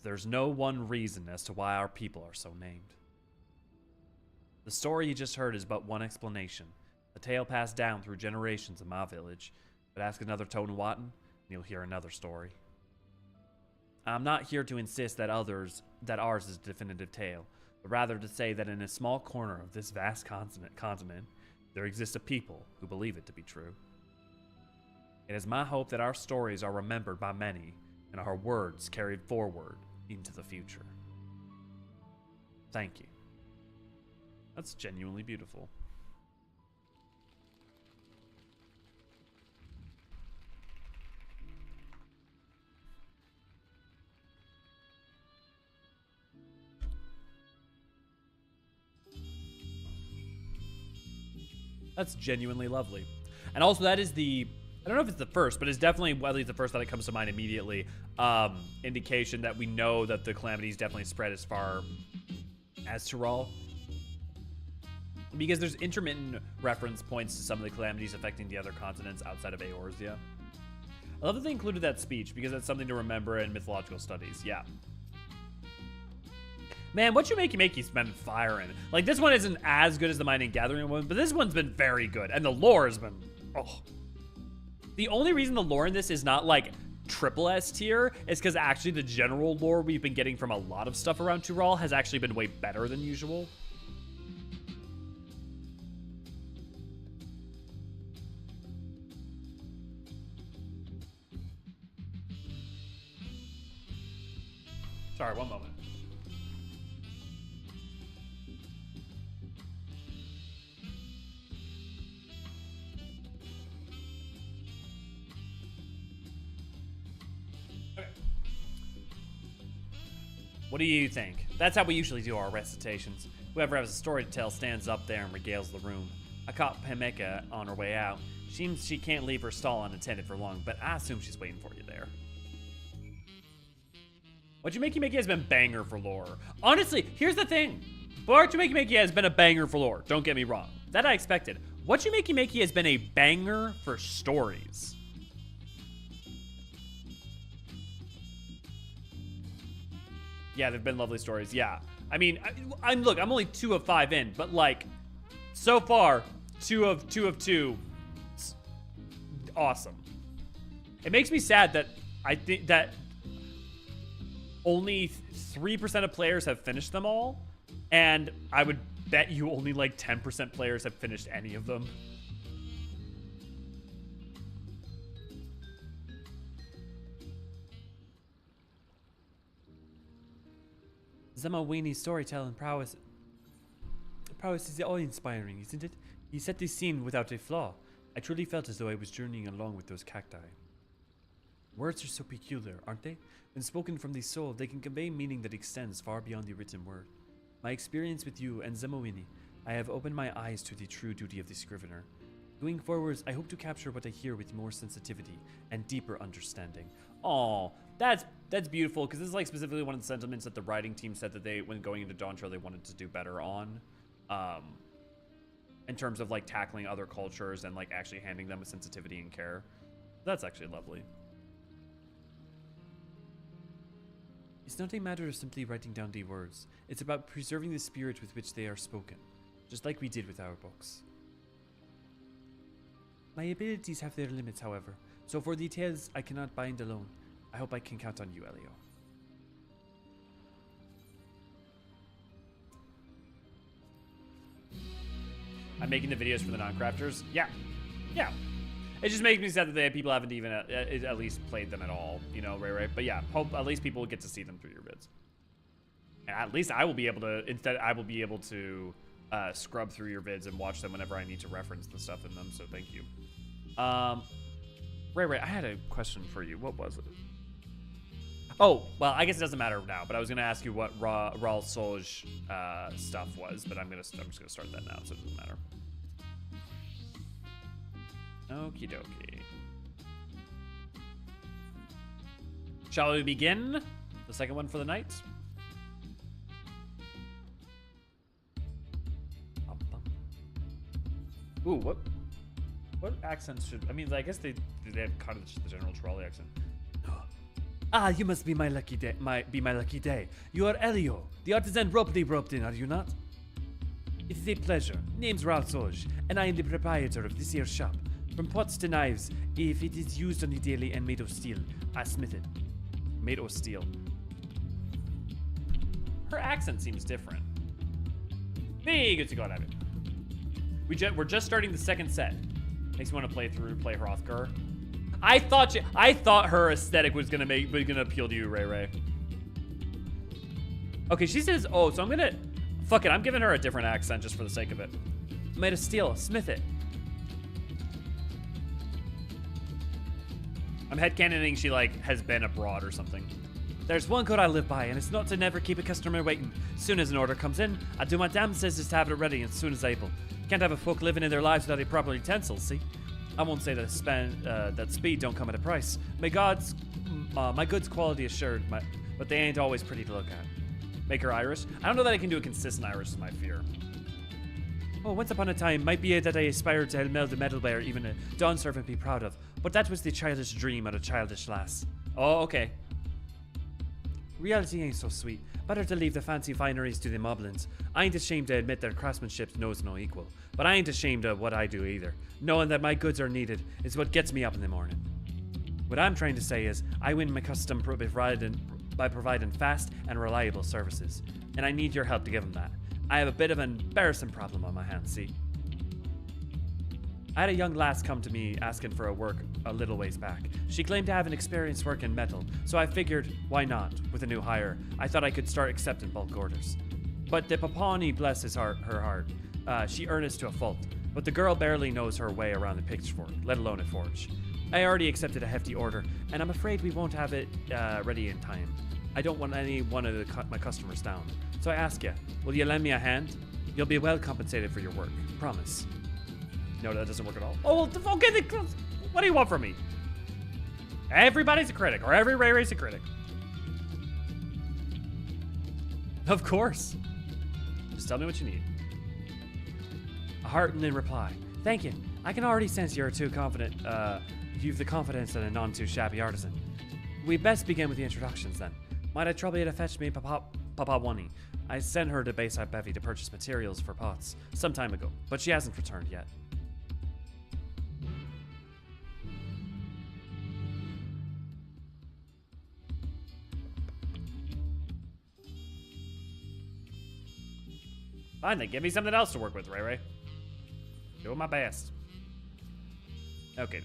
There's no one reason as to why our people are so named. The story you just heard is but one explanation, a tale passed down through generations in my village, but ask another Tonawatan and you'll hear another story. I'm not here to insist that ours is a definitive tale, but rather to say that in a small corner of this vast continent, there exists a people who believe it to be true. It is my hope that our stories are remembered by many and our words carried forward into the future. Thank you. That's genuinely beautiful. That's genuinely lovely. And also that is I don't know if it's the first, but it's definitely, at least the first that comes to mind immediately, indication that we know that the calamities definitely spread as far as Tarral. Because there's intermittent reference points to some of the calamities affecting the other continents outside of Eorzea. I love that they included that speech because that's something to remember in mythological studies. Yeah. Man, Wachumeqimeqi's been firing. Like, this one isn't as good as the Mining Gathering one, but this one's been very good. And the lore has been, oh. The only reason the lore in this is not, like, triple S tier is because actually the general lore we've been getting from a lot of stuff around Tural has actually been way better than usual. Sorry, one moment. Okay. What do you think? That's how we usually do our recitations. Whoever has a story to tell stands up there and regales the room. I caught Pemeka on her way out. Seems she can't leave her stall unattended for long, but I assume she's waiting for you there. Wachumeqimeqi has been banger for lore. Honestly, here's the thing. Wachumeqimeqi has been a banger for lore. Don't get me wrong. That I expected. Wachumeqimeqi has been a banger for stories. Yeah, they've been lovely stories. Yeah. I mean, look, I'm only 2 of 5 in, but like, so far, 2 of 2. Awesome. It makes me sad that I think that only 3% of players have finished them all, and I would bet you only like 10% players have finished any of them. Zamawini's storytelling prowess is awe-inspiring, isn't it? He set this scene without a flaw. I truly felt as though I was journeying along with those cacti. Words are so peculiar, aren't they? When spoken from the soul, they can convey meaning that extends far beyond the written word. My experience with you and Zamawini, I have opened my eyes to the true duty of the scrivener. Going forwards, I hope to capture what I hear with more sensitivity and deeper understanding. Aw, that's beautiful, because this is like specifically one of the sentiments that the writing team said that they, when going into Dawn Trail, they wanted to do better on. In terms of like tackling other cultures and like actually handling them with sensitivity and care. That's actually lovely. It's not a matter of simply writing down the words. It's about preserving the spirit with which they are spoken, just like we did with our books. My abilities have their limits, however, so for the tales I cannot bind alone, I hope I can count on you, Elio. I'm making the videos for the non-crafters. Yeah. It just makes me sad that people haven't even at least played them at all, you know, right? But yeah, hope at least people get to see them through your vids. And at least I will be able to, scrub through your vids and watch them whenever I need to reference the stuff in them, so thank you. Ray, I had a question for you. What was it? Oh, well, I guess it doesn't matter now, but I was going to ask you what Raal Soj stuff was, but I'm just going to start that now, so it doesn't matter. Okie dokie. Shall we begin? The second one for the night? Ooh, what accents should... I mean, I guess they have kind of the general trolley accent. Ah, you must be my lucky day. You are Elio, the artisan roped in, are you not? It is a pleasure. Name's Raal Soj, and I am the proprietor of this here shop. From pots to knives, if it is used on the daily and made of steel, I smith it. Made of steel. Her accent seems different. Hey, good to go at it. We're just starting the second set. Makes me want to play Hrothgar. I thought her aesthetic was gonna appeal to you, Ray. Okay, she says, oh, so fuck it, I'm giving her a different accent just for the sake of it. Made of steel, smith it. I'm headcanoning she like has been abroad or something. There's one code I live by, and it's not to never keep a customer waiting. Soon as an order comes in, I do my damn to have it ready as soon as able. Can't have a folk living in their lives without a proper utensil, see? I won't say that speed don't come at a price. My goods quality assured, but they ain't always pretty to look at. Make her Irish? I don't know that I can do a consistent Irish is my fear. Oh, once upon a time, might be that I aspired to meld the metalware even a dawn servant be proud of, but that was the childish dream of a childish lass. Oh, okay. Reality ain't so sweet. Better to leave the fancy fineries to the moblins. I ain't ashamed to admit their craftsmanship knows no equal, but I ain't ashamed of what I do either. Knowing that my goods are needed is what gets me up in the morning. What I'm trying to say is, I win my custom by providing fast and reliable services, and I need your help to give them that. I have a bit of an embarrassing problem on my hands, see? I had a young lass come to me asking for a work a little ways back. She claimed to have an experience working metal, so I figured, why not, with a new hire. I thought I could start accepting bulk orders. But the Papani, bless her heart, she earnest to a fault, but the girl barely knows her way around the pitchfork, let alone a forge. I already accepted a hefty order, and I'm afraid we won't have it ready in time. I don't want any one of my customers down. So I ask you, will you lend me a hand? You'll be well compensated for your work. Promise. No, that doesn't work at all. Oh, well, okay, what do you want from me? Everybody's a critic, or every race a critic. Of course. Just tell me what you need. A hearten in reply. Thank you. I can already sense you're too confident. You've the confidence in a none too shabby artisan. We best begin with the introductions then. Might I trouble you to fetch me Papa Wani? I sent her to Bayside Bevy to purchase materials for pots some time ago, but she hasn't returned yet. Fine, then give me something else to work with, Ray Ray. Doing my best. Okay,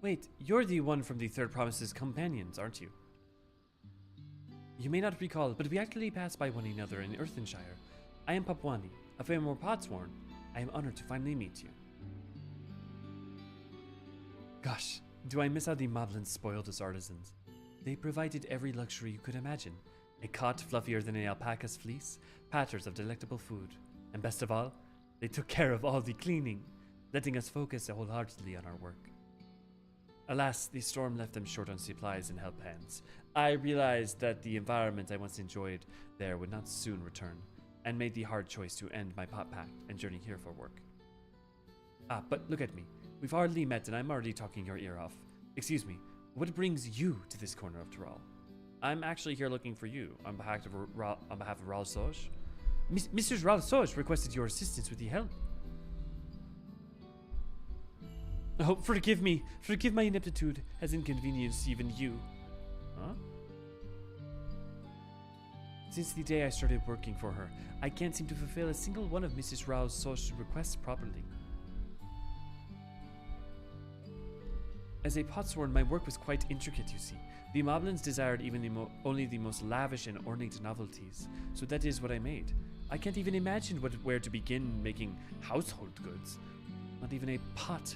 Wait, you're the one from the Third Promise's companions, aren't you? You may not recall, but we actually passed by one another in Earthenshire. I am Papwani, a former Potsworn. I am honored to finally meet you. Gosh, do I miss how the Moblins spoiled us artisans? They provided every luxury you could imagine. A cot fluffier than an alpaca's fleece, platters of delectable food, and best of all, they took care of all the cleaning, letting us focus wholeheartedly on our work. Alas, the storm left them short on supplies and help hands. I realized that the environment I once enjoyed there would not soon return, and made the hard choice to end my pot pack and journey here for work. Ah, but look at me. We've hardly met and I'm already talking your ear off. Excuse me, what brings you to this corner of Tyrol? I'm actually here looking for you, on behalf of Ralsoj. Mr. Ralsoj requested your assistance with the help. Oh, forgive me. Forgive my ineptitude has inconvenienced even you. Huh? Since the day I started working for her, I can't seem to fulfill a single one of Mrs. Ralsoj's requests properly. As a potsworn, my work was quite intricate, you see. The Moblins desired even only the most lavish and ornate novelties, so that is what I made. I can't even imagine where to begin making household goods. Not even a pot.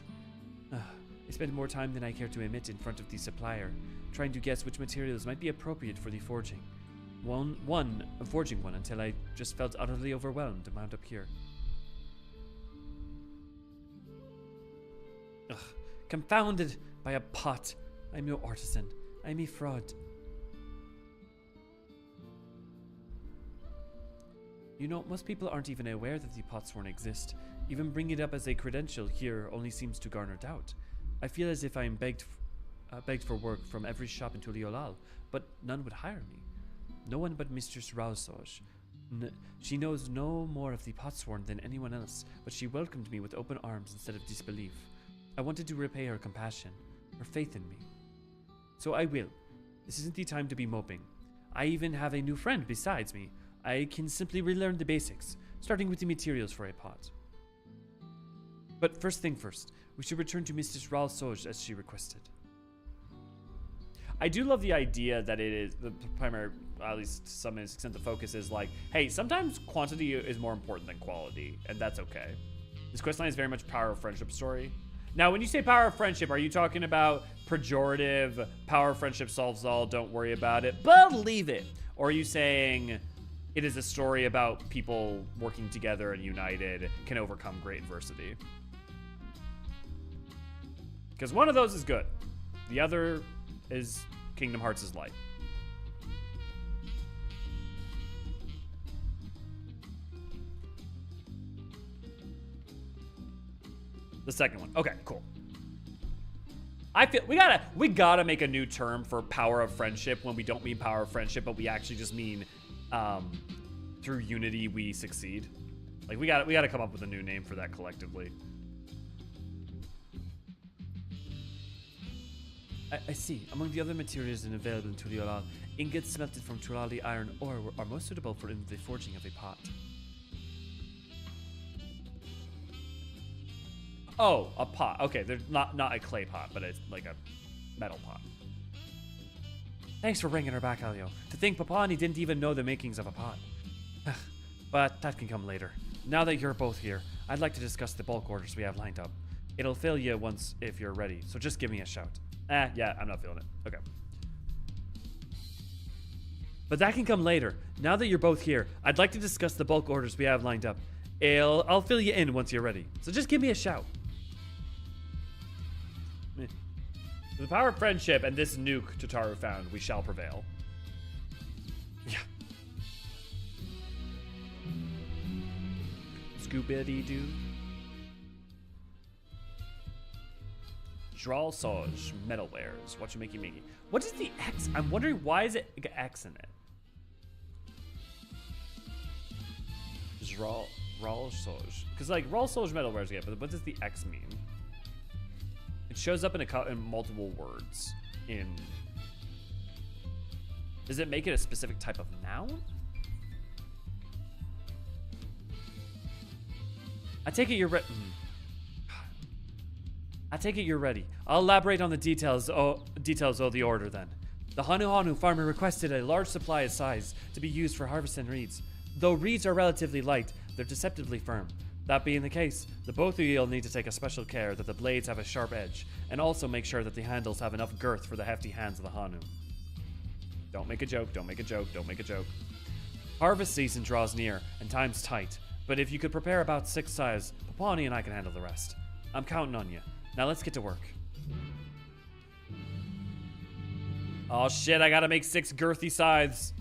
I spent more time than I care to admit in front of the supplier, trying to guess which materials might be appropriate for the forging. Forging one until I just felt utterly overwhelmed and wound up here. Ugh, confounded by a pot. I'm no artisan. I'm a fraud. You know, most people aren't even aware that the potsworn exist. Even bringing it up as a credential here only seems to garner doubt. I feel as if I'm begged for work from every shop in Tuliolal, but none would hire me. No one but Mistress Ralsoj. She knows no more of the potsworn than anyone else, but she welcomed me with open arms instead of disbelief. I wanted to repay her compassion, her faith in me. So I will. This isn't the time to be moping. I even have a new friend besides me. I can simply relearn the basics, starting with the materials for a pot. But first thing first, we should return to Mrs. Ralsoj as she requested. I do love the idea that it is the primary, at least to some extent, the focus is like, hey, sometimes quantity is more important than quality, and that's okay. This questline is very much power of friendship story. Now, when you say power of friendship, are you talking about pejorative, power of friendship solves all, don't worry about it, believe it? Or are you saying it is a story about people working together and united can overcome great adversity? Because one of those is good. The other is Kingdom Hearts is light. The second one. Okay, cool. I feel we gotta make a new term for power of friendship when we don't mean power of friendship, but we actually just mean through unity we succeed. Like we gotta come up with a new name for that collectively. I see. Among the other materials available in Tuliolal, ingots smelted from Tulali iron ore are most suitable for the forging of a pot. Oh, a pot. Okay, they're not a clay pot, but it's like a metal pot. Thanks for bringing her back, Elio. To think Papani didn't even know the makings of a pot. But that can come later. Now that you're both here, I'd like to discuss the bulk orders we have lined up. It'll fail you once if you're ready, so just give me a shout. Yeah, I'm not feeling it. Okay. But that can come later. Now that you're both here, I'd like to discuss the bulk orders we have lined up. I'll fill you in once you're ready, so just give me a shout. The power of friendship and this nuke Tataru found, we shall prevail. Yeah. Scoobity-doo. Jral Soj, Metalwares, Wachumeqimeqi. What is the X? I'm wondering why is it X in it? Jral Soj. Because like Jral Soj Metalwares, yeah, but what does the X mean? It shows up in multiple words. Does it make it a specific type of noun? I take it you're ready. I'll elaborate on the details of the order then. The Hanu farmer requested a large supply of size to be used for harvesting reeds. Though reeds are relatively light, they're deceptively firm. That being the case, the both of you will need to take a special care that the blades have a sharp edge, and also make sure that the handles have enough girth for the hefty hands of the Hanu. Don't make a joke, don't make a joke, don't make a joke. Harvest season draws near, and time's tight. But if you could prepare about 6 scythes, Papani and I can handle the rest. I'm counting on you. Now let's get to work. Oh shit, I gotta make 6 girthy scythes.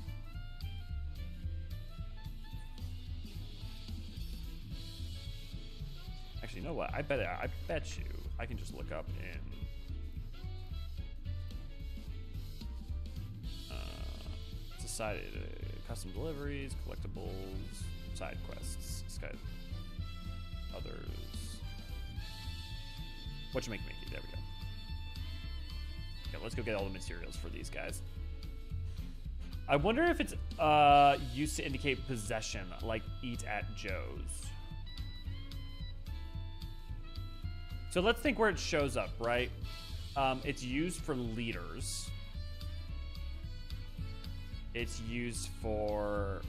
Actually, you know what? I bet you I can just look up in society, custom deliveries, collectibles, side quests, others. Wachumeqimeqi, there we go. Okay, let's go get all the materials for these guys. I wonder if it's used to indicate possession, like eat at Joe's. So let's think where it shows up, right? It's used for leaders. It's used for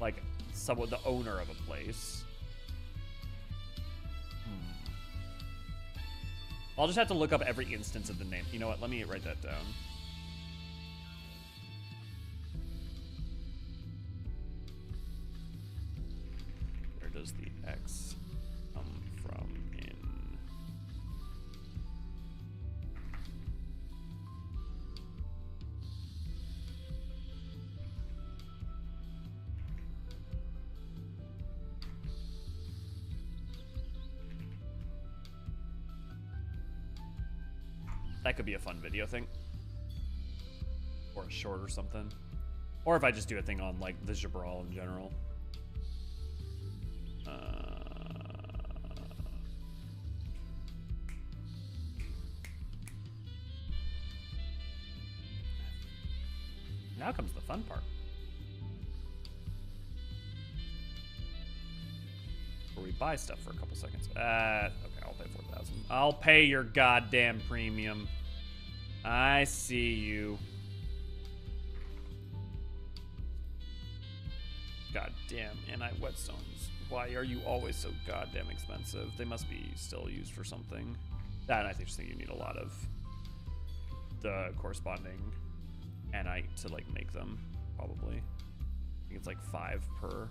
like the owner of a place. I'll just have to look up every instance of the name. You know what? Let me write that down. Where does the X come from in? That could be a fun video thing. Or a short or something. Or if I just do a thing on like the Jabral in general. Now comes the fun part. Where we buy stuff for a couple seconds. Okay, I'll pay 4,000. I'll pay your goddamn premium. I see you. Goddamn anti-whetstones. Why are you always so goddamn expensive? They must be still used for something. And I just think you need a lot of the corresponding anite to like make them, probably. I think it's like 5 per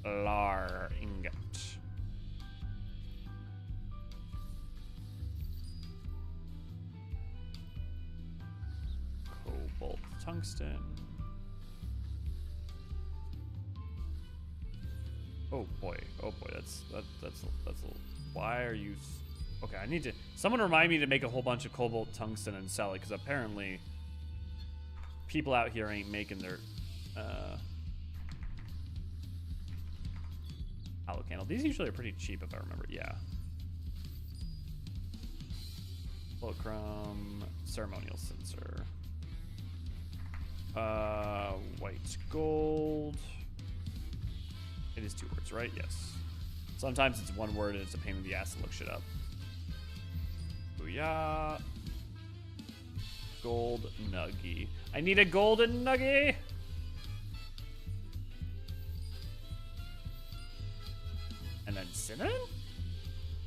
lar ingot. Cobalt tungsten. Oh boy, that's a little, why are you, okay, I need to, someone remind me to make a whole bunch of cobalt tungsten and sell it, because apparently people out here ain't making their, tallow candle. These usually are pretty cheap if I remember, yeah. Fulcrum, ceremonial censer. White gold. It is 2 words, right? Yes. Sometimes it's 1 word and it's a pain in the ass to look shit up. Booyah. Gold nuggy. I need a golden nuggy. And then cinnamon?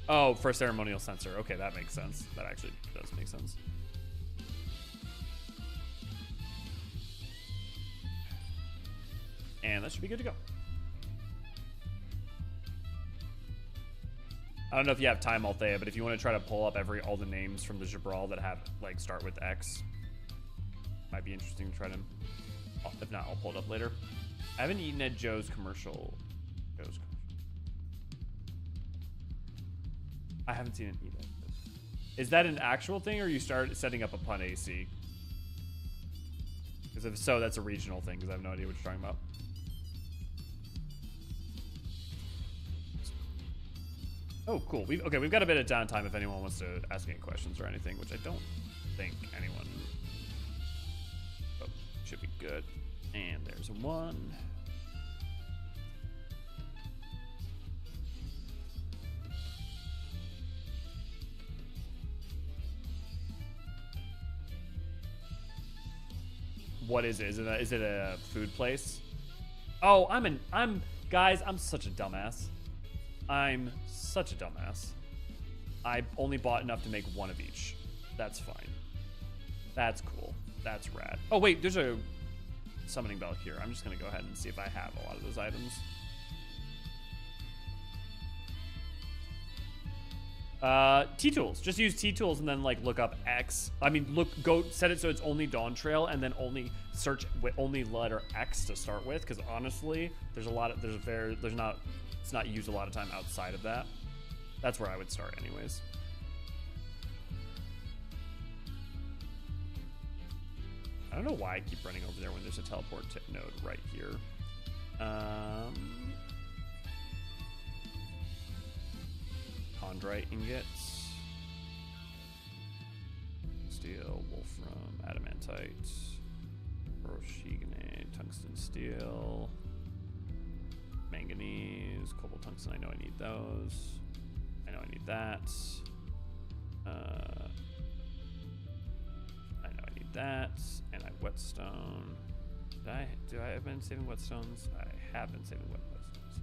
Oh, for ceremonial censer. Okay, that makes sense. That actually does make sense. And that should be good to go. I don't know if you have time, Althea, but if you want to try to pull up all the names from the Jabral that have like start with X, might be interesting to try to. If not, I'll pull it up later. I haven't eaten at Joe's commercial. I haven't seen it either. Is that an actual thing, or you start setting up a pun AC? Because if so, that's a regional thing. Because I have no idea what you're talking about. Oh, cool. We've got a bit of downtime if anyone wants to ask any questions or anything, which I don't think anyone. Oh, should be good. And there's 1. What is it? Is it a food place? Oh, guys, I'm such a dumbass. I'm such a dumbass. I only bought enough to make 1 of each. That's fine. That's cool. That's rad. Oh wait, there's a summoning bell here. I'm just gonna go ahead and see if I have a lot of those items. T-tools. Just use T-tools and then like look up X. I mean, go set it so it's only Dawn Trail and then only search with only letter X to start with. Because honestly, it's not used a lot of time outside of that. That's where I would start anyways. I don't know why I keep running over there when there's a teleport node right here. Chondrite ingots. Steel, wolfram, adamantite. Oroshigane, tungsten steel. Manganese, cobalt tungsten, I know I need those. I know I need that. I know I need that. And I whetstone. Do I have been saving whetstones? I have been saving whetstones.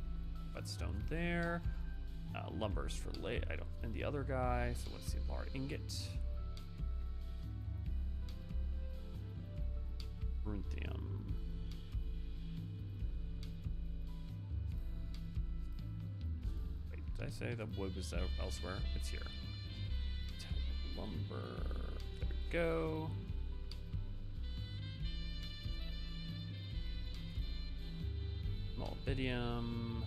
Whetstone there. Lumbers for late. I don't. And the other guy. So let's see. Bar ingot. Runthium. Wait, did I say the wood was elsewhere? It's here. Lumber. There we go. Molybdenum.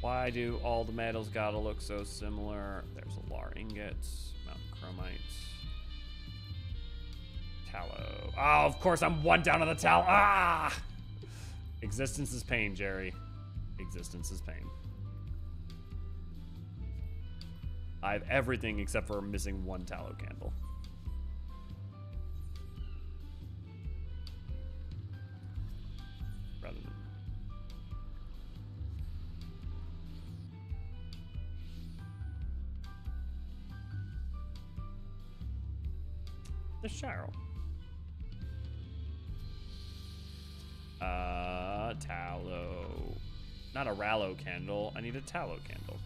Why do all the metals gotta look so similar? There's a Lar ingot, mountain chromite, tallow. Oh, of course I'm 1 down on the tallow. Ah! Existence is pain, Jerry. Existence is pain. I have everything except for missing 1 tallow candle. Rather than the Cheryl. Tallow. Not a Rallow candle. I need a tallow candle.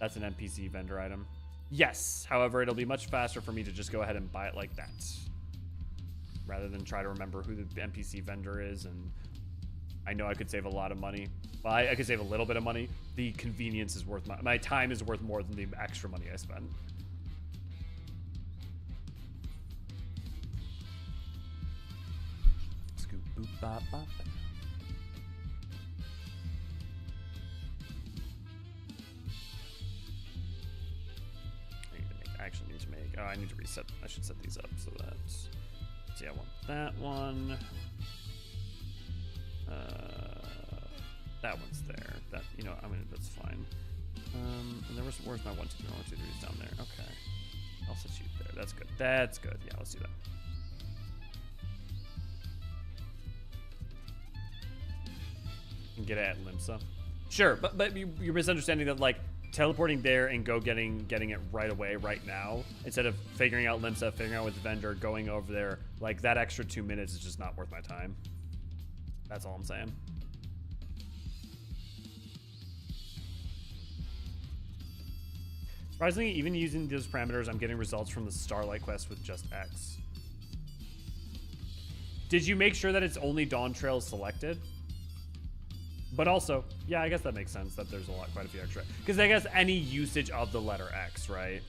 That's an NPC vendor item. Yes, however, it'll be much faster for me to just go ahead and buy it like that, rather than try to remember who the NPC vendor is. And I know I could save a lot of money. Well, I could save a little bit of money. The convenience is worth my time is worth more than the extra money I spend. Scoop boop bop bop. I actually need to make. Oh, I need to reset. I should set these up so that. So yeah, I want that one. That one's there. That, you know, I mean, that's fine. And there was, where's my 1, 2, 3, 1, 2, 3 down there? Okay, I'll set you there. That's good. That's good. Yeah, let's do that. And get at Limsa. Sure, but you're misunderstanding that, like, teleporting there and getting it right away, right now, instead of figuring out Limsa, figuring out with the vendor, going over there, like, that extra 2 minutes is just not worth my time. That's all I'm saying. Surprisingly, even using those parameters, I'm getting results from the Starlight quest with just X. Did you make sure that it's only Dawn Trails selected? But also, yeah, I guess that makes sense that there's quite a few extra. Because I guess any usage of the letter X, right?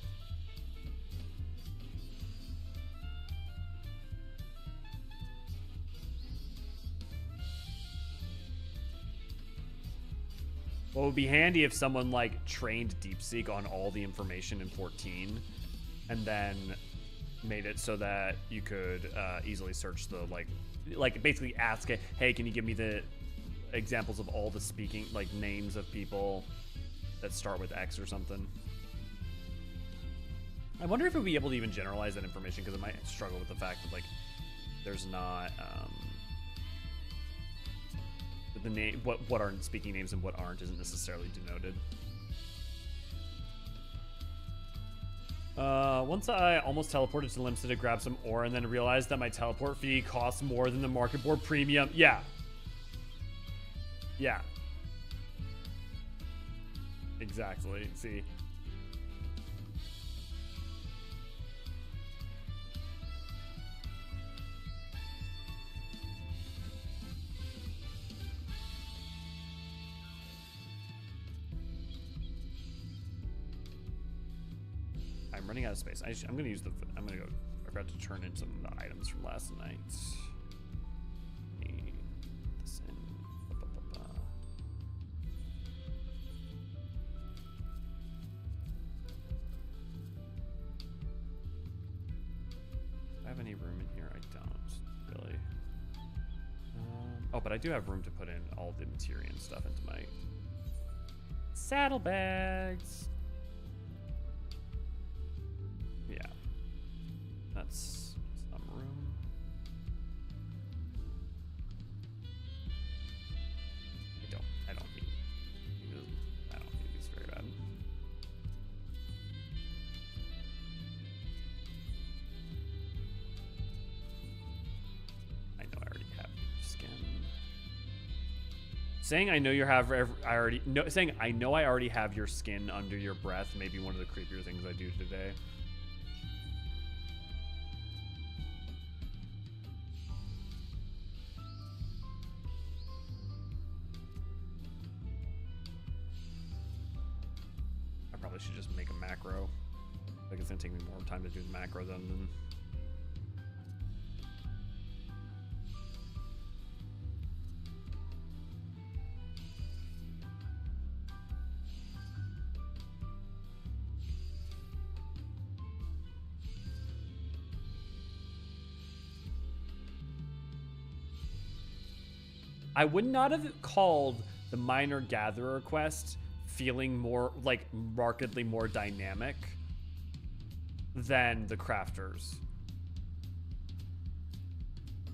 What would be handy if someone like trained DeepSeek on all the information in 14 and then made it so that you could easily search the like basically ask it, hey, can you give me the examples of all the speaking, like, names of people that start with X or something. I wonder if it would be able to even generalize that information, because it might struggle with the fact that, like, there's not the name, what are speaking names and what aren't isn't necessarily denoted. Once I almost teleported to Limsa to grab some ore and then realized that my teleport fee costs more than the market board premium. Yeah. Yeah. Exactly. See. I'm running out of space. I'm gonna use I'm gonna go. I forgot to turn in some of the items from last night. Let me put this in. Do I have any room in here? I don't really. Oh, but I do have room to put in all the materia and stuff into my saddlebags. Yeah, that's some room. I don't need these very bad. I know I already have skin. Saying I know you have saying I know I already have your skin under your breath may be one of the creepier things I do today. Should just make a macro. Like, it's gonna take me more time to do the macro than I would not have called the Miner Gatherer quest feeling more, like, markedly more dynamic than the Crafters.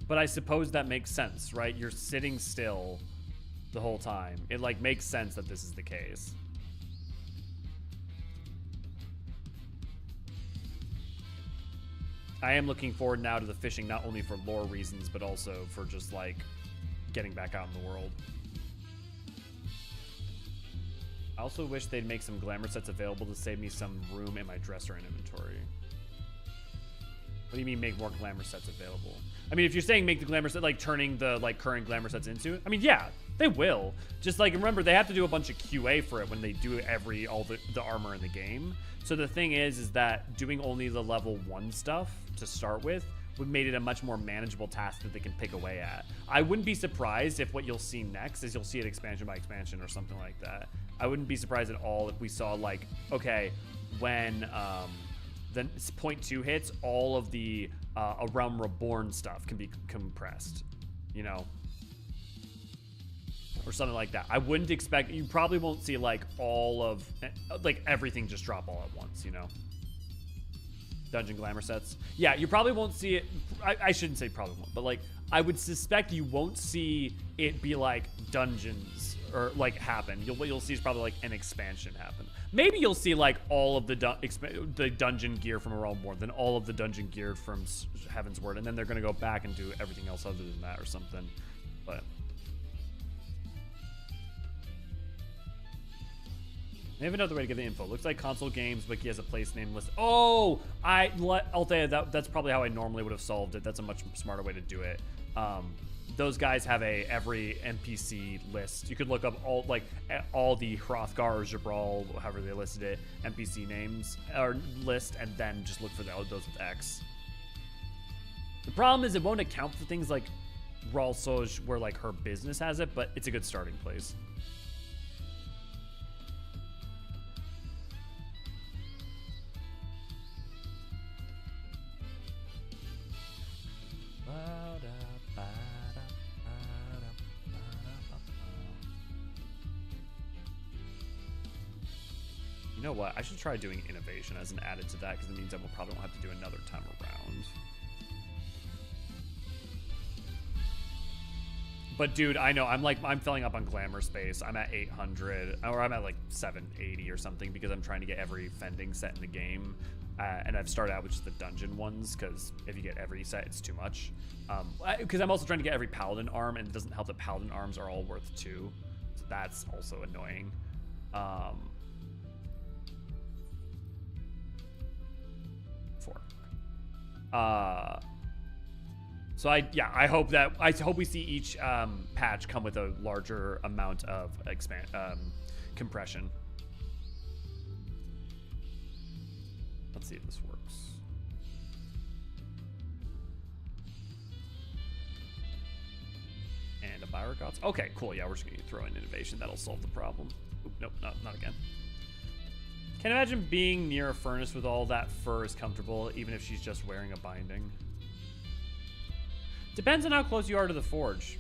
But I suppose that makes sense, right? You're sitting still the whole time. It, like, makes sense that this is the case. I am looking forward now to the fishing, not only for lore reasons, but also for just, like, getting back out in the world. I also wish they'd make some glamour sets available to save me some room in my dresser and inventory. What do you mean make more glamour sets available? I mean, if you're saying make the glamour set, like turning the like current glamour sets into, I mean, yeah, they will. Just like, remember, they have to do a bunch of QA for it when they do all the armor in the game. So the thing is that doing only the level 1 stuff to start with would made it a much more manageable task that they can pick away at. I wouldn't be surprised if what you'll see next is you'll see it expansion by expansion or something like that. I wouldn't be surprised at all if we saw like, okay, when then point 2 hits, all of the A Realm Reborn stuff can be compressed, you know, or something like that. I wouldn't expect, you probably won't see like all of, like everything just drop all at once, you know. Dungeon glamour sets. Yeah, you probably won't see it. I shouldn't say probably won't, but like I would suspect you won't see it be like dungeons or like happen. What you'll see is probably like an expansion happen. Maybe you'll see like all of the dungeon gear from A Realm Reborn, then all of the dungeon gear from Heaven's Word, and then they're gonna go back and do everything else other than that or something. But I have another way to get the info. Looks like console games wiki has a place name list. Oh, Althea, that's probably how I normally would have solved it. That's a much smarter way to do it. Those guys have every NPC list. You could look up all the Hrothgar or Jabral, however they listed it, NPC names or list, and then just look for those with X. The problem is it won't account for things like Ralsoj, where like her business has it, but it's a good starting place. You know what? I should try doing innovation as an added to that, because it means I probably won't have to do another time around. But dude, I know I'm filling up on glamour space. I'm at 800, or I'm at like 780 or something, because I'm trying to get every fending set in the game. And I've started out with just the dungeon ones, because if you get every set, it's too much. Because I'm also trying to get every paladin arm, and it doesn't help that paladin arms are all worth 2. So that's also annoying. So I hope we see each patch come with a larger amount of compression. Let's see if this works. And a Biogots. Okay, cool. Yeah, we're just gonna throw in innovation. That'll solve the problem. Oop, nope, not again. Can't imagine being near a furnace with all that fur is comfortable, even if she's just wearing a binding. Depends on how close you are to the forge.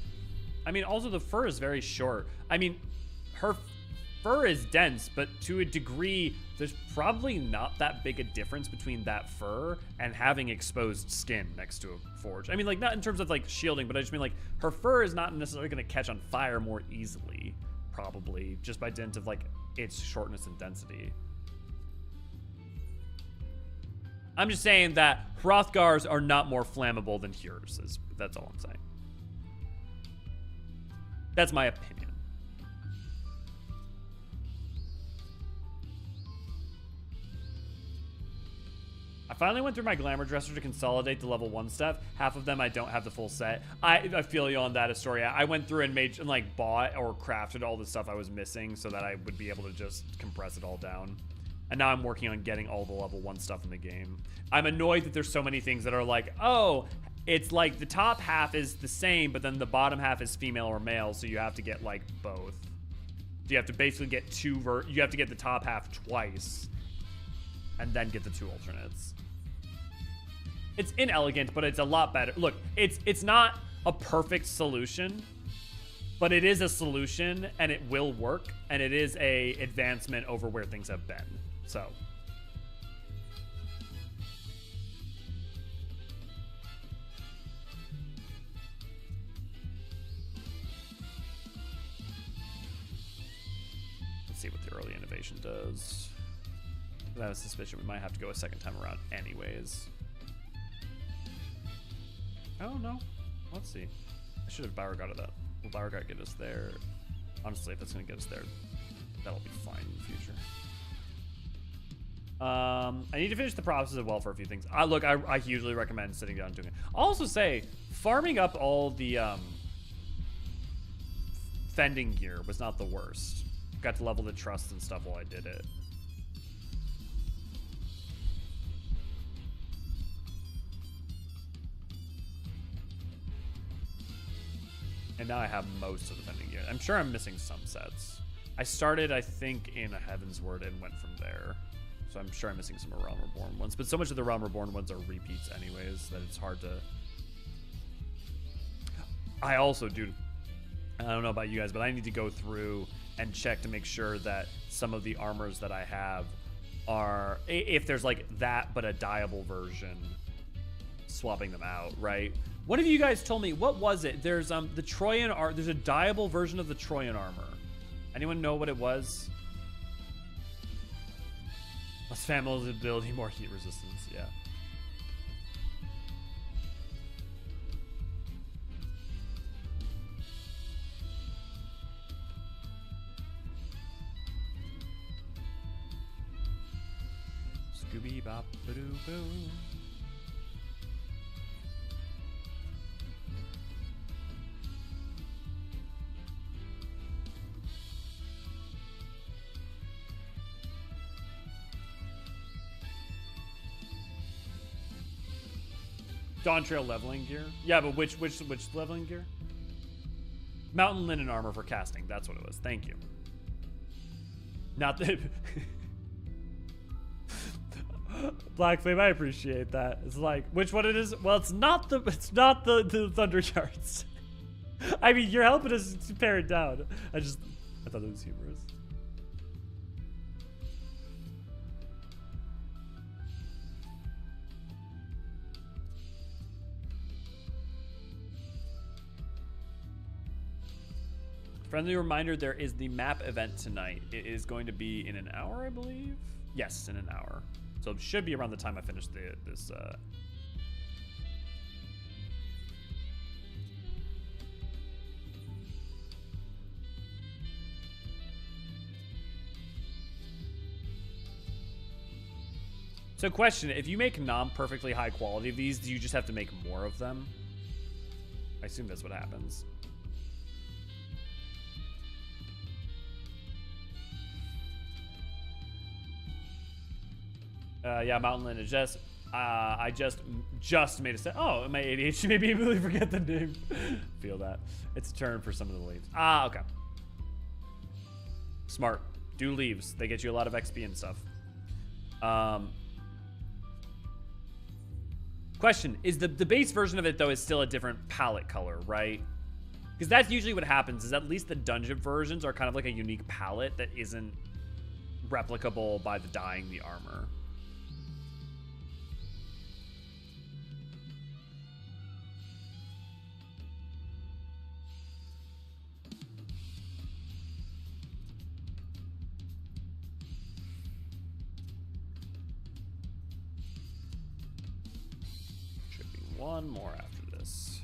I mean, also the fur is very short. I mean, her fur is dense, but to a degree, there's probably not that big a difference between that fur and having exposed skin next to a forge. I mean, like, not in terms of like shielding, but I just mean like her fur is not necessarily going to catch on fire more easily, probably, just by dint of like its shortness and density. I'm just saying that Hrothgar's are not more flammable than Hers is. That's all I'm saying. That's my opinion. I finally went through my glamour dresser to consolidate the level 1 stuff. Half of them I don't have the full set. I feel you on that, Astoria. I went through and like bought or crafted all the stuff I was missing so that I would be able to just compress it all down. And now I'm working on getting all the level 1 stuff in the game. I'm annoyed that there's so many things that are like, oh, it's like the top half is the same, but then the bottom half is female or male, so you have to get like both. You have to basically get you have to get the top half twice and then get the 2 alternates. It's inelegant, but it's a lot better. Look, it's not a perfect solution, but it is a solution and it will work, and it is a advancement over where things have been. So let's see what the early innovation does. I have a suspicion we might have to go a second time around anyways. Oh no, let's see. I should have Biogot of that. Will Biogot get us there? Honestly, if it's gonna get us there, That'll be fine in the future. I need to finish the process as well for a few things. I hugely recommend sitting down and doing it. I'll also say, farming up all the fending gear was not the worst. Got to level the trust and stuff while I did it. And now I have most of the fending gear. I'm sure I'm missing some sets. I started, I think, in a Heaven's Word and went from there. So I'm sure I'm missing some Realm Reborn ones. But so much of the Realm Reborn ones are repeats anyways that it's hard to... I also, dude, I don't know about you guys, but I need to go through and check to make sure that some of the armors that I have are... If there's like that, but a dyeable version, swapping them out, right? One of you guys told me, what was it? There's the Troyan there's a dyeable version of the Troyan armor. Anyone know what it was? Less family ability, more heat resistance, yeah. Scooby bop ba doo boo. Dawn Trail leveling gear? Yeah, but which leveling gear? Mountain linen armor for casting. That's what it was. Thank you. Not the Black Flame. I appreciate that. It's like which one it is? Well, it's not the Thunder Yards. I mean, you're helping us to pare it down. I thought it was humorous. Friendly reminder, there is the map event tonight. It is going to be in an hour, I believe. Yes, in an hour. So it should be around the time I finish this. So question, if you make non-perfectly high quality of these, do you just have to make more of them? I assume that's what happens. Yeah, Mountain Linen. I just made a set. Oh, my ADHD made me really forget the name. Feel that. It's a turn for some of the leaves. Ah, okay. Smart. Do leaves. They get you a lot of XP and stuff. Question, is the base version of it, though, is still a different palette color, right? Because that's usually what happens, is at least the dungeon versions are kind of like a unique palette that isn't replicable by the dyeing the armor. One more after this.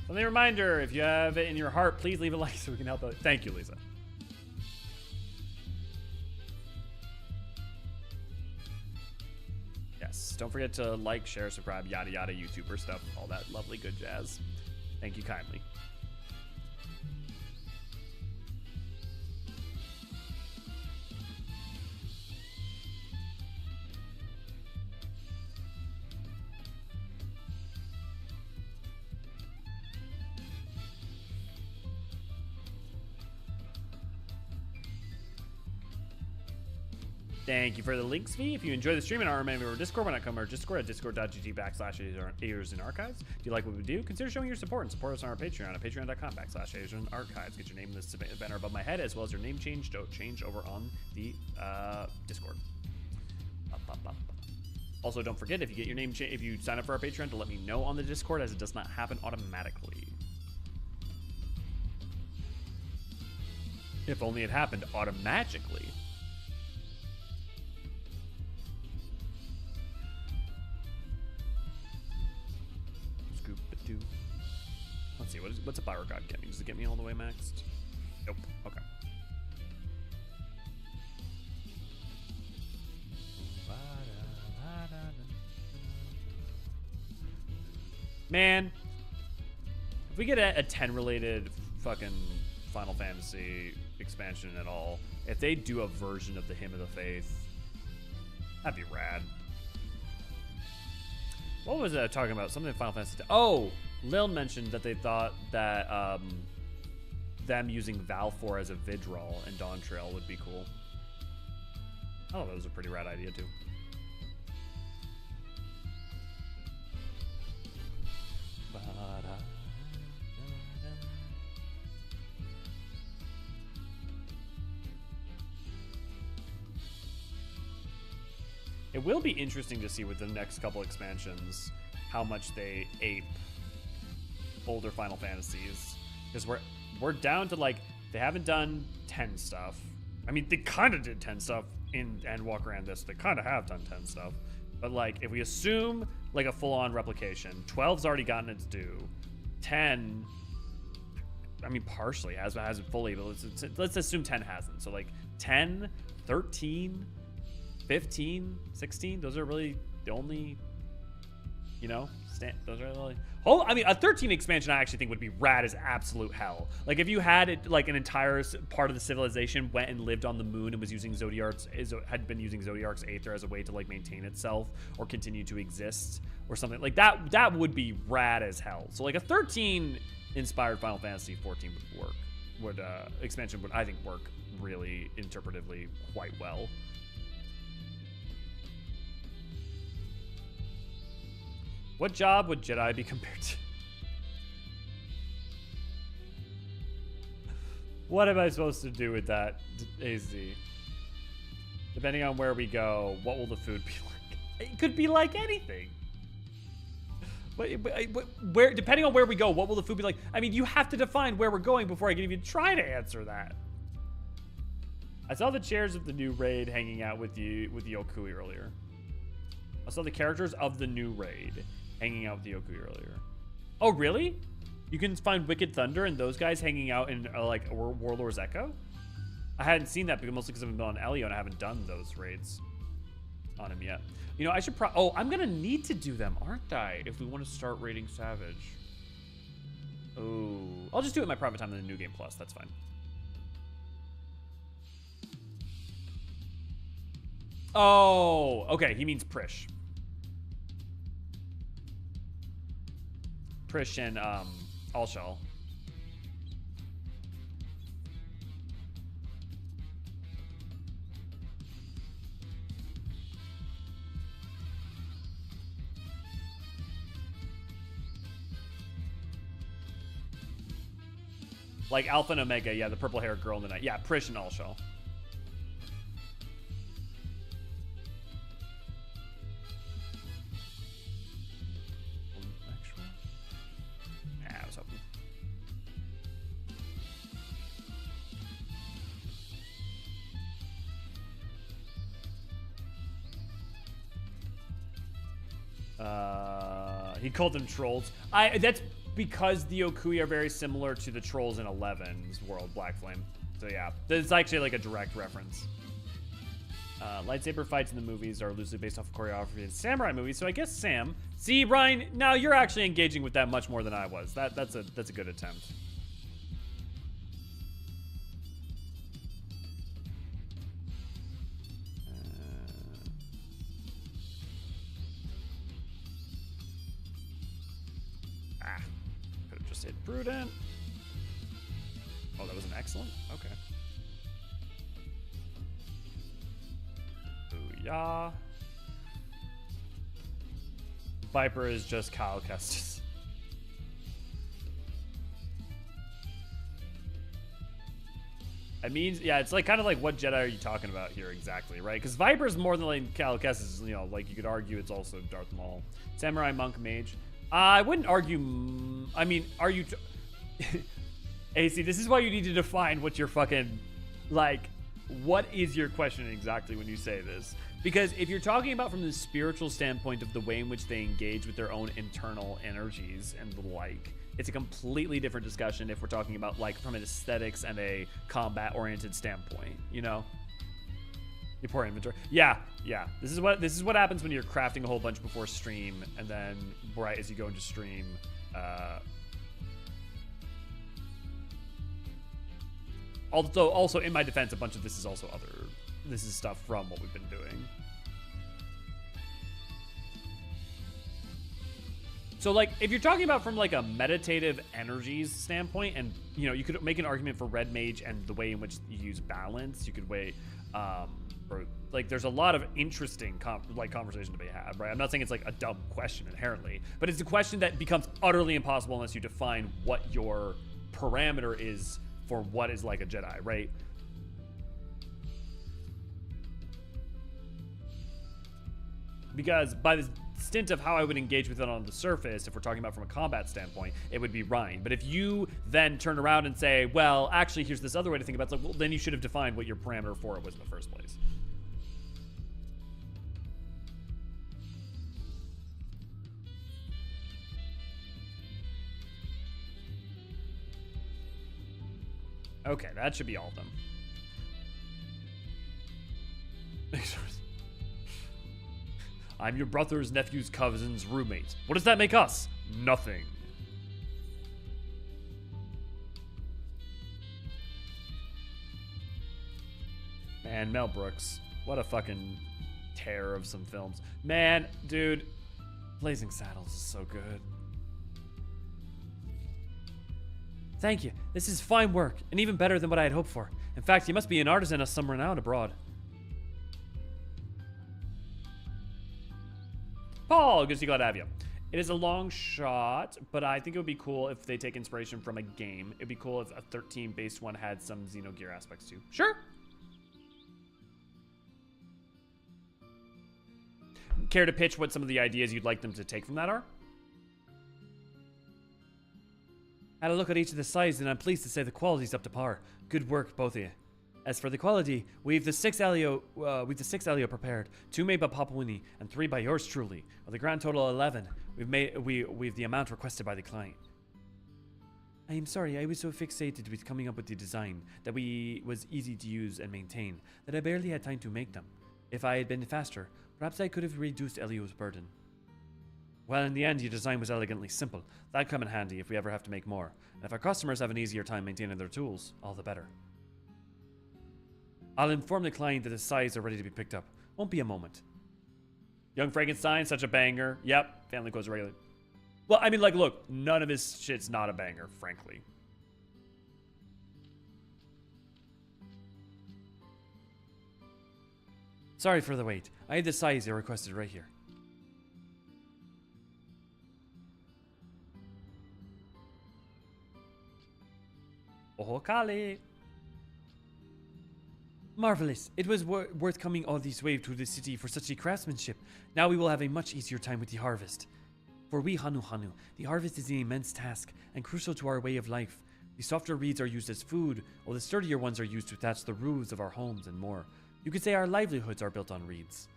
Friendly reminder, if you have it in your heart, please leave a like so we can help out. Thank you, Lisa. Yes, don't forget to like, share, subscribe, yada yada, YouTuber stuff, all that lovely good jazz. Thank you kindly. Thank you for the links fee. If you enjoy the stream and are a member of Discord, why not come to our Discord at discord.gg/Eorzean Archives. If you like what we do, consider showing your support and support us on our Patreon at patreon.com/Eorzean Archives. Get your name in this banner above my head, as well as your name change over on the Discord. Also, don't forget, if you get your name if you sign up for our Patreon, to let me know on the Discord, as it does not happen automatically. If only it happened automatically. see. What's a Pyro God get me? Does it get me all the way maxed? Nope. Okay. Man, if we get a 10 related fucking Final Fantasy expansion at all, if they do a version of the Hymn of the Faith, that'd be rad. What was I talking about? Something in Final Fantasy. Oh, Lil mentioned that they thought that them using Valfor as a Vidral in Dawn Trail would be cool. Oh, that was a pretty rad idea too. It will be interesting to see with the next couple expansions how much they ape older Final Fantasies, because we're down to like, they haven't done 10 stuff. I mean, they kind of did 10 stuff in Endwalker and this. They kind of have done 10 stuff, but like if we assume like a full-on replication, 12's already gotten its due. 10, I mean, partially hasn't fully, but let's assume 10 hasn't. So like 10, 13. 15, 16, those are really the only, you know, those are really... Oh, I mean, a 13 expansion I actually think would be rad as absolute hell. Like, if you had it, like, an entire part of the civilization went and lived on the moon and was using had been using Zodiark's Aether as a way to, like, maintain itself or continue to exist or something. Like, that would be rad as hell. So, like, a 13-inspired Final Fantasy 14 would work. Expansion would, I think, work really interpretively quite well. What job would Jedi be compared to? What am I supposed to do with that, AZ? Depending on where we go, what will the food be like? It could be like anything. Where, depending on where we go, what will the food be like? I mean, you have to define where we're going before I can even try to answer that. I saw the chairs of the new raid hanging out with the Okui earlier. I saw the characters of the new raid hanging out with the Okui earlier. Oh, really? You can find Wicked Thunder and those guys hanging out in like Warlord's Echo? I hadn't seen that mostly because I've been on Elio and I haven't done those raids on him yet. You know, I should oh, I'm gonna need to do them, aren't I? If we want to start raiding Savage. Oh, I'll just do it in my private time in the New Game Plus. That's fine. Oh, okay. He means Prish. Prish and Allshell. Like Alpha and Omega, yeah, the purple-haired girl in the night. Yeah, Prish and Allshell. I was hoping. He called them trolls. That's because the Okui are very similar to the trolls in 11's world, Black Flame. So yeah, it's actually like a direct reference. Lightsaber fights in the movies are loosely based off of choreography in samurai movies. So I guess Sam. See, Ryan, now you're actually engaging with that much more than I was. That's a good attempt. Could have just said prudent. Oh, that was an excellent. Okay. Booyah. Viper is just Kyle Kestis. It means, yeah, it's like kind of like what Jedi are you talking about here exactly, right? Because Viper is more than like Kyle Kestis, you know, like you could argue it's also Darth Maul. Samurai, Monk, Mage. I wouldn't argue, I mean, are you... AC, this is why you need to define what your fucking, like, what is your question exactly when you say this? Because if you're talking about from the spiritual standpoint of the way in which they engage with their own internal energies and the like, it's a completely different discussion if we're talking about like from an aesthetics and a combat oriented standpoint, you know? You pour inventory. Yeah. This is what happens when you're crafting a whole bunch before stream, and then right as you go into stream, although also in my defense, a bunch of this is stuff from what we've been doing. So like if you're talking about from like a meditative energies standpoint, and you know, you could make an argument for red mage and the way in which you use balance, you could weigh or like there's a lot of interesting conversation to be had, right? I'm not saying it's like a dumb question inherently, but it's a question that becomes utterly impossible unless you define what your parameter is for what is like a Jedi, right? Because by the stint of how I would engage with it on the surface, if we're talking about from a combat standpoint, it would be Rhine. But if you then turn around and say, well, actually, here's this other way to think about it, it's like, well, then you should have defined what your parameter for it was in the first place. Okay, that should be all of them. I'm your brother's nephew's cousin's roommate. What does that make us? Nothing. Man, Mel Brooks. What a fucking terror of some films. Man, dude. Blazing Saddles is so good. Thank you. This is fine work, and even better than what I had hoped for. In fact, you must be an artisan of some renown abroad. Paul, good to see you. Glad to have you. It is a long shot, but I think it would be cool if they take inspiration from a game. It'd be cool if a 13-based one had some Xenogear aspects too. Sure. Care to pitch what some of the ideas you'd like them to take from that are? Had a look at each of the sides, and I'm pleased to say the quality's up to par. Good work, both of you. As for the quality, we've the 6 Elio prepared, 2 made by Papawini and 3 by yours truly. With a grand total of 11, we've the amount requested by the client. I am sorry, I was so fixated with coming up with the design that was easy to use and maintain that I barely had time to make them. If I had been faster, perhaps I could have reduced Elio's burden. Well, in the end, your design was elegantly simple. That'd come in handy if we ever have to make more. And if our customers have an easier time maintaining their tools, all the better. I'll inform the client that the sides are ready to be picked up. Won't be a moment. Young Frankenstein, such a banger. Yep, family quotes regularly. Well, I mean, like, look, none of this shit's not a banger, frankly. Sorry for the wait. I had the size they requested right here. Oh, Kali. Marvelous. It was worth coming all this way to the city for such a craftsmanship. Now we will have a much easier time with the harvest. For we Hanu, the harvest is an immense task and crucial to our way of life. The softer reeds are used as food, while the sturdier ones are used to thatch the roofs of our homes and more. You could say our livelihoods are built on reeds.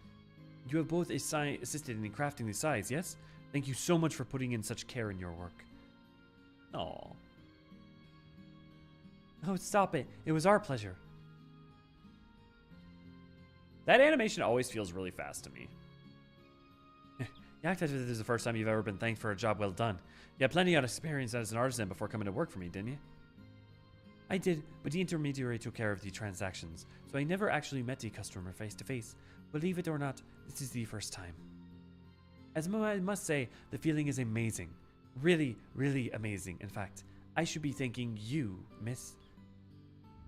You have both assisted in crafting the sides, yes? Thank you so much for putting in such care in your work. Aw. Oh, stop it. It was our pleasure. That animation always feels really fast to me. You act as if this is the first time you've ever been thanked for a job well done. You had plenty of experience as an artisan before coming to work for me, didn't you? I did, but the intermediary took care of the transactions, so I never actually met the customer face to face. Believe it or not, this is the first time. As I must say, the feeling is amazing. Really, really amazing. In fact, I should be thanking you, miss.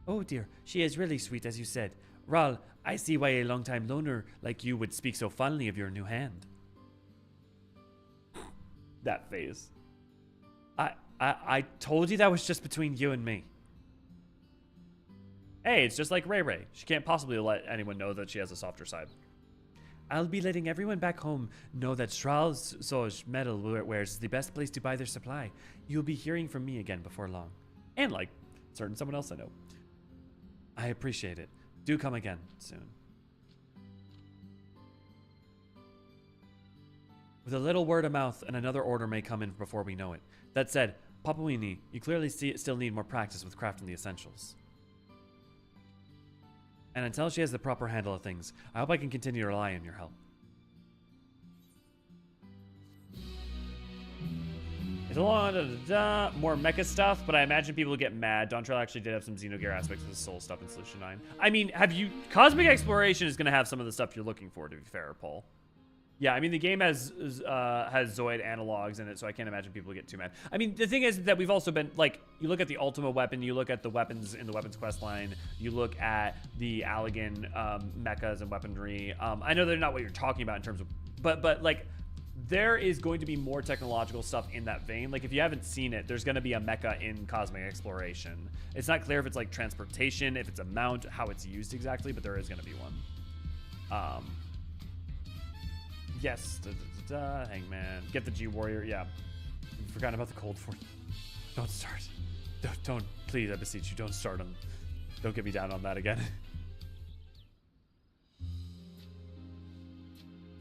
Oh dear, she is really sweet, as you said. Ral, I see why a long-time loner like you would speak so fondly of your new hand. That face. I told you that was just between you and me. Hey, it's just like Ray Ray. She can't possibly let anyone know that she has a softer side. I'll be letting everyone back home know that Stralsoj Metal Wares is the best place to buy their supply. You'll be hearing from me again before long. And like certain someone else I know. I appreciate it. Do come again soon. With a little word of mouth, and another order may come in before we know it. That said, Papawini, you clearly still need more practice with crafting the essentials. And until she has the proper handle of things, I hope I can continue to rely on your help. It's a lot of more mecha stuff, but I imagine people will get mad. Dawntrail actually did have some Xenogear aspects with the soul stuff in Solution 9. I mean, Cosmic Exploration is going to have some of the stuff you're looking for, to be fair, Paul. Yeah, I mean, the game has Zoid analogs in it, so I can't imagine people get too mad. I mean, the thing is that we've also been, like, you look at the Ultima weapon, you look at the weapons in the weapons quest line, you look at the Allegan mechas and weaponry. I know they're not what you're talking about in terms of, but like, there is going to be more technological stuff in that vein. Like, if you haven't seen it, there's going to be a mecha in Cosmic Exploration. It's not clear if it's, like, transportation, if it's a mount, how it's used exactly, but there is going to be one. Yes. Hangman. Get the G-Warrior. Yeah. I've forgotten about the Cold Fort. Don't start. Don't. Please, I beseech you, don't start on. Don't get me down on that again.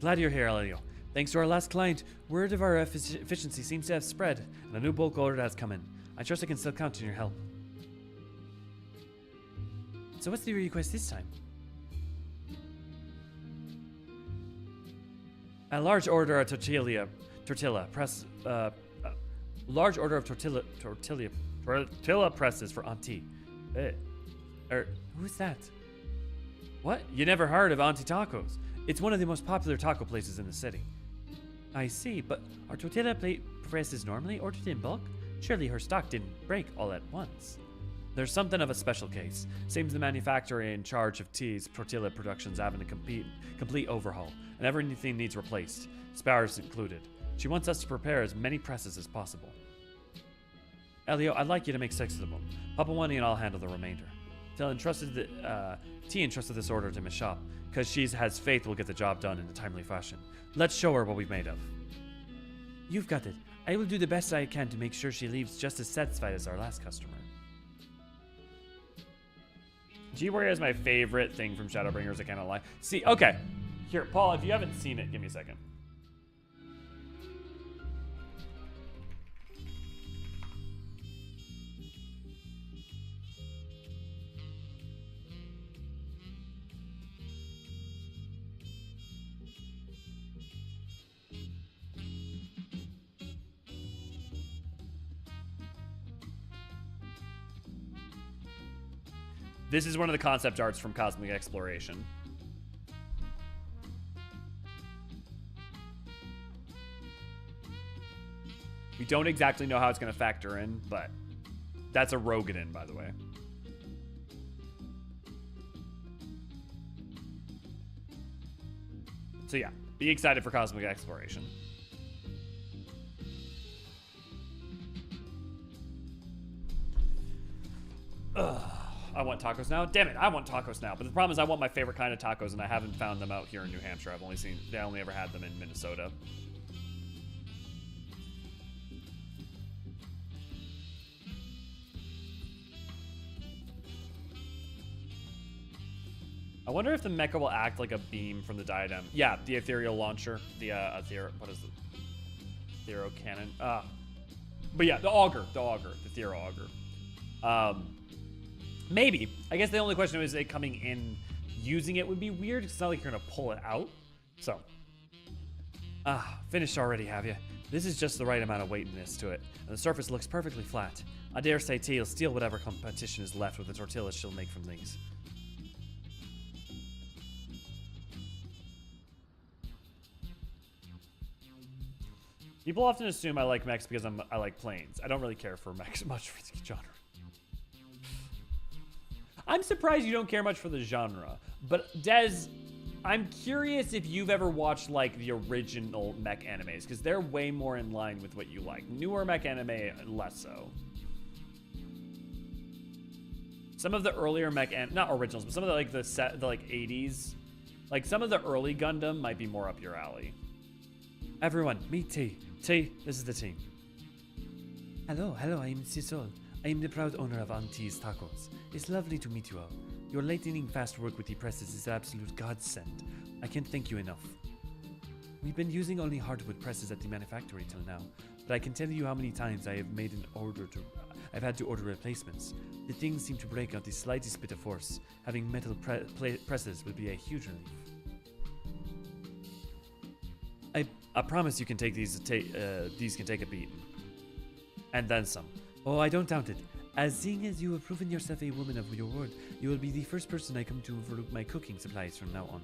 Glad you're here, Elio. Thanks to our last client, word of our efficiency seems to have spread, and a new bulk order has come in. I trust I can still count on your help. So what's the request this time? A large order of tortilla presses for Auntie. Who's that? What? You never heard of Auntie Tacos? It's one of the most popular taco places in the city. I see, but are tortilla presses normally ordered in bulk? Surely her stock didn't break all at once. There's something of a special case. Seems the manufacturer in charge of T's tortilla production's having a complete overhaul, and everything needs replaced, spares included. She wants us to prepare as many presses as possible. Elio, I'd like you to make 6 of them. Papawani and I'll handle the remainder. T entrusted this order to Miss Shop, because she has faith we'll get the job done in a timely fashion. Let's show her what we've made of. You've got it. I will do the best I can to make sure she leaves just as satisfied as our last customer. G-Warrior is my favorite thing from Shadowbringers, I can't lie. See, okay. Here, Paul, if you haven't seen it, give me a second. This is one of the concept arts from Cosmic Exploration. We don't exactly know how it's going to factor in, but that's a Rogadin, by the way. So yeah, be excited for Cosmic Exploration. Ugh. I want tacos now. Damn it, I want tacos now. But the problem is I want my favorite kind of tacos, and I haven't found them out here in New Hampshire. I only ever had them in Minnesota. I wonder if the mecha will act like a beam from the diadem. Yeah, the ethereal launcher. The what is it? Ethereal cannon. But yeah, the auger, the ethereal auger. Maybe. I guess the only question is it coming in, using it would be weird. It's not like you're gonna pull it out. So. Finished already, have you? This is just the right amount of weightiness to it, and the surface looks perfectly flat. I dare say T will steal whatever competition is left with the tortillas she'll make from these. People often assume I like mechs because I like planes. I don't really care for mechs much for the genre. I'm surprised you don't care much for the genre, but Dez, I'm curious if you've ever watched like the original mech animes, because they're way more in line with what you like. Newer mech anime, less so. Some of the earlier mech, not originals, but some of the like the 80s, like some of the early Gundam might be more up your alley. Everyone, meet T. T, this is the team. Hello, I am Sisol. I am the proud owner of Auntie's Tacos. It's lovely to meet you all. Your lightning fast work with the presses is absolute godsend. I can't thank you enough. We've been using only hardwood presses at the manufactory till now, but I can tell you how many times I've had to order replacements. The things seem to break on the slightest bit of force. Having metal presses will be a huge relief. I promise you can take these can take a beating. And then some. Oh, I don't doubt it. As seeing as you have proven yourself a woman of your word, you will be the first person I come to overlook my cooking supplies from now on.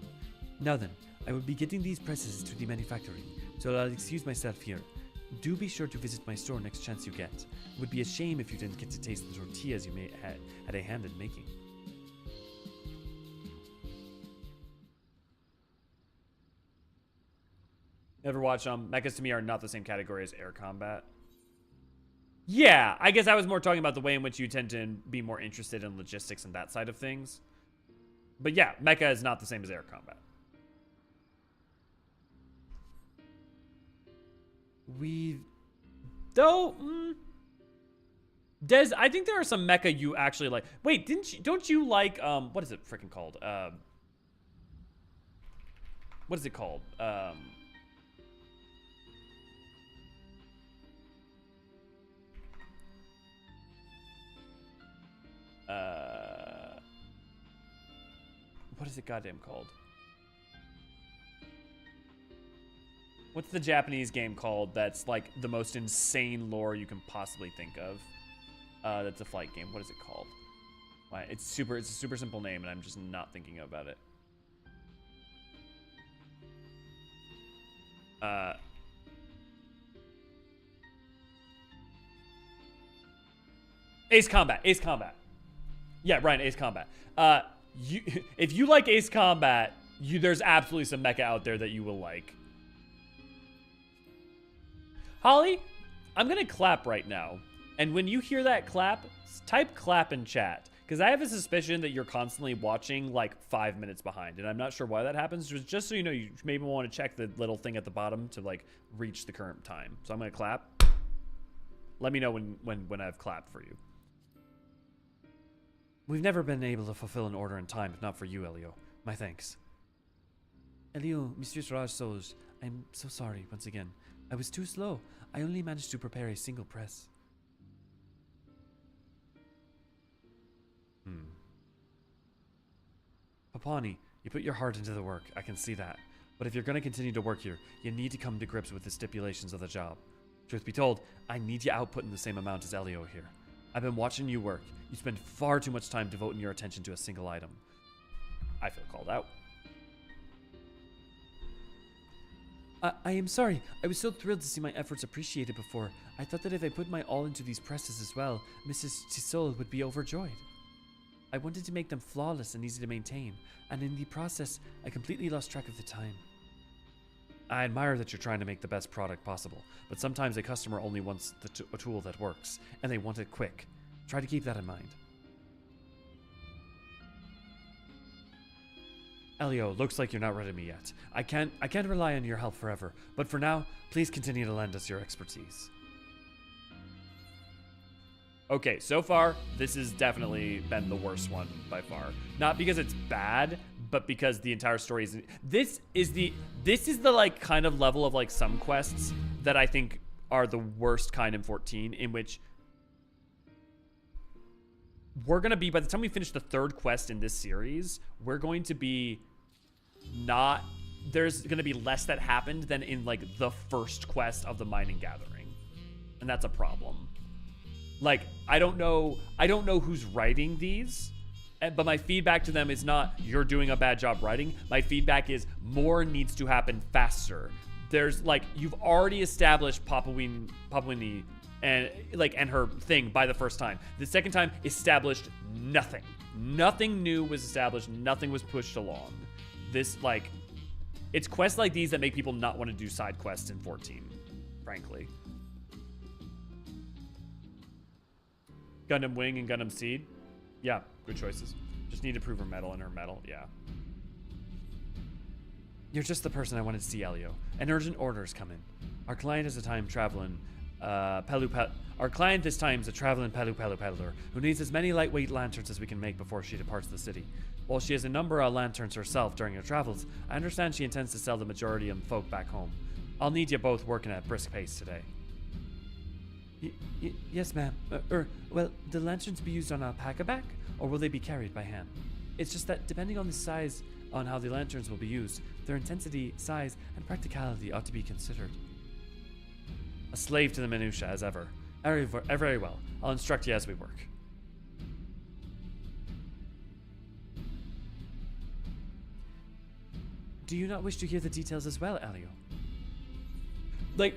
Now then, I will be getting these presses to the manufactory, so I'll excuse myself here. Do be sure to visit my store next chance you get. It would be a shame if you didn't get to taste the tortillas you had a hand in making. Ever watch mechas to me are not the same category as air combat. Yeah, I guess I was more talking about the way in which you tend to be more interested in logistics and that side of things. But yeah, mecha is not the same as air combat. Des, I think there are some mecha you actually like. Wait, don't you like what is it freaking called? What is it called? What is it goddamn called? What's the Japanese game called that's like the most insane lore you can possibly think of? That's a flight game. What is it called? Why? It's a super simple name and I'm just not thinking about it. Ace Combat. Yeah, Ryan, Ace Combat. If you like Ace Combat, there's absolutely some mecha out there that you will like. Holly, I'm gonna clap right now. And when you hear that clap, type clap in chat. Because I have a suspicion that you're constantly watching like 5 minutes behind. And I'm not sure why that happens. Just so you know, you maybe want to check the little thing at the bottom to like reach the current time. So I'm gonna clap. Let me know when I've clapped for you. We've never been able to fulfill an order in time, if not for you, Elio. My thanks. Elio, Mistress Raj Souls, I'm so sorry once again. I was too slow. I only managed to prepare a single press. Papani, you put your heart into the work. I can see that. But if you're going to continue to work here, you need to come to grips with the stipulations of the job. Truth be told, I need you outputting the same amount as Elio here. I've been watching you work. You spend far too much time devoting your attention to a single item. I feel called out. I am sorry. I was so thrilled to see my efforts appreciated before. I thought that if I put my all into these presses as well, Mrs. Tisol would be overjoyed. I wanted to make them flawless and easy to maintain, and in the process, I completely lost track of the time. I admire that you're trying to make the best product possible, but sometimes a customer only wants a tool that works, and they want it quick. Try to keep that in mind. Elio, looks like you're not ready to me yet. I can't rely on your help forever, but for now, please continue to lend us your expertise. Okay, so far, this has definitely been the worst one by far. Not because it's bad, but because the entire story is... This is the like kind of level of like some quests that I think are the worst kind in 14, in which we're going to be, by the time we finish the third quest in this series, we're going to be not... There's going to be less that happened than in like the first quest of the mining gathering. And that's a problem. Like, I don't know who's writing these, but my feedback to them is not, you're doing a bad job writing. My feedback is more needs to happen faster. There's like, you've already established Papawini and her thing by the first time. The second time established nothing. Nothing new was established. Nothing was pushed along. This, like, it's quests like these that make people not want to do side quests in 14, frankly. Gundam Wing and Gundam Seed. Yeah, good choices. Just need to prove her metal and her metal. Yeah. You're just the person I wanted to see, Elio. An urgent order is coming. Our client is a time traveling Our client this time is a traveling Pelu peddler who needs as many lightweight lanterns as we can make before she departs the city. While she has a number of lanterns herself during her travels, I understand she intends to sell the majority of them folk back home. I'll need you both working at a brisk pace today. Yes, ma'am. Well, the lanterns be used on alpaca back, or will they be carried by hand? It's just that depending on the size on how the lanterns will be used, their intensity, size, and practicality ought to be considered. A slave to the minutiae, as ever. Very well. I'll instruct you as we work. Do you not wish to hear the details as well, Elio? Like,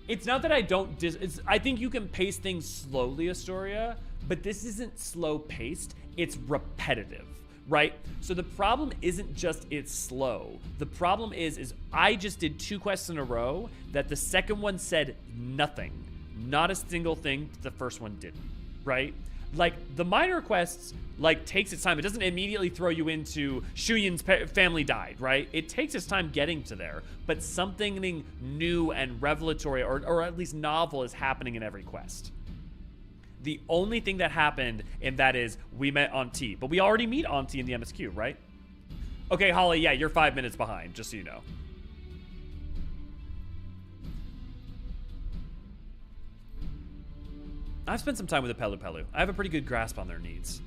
it's not that I don't I think you can pace things slowly, Astoria, but this isn't slow paced, it's repetitive, right? So the problem isn't just it's slow. The problem is I just did 2 quests in a row that the second one said nothing. Not a single thing the first one didn't, right? Like, the minor quests, like, takes its time. It doesn't immediately throw you into Shuyin's family died, right? It takes its time getting to there, but something new and revelatory, or at least novel, is happening in every quest. The only thing that happened in that is we met Auntie, but we already meet Auntie in the MSQ, right? Okay, Holly, yeah, you're 5 minutes behind, just so you know. I've spent some time with the Pelu. I have a pretty good grasp on their needs.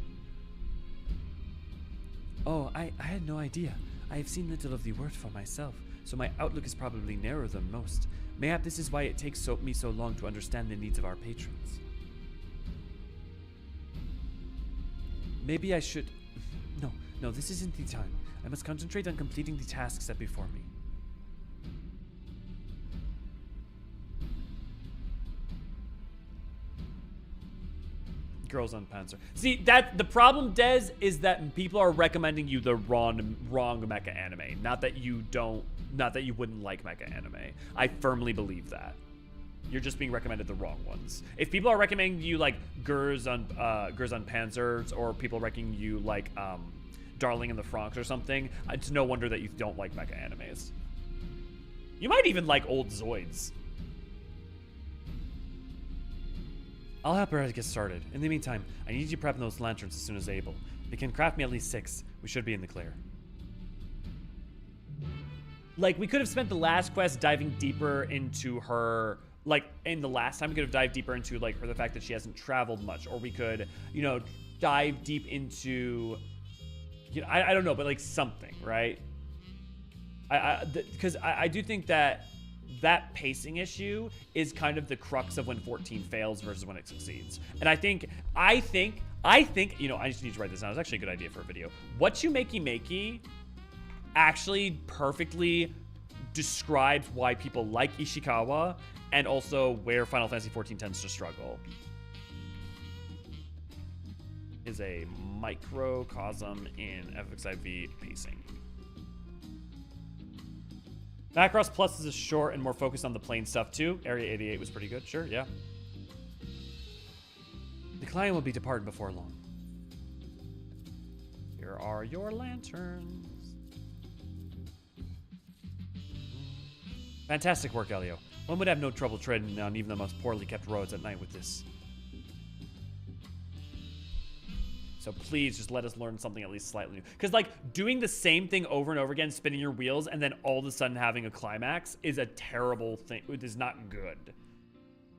Oh, I had no idea. I have seen little of the word for myself, so my outlook is probably narrower than most. Mayhap this is why it takes me so long to understand the needs of our patrons. Maybe I should... No, this isn't the time. I must concentrate on completing the tasks set before me. Girls on Panzer. See, that the problem, Des, is that people are recommending you the wrong mecha anime. Not that you wouldn't like mecha anime. I firmly believe that. You're just being recommended the wrong ones. If people are recommending you like Gers on Panzers, or people recommending you like Darling in the Franxx or something, it's no wonder that you don't like mecha animes. You might even like old Zoids. I'll help her get started. In the meantime, I need you prepping those lanterns as soon as able. If you can craft me at least 6, we should be in the clear. Like, we could have spent the last quest diving deeper into her, like, in the last time we could have dived deeper into, like, her, the fact that she hasn't traveled much, or we could, you know, dive deep into, you know, I don't know, but like something, right? Because I do think that pacing issue is kind of the crux of when 14 fails versus when it succeeds. And I think, you know, I just need to write this down. It's actually a good idea for a video. Wachumeqimeqi actually perfectly describes why people like Ishikawa and also where Final Fantasy XIV tends to struggle. Is a microcosm in FXIV pacing. Macross Plus is short and more focused on the plain stuff too. Area 88 was pretty good. Sure, yeah. The client will be departing before long. Here are your lanterns. Fantastic work, Elio. One would have no trouble treading on even the most poorly kept roads at night with this. So please just let us learn something at least slightly new. Because like doing the same thing over and over again, spinning your wheels, and then all of a sudden having a climax is a terrible thing. It is not good,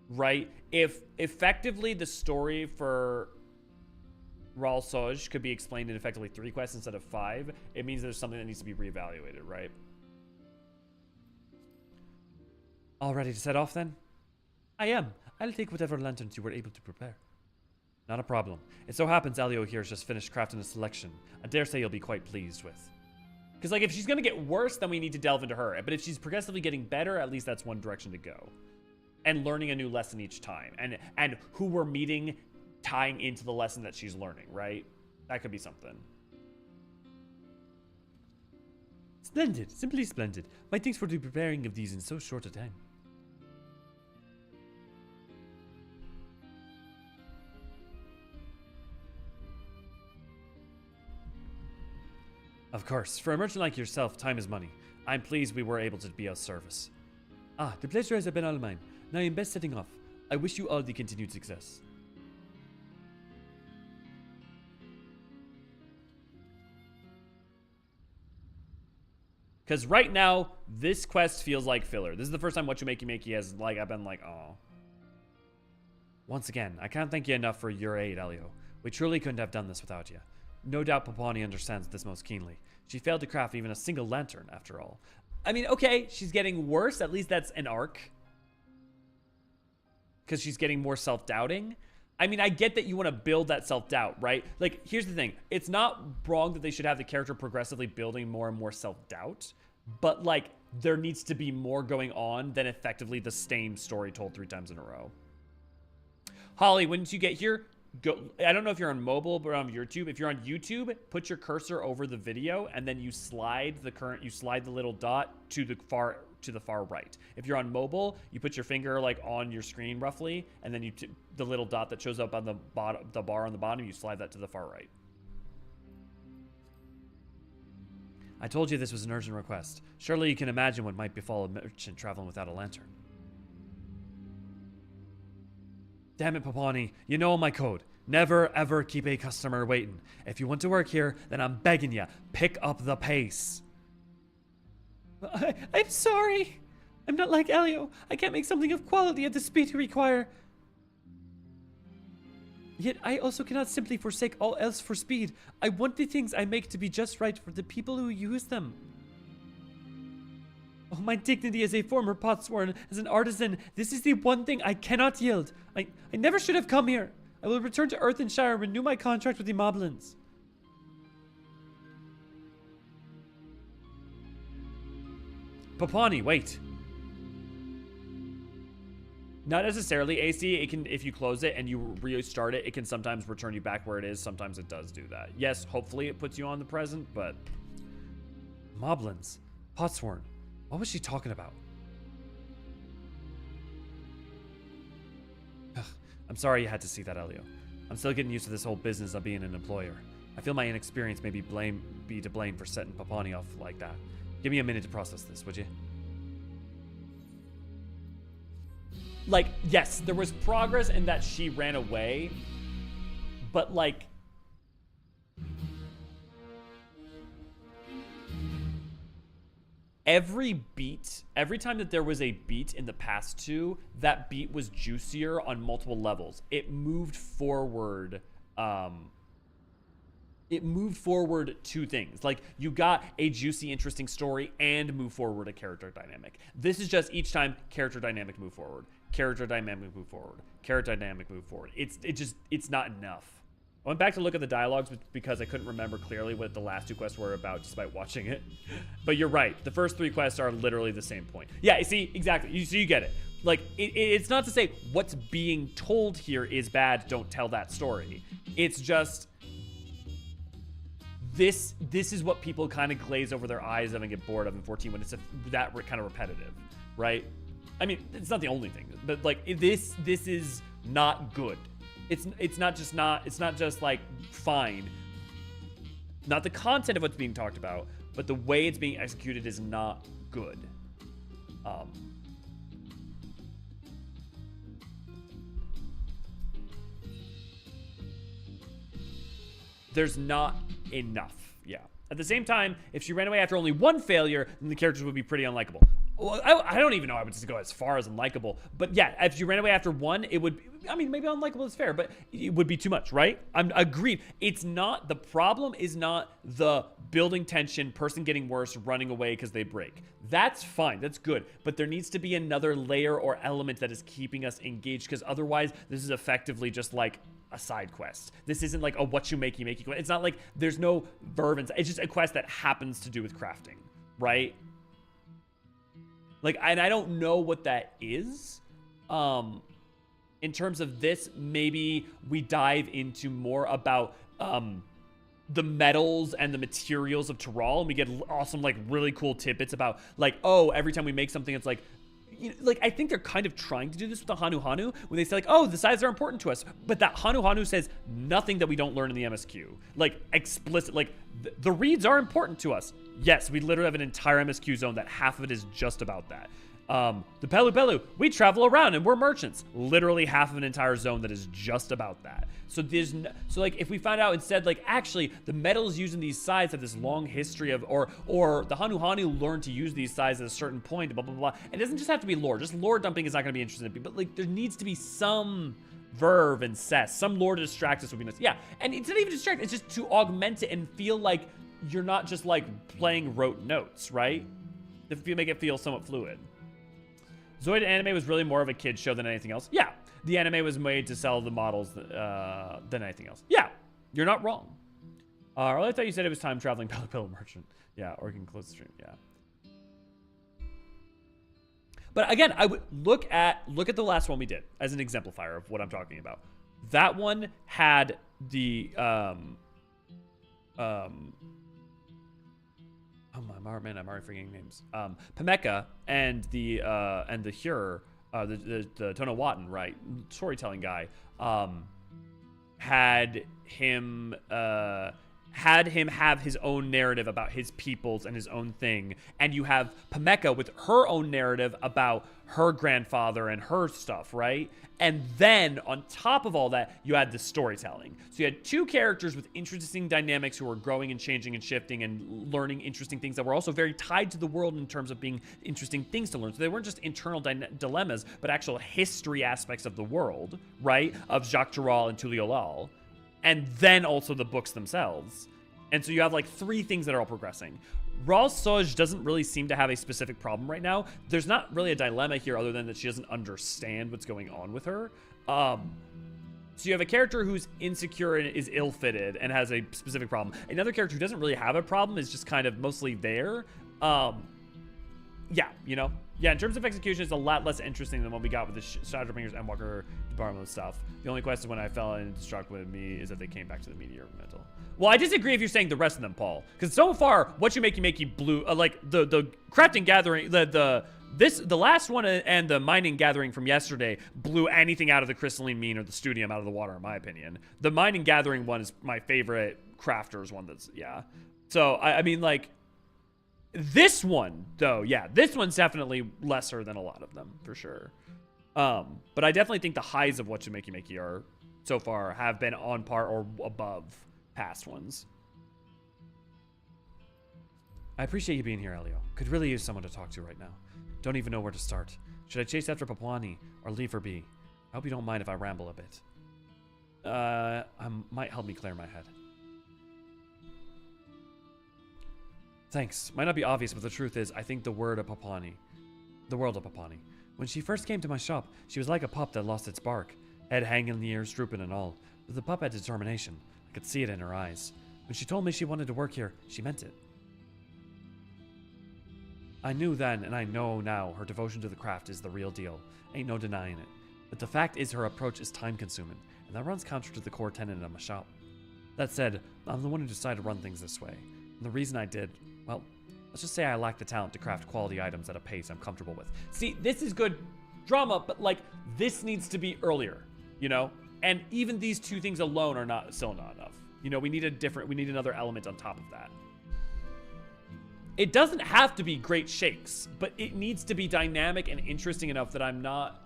right? If effectively the story for Ral Soj could be explained in effectively 3 quests instead of 5, it means there's something that needs to be reevaluated, right? All ready to set off then? I am. I'll take whatever lanterns you were able to prepare. Not a problem. It so happens Elio here has just finished crafting a selection. I dare say you'll be quite pleased with. Because like if she's gonna get worse, then we need to delve into her. But if she's progressively getting better, at least that's one direction to go. And learning a new lesson each time. And who we're meeting tying into the lesson that she's learning, right? That could be something. Splendid. Simply splendid. My thanks for the preparing of these in so short a time. Of course, for a merchant like yourself, time is money. I'm pleased we were able to be of service. Ah, the pleasure has been all mine. Now I am best setting off. I wish you all the continued success. Because right now, this quest feels like filler. This is the first time Wachumeqimeqi has, like, I've been like, oh. Once again, I can't thank you enough for your aid, Elio. We truly couldn't have done this without you. No doubt Papani understands this most keenly. She failed to craft even a single lantern, after all. I mean, okay, she's getting worse. At least that's an arc. Because she's getting more self-doubting. I mean, I get that you want to build that self-doubt, right? Like, here's the thing. It's not wrong that they should have the character progressively building more and more self-doubt. But, like, there needs to be more going on than effectively the same story told 3 times in a row. Holly, once you get here, go. I don't know if you're on mobile, but on YouTube. If you're on YouTube, put your cursor over the video, and then you slide the little dot to the far right. If you're on mobile, you put your finger like on your screen roughly, and then the little dot that shows up on the bottom, the bar on the bottom, you slide that to the far right. I told you this was an urgent request. Surely you can imagine what might befall a merchant traveling without a lantern. Damn it, Papani. You know my code. Never, ever keep a customer waiting. If you want to work here, then I'm begging you, pick up the pace. I'm sorry. I'm not like Elio. I can't make something of quality at the speed you require. Yet I also cannot simply forsake all else for speed. I want the things I make to be just right for the people who use them. Oh, my dignity as a former potsworn, as an artisan, this is the one thing I cannot yield. I never should have come here. I will return to Earth and Shire and renew my contract with the Moblins. Papani, wait. Not necessarily, AC. It can, if you close it and you restart it, it can sometimes return you back where it is. Sometimes it does do that. Yes, hopefully it puts you on the present, but... Moblins. Potsworn. What was she talking about? Ugh, I'm sorry you had to see that, Elio. I'm still getting used to this whole business of being an employer. I feel my inexperience may be to blame for setting Papani off like that. Give me a minute to process this, would you? Like, yes, there was progress in that she ran away, but like... every time that there was a beat in the past 2, that beat was juicier on multiple levels. It moved forward, two things. Like, you got a juicy, interesting story and move forward a character dynamic. This is just each time character dynamic move forward, character dynamic move forward, character dynamic move forward. It's not enough. I went back to look at the dialogues because I couldn't remember clearly what the last 2 quests were about just by watching it. But you're right. The first 3 quests are literally the same point. Yeah, see, exactly. You get it. Like, it's not to say what's being told here is bad, don't tell that story. It's just... This is what people kind of glaze over their eyes of and get bored of in 14 when it's that kind of repetitive, right? I mean, it's not the only thing, but like this is not good. It's not just like fine. Not the content of what's being talked about, but the way it's being executed is not good. There's not enough. Yeah. At the same time, if she ran away after only 1 failure, then the characters would be pretty unlikable. Well, I don't even know I would just go as far as unlikable. But yeah, if you ran away after 1, it would... I mean, maybe unlikable is fair, but it would be too much, right? I'm agreed. It's not... The problem is not the building tension, person getting worse, running away because they break. That's fine. That's good. But there needs to be another layer or element that is keeping us engaged, because otherwise, this is effectively just like a side quest. This isn't like a Wachumeqimeqi quest. It's not like there's no verb. It's just a quest that happens to do with crafting, right? Like, and I don't know what that is. In terms of this, maybe we dive into more about the metals and the materials of Tyrol, and we get awesome, like, really cool tidbits about, like, oh, every time we make something, it's like, you know, like, I think they're kind of trying to do this with the Hanu Hanu, when they say, like, oh, the sides are important to us, but that Hanu Hanu says nothing that we don't learn in the MSQ. Like, explicit, like, the reeds are important to us. Yes, we literally have an entire MSQ zone that half of it is just about that. The Pelu Pelu, we travel around and we're merchants. Literally half of an entire zone that is just about that. So so like if we find out instead, like actually the metals used in these sides have this long history of, or the Hanu Hanu learned to use these sides at a certain point, blah, blah, blah. It doesn't just have to be lore. Just lore dumping is not going to be interesting to me, but like there needs to be some verve and cess, some lore to distract us would be nice. Yeah, and it's not even distract, it's just to augment it and feel like you're not just like playing rote notes, right? To make it feel somewhat fluid. Zoid anime was really more of a kid's show than anything else. Yeah, the anime was made to sell the models than anything else. Yeah, you're not wrong. I thought you said it was time traveling Pillow Merchant. Yeah, or you can close the stream. Yeah. But again, I would look at the last one we did as an exemplifier of what I'm talking about. That one had the oh man, I'm already forgetting names. Pemeka and the Hur, the Tonawatan, right? Storytelling guy, had him have his own narrative about his peoples and his own thing, and you have Pemeka with her own narrative about her grandfather and her stuff, right? And then on top of all that, you had the storytelling. So you had two characters with interesting dynamics who were growing and changing and shifting and learning interesting things that were also very tied to the world in terms of being interesting things to learn. So they weren't just internal dilemmas, but actual history aspects of the world, right? Of Jacques Tural and Tuliolal. And then also the books themselves. And so you have like three things that are all progressing. Ra's Soj doesn't really seem to have a specific problem right now. There's not really a dilemma here other than that she doesn't understand what's going on with her. So you have a character who's insecure and is ill-fitted and has a specific problem. Another character who doesn't really have a problem is just kind of mostly there. Yeah, you know? Yeah, in terms of execution, it's a lot less interesting than what we got with the Shadowbringers and Walker Department stuff. The only question when I fell into Destruct with me is that they came back to the Meteor Metal. Well, I disagree if you're saying the rest of them, Paul. Because so far, Wachumeqimeqi blew, like, the crafting gathering, the last one and the mining gathering from yesterday blew anything out of the crystalline mean or the studium out of the water, in my opinion. The mining gathering one is my favorite crafters one that's, yeah. So, I mean, like, this one, though, yeah, this one's definitely lesser than a lot of them, for sure. But I definitely think the highs of Wachumeqimeqi are, so far, have been on par or above past ones. I appreciate you being here, Elio. Could really use someone to talk to right now. Don't even know where to start. Should I chase after Papuani or leave her be? I hope you don't mind if I ramble a bit. Might help me clear my head. Thanks. Might not be obvious, but the truth is, I think the world of Papuani. When she first came to my shop, she was like a pup that lost its bark. Head hanging in the ears, drooping and all. But the pup had determination. I could see it in her eyes. When she told me she wanted to work here, she meant it. I knew then, and I know now, her devotion to the craft is the real deal. Ain't no denying it. But the fact is her approach is time-consuming, and that runs counter to the core tenet of my shop. That said, I'm the one who decided to run things this way. And the reason I did, well, let's just say I lack the talent to craft quality items at a pace I'm comfortable with. See, this is good drama, but like, this needs to be earlier, you know? And even these two things alone are still not enough. You know, we need another element on top of that. It doesn't have to be great shakes, but it needs to be dynamic and interesting enough that I'm not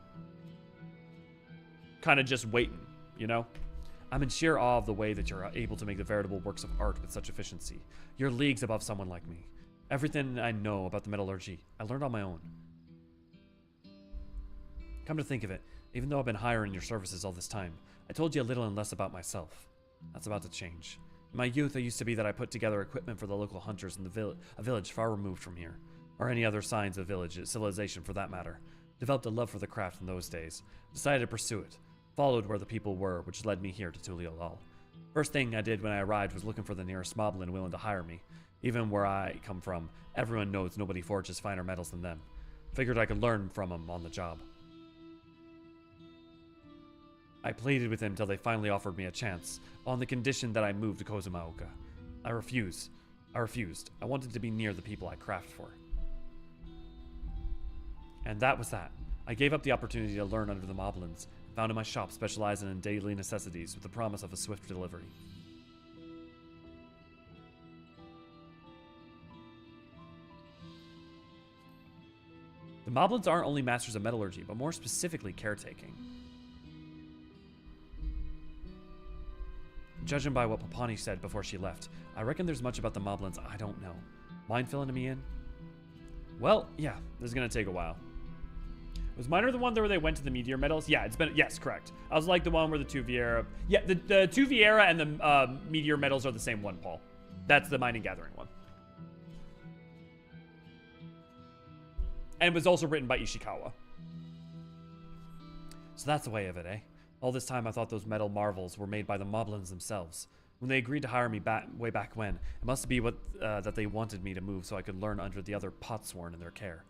kind of just waiting, you know? I'm in sheer awe of the way that you're able to make the veritable works of art with such efficiency. You're leagues above someone like me. Everything I know about the metallurgy, I learned on my own. Come to think of it, even though I've been hiring your services all this time, I told you a little and less about myself. That's about to change. In my youth, I used to be that I put together equipment for the local hunters in a village far removed from here, or any other signs of civilization for that matter. Developed a love for the craft in those days. Decided to pursue it. Followed where the people were, which led me here to Tuliolal. First thing I did when I arrived was looking for the nearest moblin willing to hire me. Even where I come from, everyone knows nobody forges finer metals than them. Figured I could learn from them on the job. I pleaded with them till they finally offered me a chance, on the condition that I move to Kozumaoka. I refused. I wanted to be near the people I craft for. And that was that. I gave up the opportunity to learn under the moblins, founded my shop specializing in daily necessities with the promise of a swift delivery. The The Moblins aren't only masters of metallurgy, but more specifically caretaking. Judging by what Papani said before she left, I reckon there's much about the Moblins I don't know. Mind filling me in? Well, yeah, this is gonna take a while. Was Miner the one where they went to the meteor metals? Yeah, yes, correct. I was like the one where the two Vieira. Yeah, the two Vieira and the meteor metals are the same one, Paul. That's the mining gathering one. And it was also written by Ishikawa. So that's the way of it, eh? All this time I thought those metal marvels were made by the Moblins themselves. When they agreed to hire me way back when, it must be that they wanted me to move so I could learn under the other Potsworn in their care.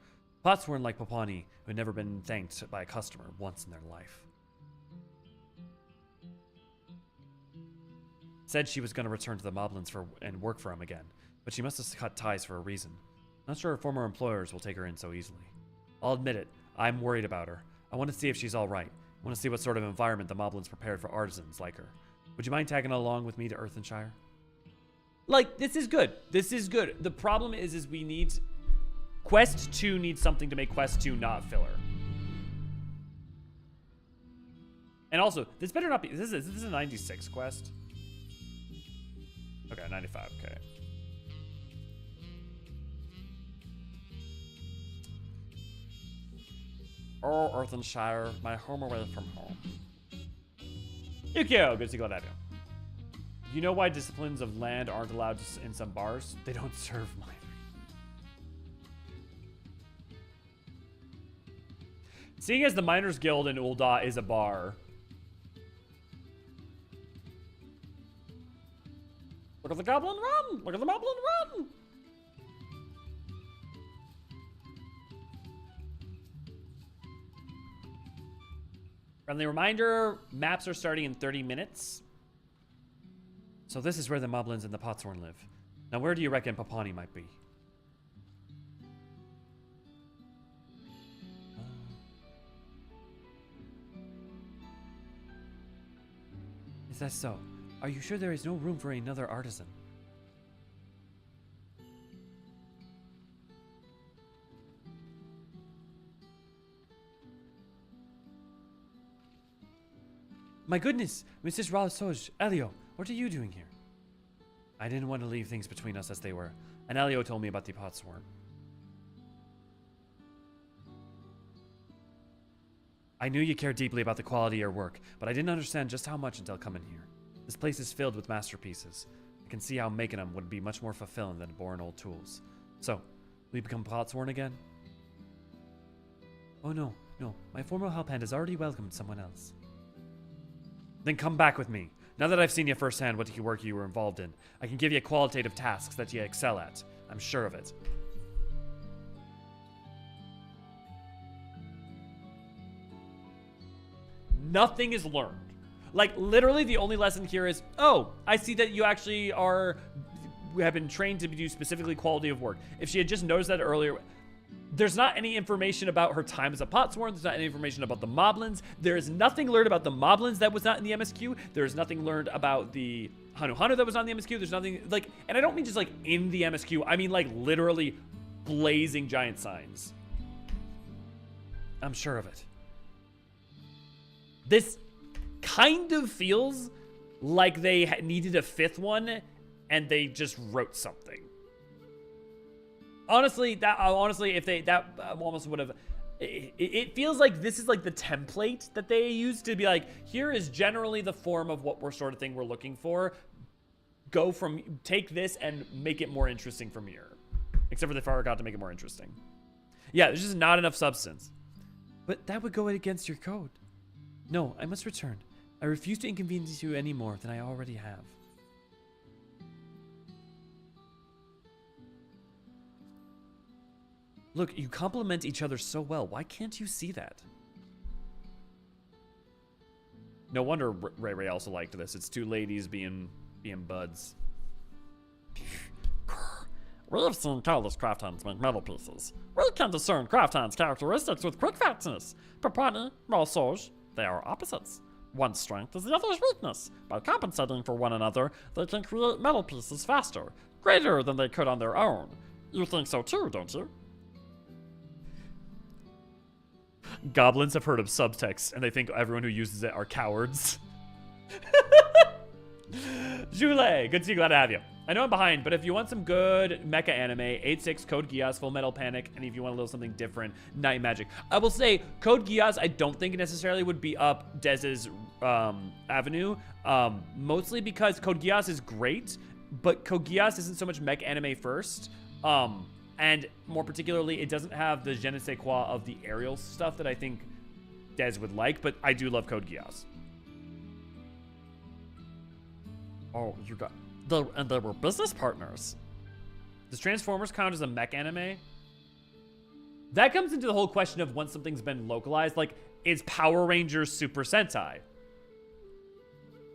Potsworn like Papani, who had never been thanked by a customer once in their life. Said she was going to return to the Moblins and work for him again, but she must have cut ties for a reason. Not sure her former employers will take her in so easily. I'll admit it, I'm worried about her. I want to see if she's alright. I want to see what sort of environment the Moblins prepared for artisans like her. Would you mind tagging along with me to Earthenshire? Like, this is good. This is good. The problem is we need... Quest 2 needs something to make Quest 2 not filler. And also, this better not be... This is a 96 quest. Okay, 95, okay. Oh, Earthenshire, my home away from home. Yukio, good to go at you. You know why disciplines of land aren't allowed in some bars? They don't serve miners. Seeing as the Miners Guild in Ul'dah is a bar. Look at the goblin run! Look at the moblin run! Friendly reminder, maps are starting in 30 minutes. So this is where the Moblins and the Potsworn live. Now where do you reckon Papani might be? Is that so? Are you sure there is no room for another artisan? My goodness, Mrs. Ralsoj, Elio, what are you doing here? I didn't want to leave things between us as they were, and Elio told me about the Potsworn. I knew you cared deeply about the quality of your work, but I didn't understand just how much until coming here. This place is filled with masterpieces. I can see how making them would be much more fulfilling than boring old tools. So, will you become Potsworn again? Oh no, my former help hand has already welcomed someone else. Then come back with me. Now that I've seen you firsthand what work you were involved in, I can give you qualitative tasks that you excel at. I'm sure of it. Nothing is learned. Like, literally the only lesson here is, oh, I see that you actually have been trained to do specifically quality of work. If she had just noticed that earlier, there's not any information about her time as a Potsworn. There's not any information about the Moblins. There is nothing learned about the Moblins that was not in the MSQ. There's nothing learned about the Hanu that was on the MSQ. There's nothing, like, and I don't mean just, like, in the MSQ. I mean, like, literally blazing giant signs. I'm sure of it. This kind of feels like they needed a fifth one and they just wrote something. Honestly, if they almost would have. It feels like this is like the template that they used to be like, here is generally the form of what we're sort of thing we're looking for. Take this and make it more interesting from here. Except for they forgot to make it more interesting. Yeah, there's just not enough substance. But that would go against your code. No, I must return. I refuse to inconvenience you any more than I already have. Look, you complement each other so well. Why can't you see that? No wonder Ray also liked this. It's two ladies being buds. We have seen countless craft hands make metal pieces. We can discern craft hands' characteristics with quick factness. Papani, Malsoj, they are opposites. One's strength is the other's weakness. By compensating for one another, they can create metal pieces faster, greater than they could on their own. You think so too, don't you? Goblins have heard of subtext, and they think everyone who uses it are cowards. Jule, good to see you. Glad to have you. I know I'm behind, but if you want some good mecha anime, 8-6, Code Geass, Full Metal Panic, and if you want a little something different, Night Magic. I will say, Code Geass, I don't think necessarily would be up Dez's avenue, mostly because Code Geass is great, but Code Geass isn't so much mech anime first, and more particularly, it doesn't have the je ne sais quoi of the aerial stuff that I think Dez would like, but I do love Code Geass. Oh, you got... And they were business partners. Does Transformers count as a mech anime? That comes into the whole question of once something's been localized, like, is Power Rangers Super Sentai?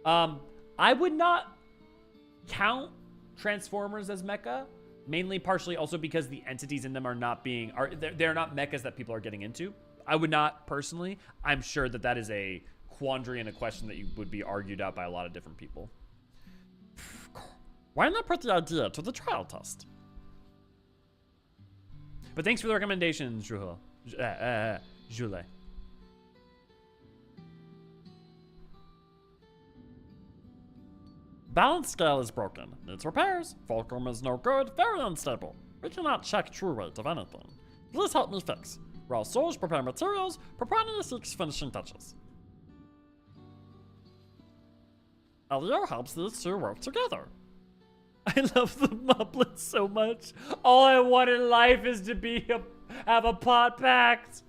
I would not count Transformers as mecha, mainly partially also because the entities in them are not being, they're not mechas that people are getting into. I would not personally. I'm sure that that is a quandary and a question that you would be argued out by a lot of different people. Why not put the idea to the trial test? But thanks for the recommendations, Jule. Jule. Balance scale is broken. Needs repairs. Fulcrum is no good. Very unstable. We cannot check true weight of anything. Please help me fix. While souls prepare materials, propriety seeks finishing touches. Elio helps these two work together. I love the Moblins so much. All I want in life is to have a pot packed.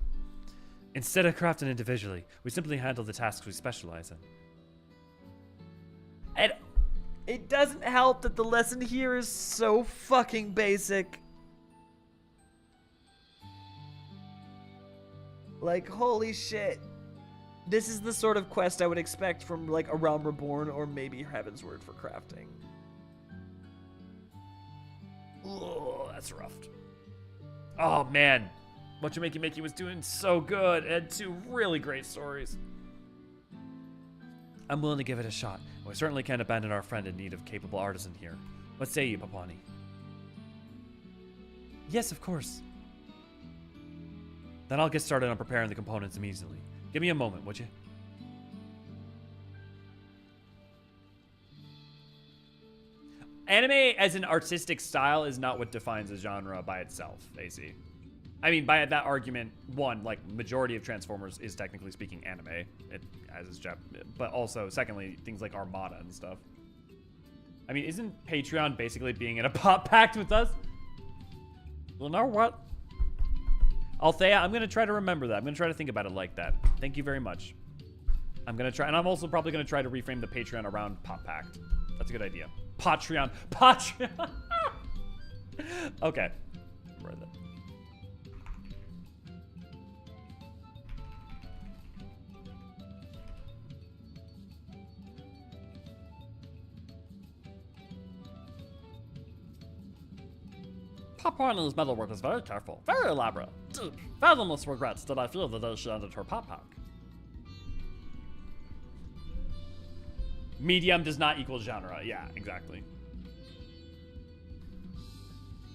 Instead of crafting individually, we simply handle the tasks we specialize in. And it doesn't help that the lesson here is so fucking basic. Like, holy shit. This is the sort of quest I would expect from, like, A Realm Reborn or maybe Heaven's Word for crafting. Oh, that's rough. Oh, man. Wachumeqimeqi was doing so good. It had two really great stories. I'm willing to give it a shot. We certainly can't abandon our friend in need of capable artisan here. What say you, Papani? Yes, of course. Then I'll get started on preparing the components immediately. Give me a moment, would you? Anime as an artistic style is not what defines a genre by itself, AC. I mean, by that argument, one, like, majority of Transformers is technically speaking anime, as is but also, secondly, things like Armada and stuff. I mean, isn't Patreon basically being in a pop pact with us? You know what? Althea, I'm going to try to remember that. I'm going to try to think about it like that. Thank you very much. I'm going to try, and I'm also probably going to try to reframe the Patreon around pop pact. That's a good idea. Patreon. Okay. Worth it. Papani's metalwork is very careful, very elaborate, deep, fathomless regrets did I feel the day she ended her pop pack. Medium does not equal genre. Yeah, exactly.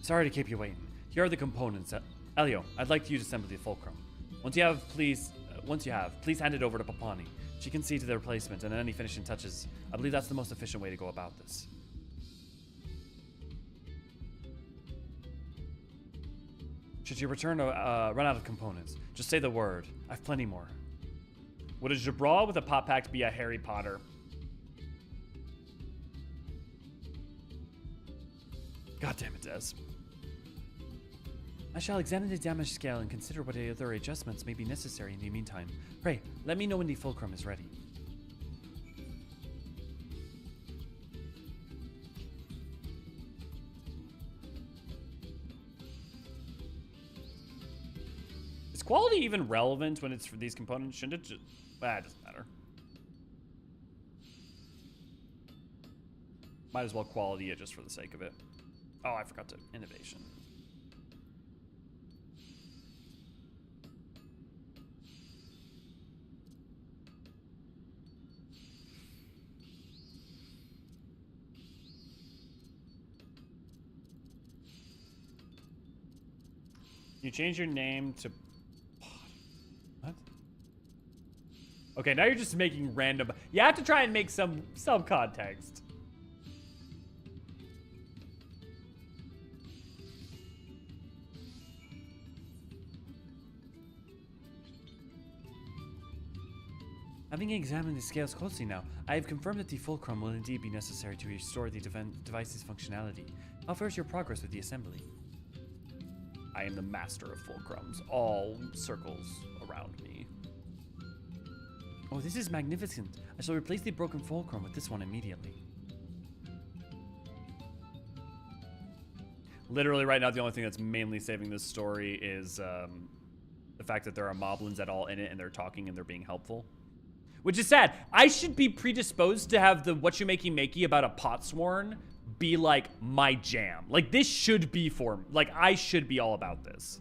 Sorry to keep you waiting. Here are the components. Elio, I'd like you to assemble the fulcrum. Once you have, please hand it over to Papani. She can see to the replacement and any finishing touches. I believe that's the most efficient way to go about this. Should you run out of components, just say the word. I've plenty more. Would a Jabra with a pop pact be a Harry Potter? God damn it, Des. I shall examine the damage scale and consider what other adjustments may be necessary in the meantime. Pray, let me know when the fulcrum is ready. Is quality even relevant when it's for these components? Shouldn't it just... it doesn't matter. Might as well quality it just for the sake of it. Oh, I forgot to innovation. You change your name to... What? Okay, now you're just making random. You have to try and make some context. Having examined the scales closely now, I have confirmed that the fulcrum will indeed be necessary to restore the device's functionality. How far is your progress with the assembly? I am the master of fulcrums. All circles around me. Oh, this is magnificent. I shall replace the broken fulcrum with this one immediately. Literally right now, the only thing that's mainly saving this story is the fact that there are moblins at all in it and they're talking and they're being helpful. Which is sad. I should be predisposed to have the Wachumeqimeqi about a potsworn be like my jam. Like this should be like I should be all about this.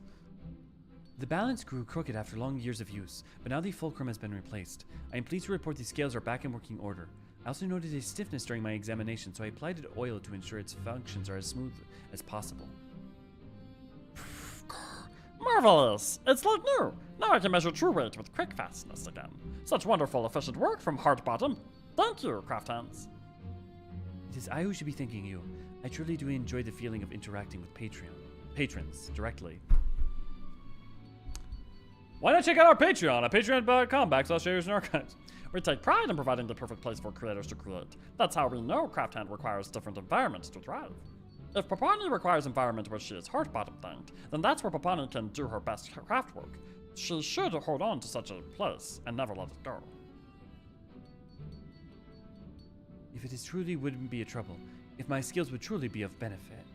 The balance grew crooked after long years of use, but now the fulcrum has been replaced. I am pleased to report the scales are back in working order. I also noted a stiffness during my examination, so I applied oil to ensure its functions are as smooth as possible. Marvelous! It's like new. Now I can measure true weight with quick fastness again. Such wonderful, efficient work from Hardbottom. Thank you, craft hands. It is I who should be thanking you. I truly do enjoy the feeling of interacting with patrons directly. Why not check out our Patreon at patreon.com/Eorzean archives. We take pride in providing the perfect place for creators to create. That's how we know Craft Hand requires different environments to thrive. If Papani requires environment where she is heart-bottom themed, then that's where Papani can do her best craft work. She should hold on to such a place and never let it go. If it is truly wouldn't be a trouble, if my skills would truly be of benefit,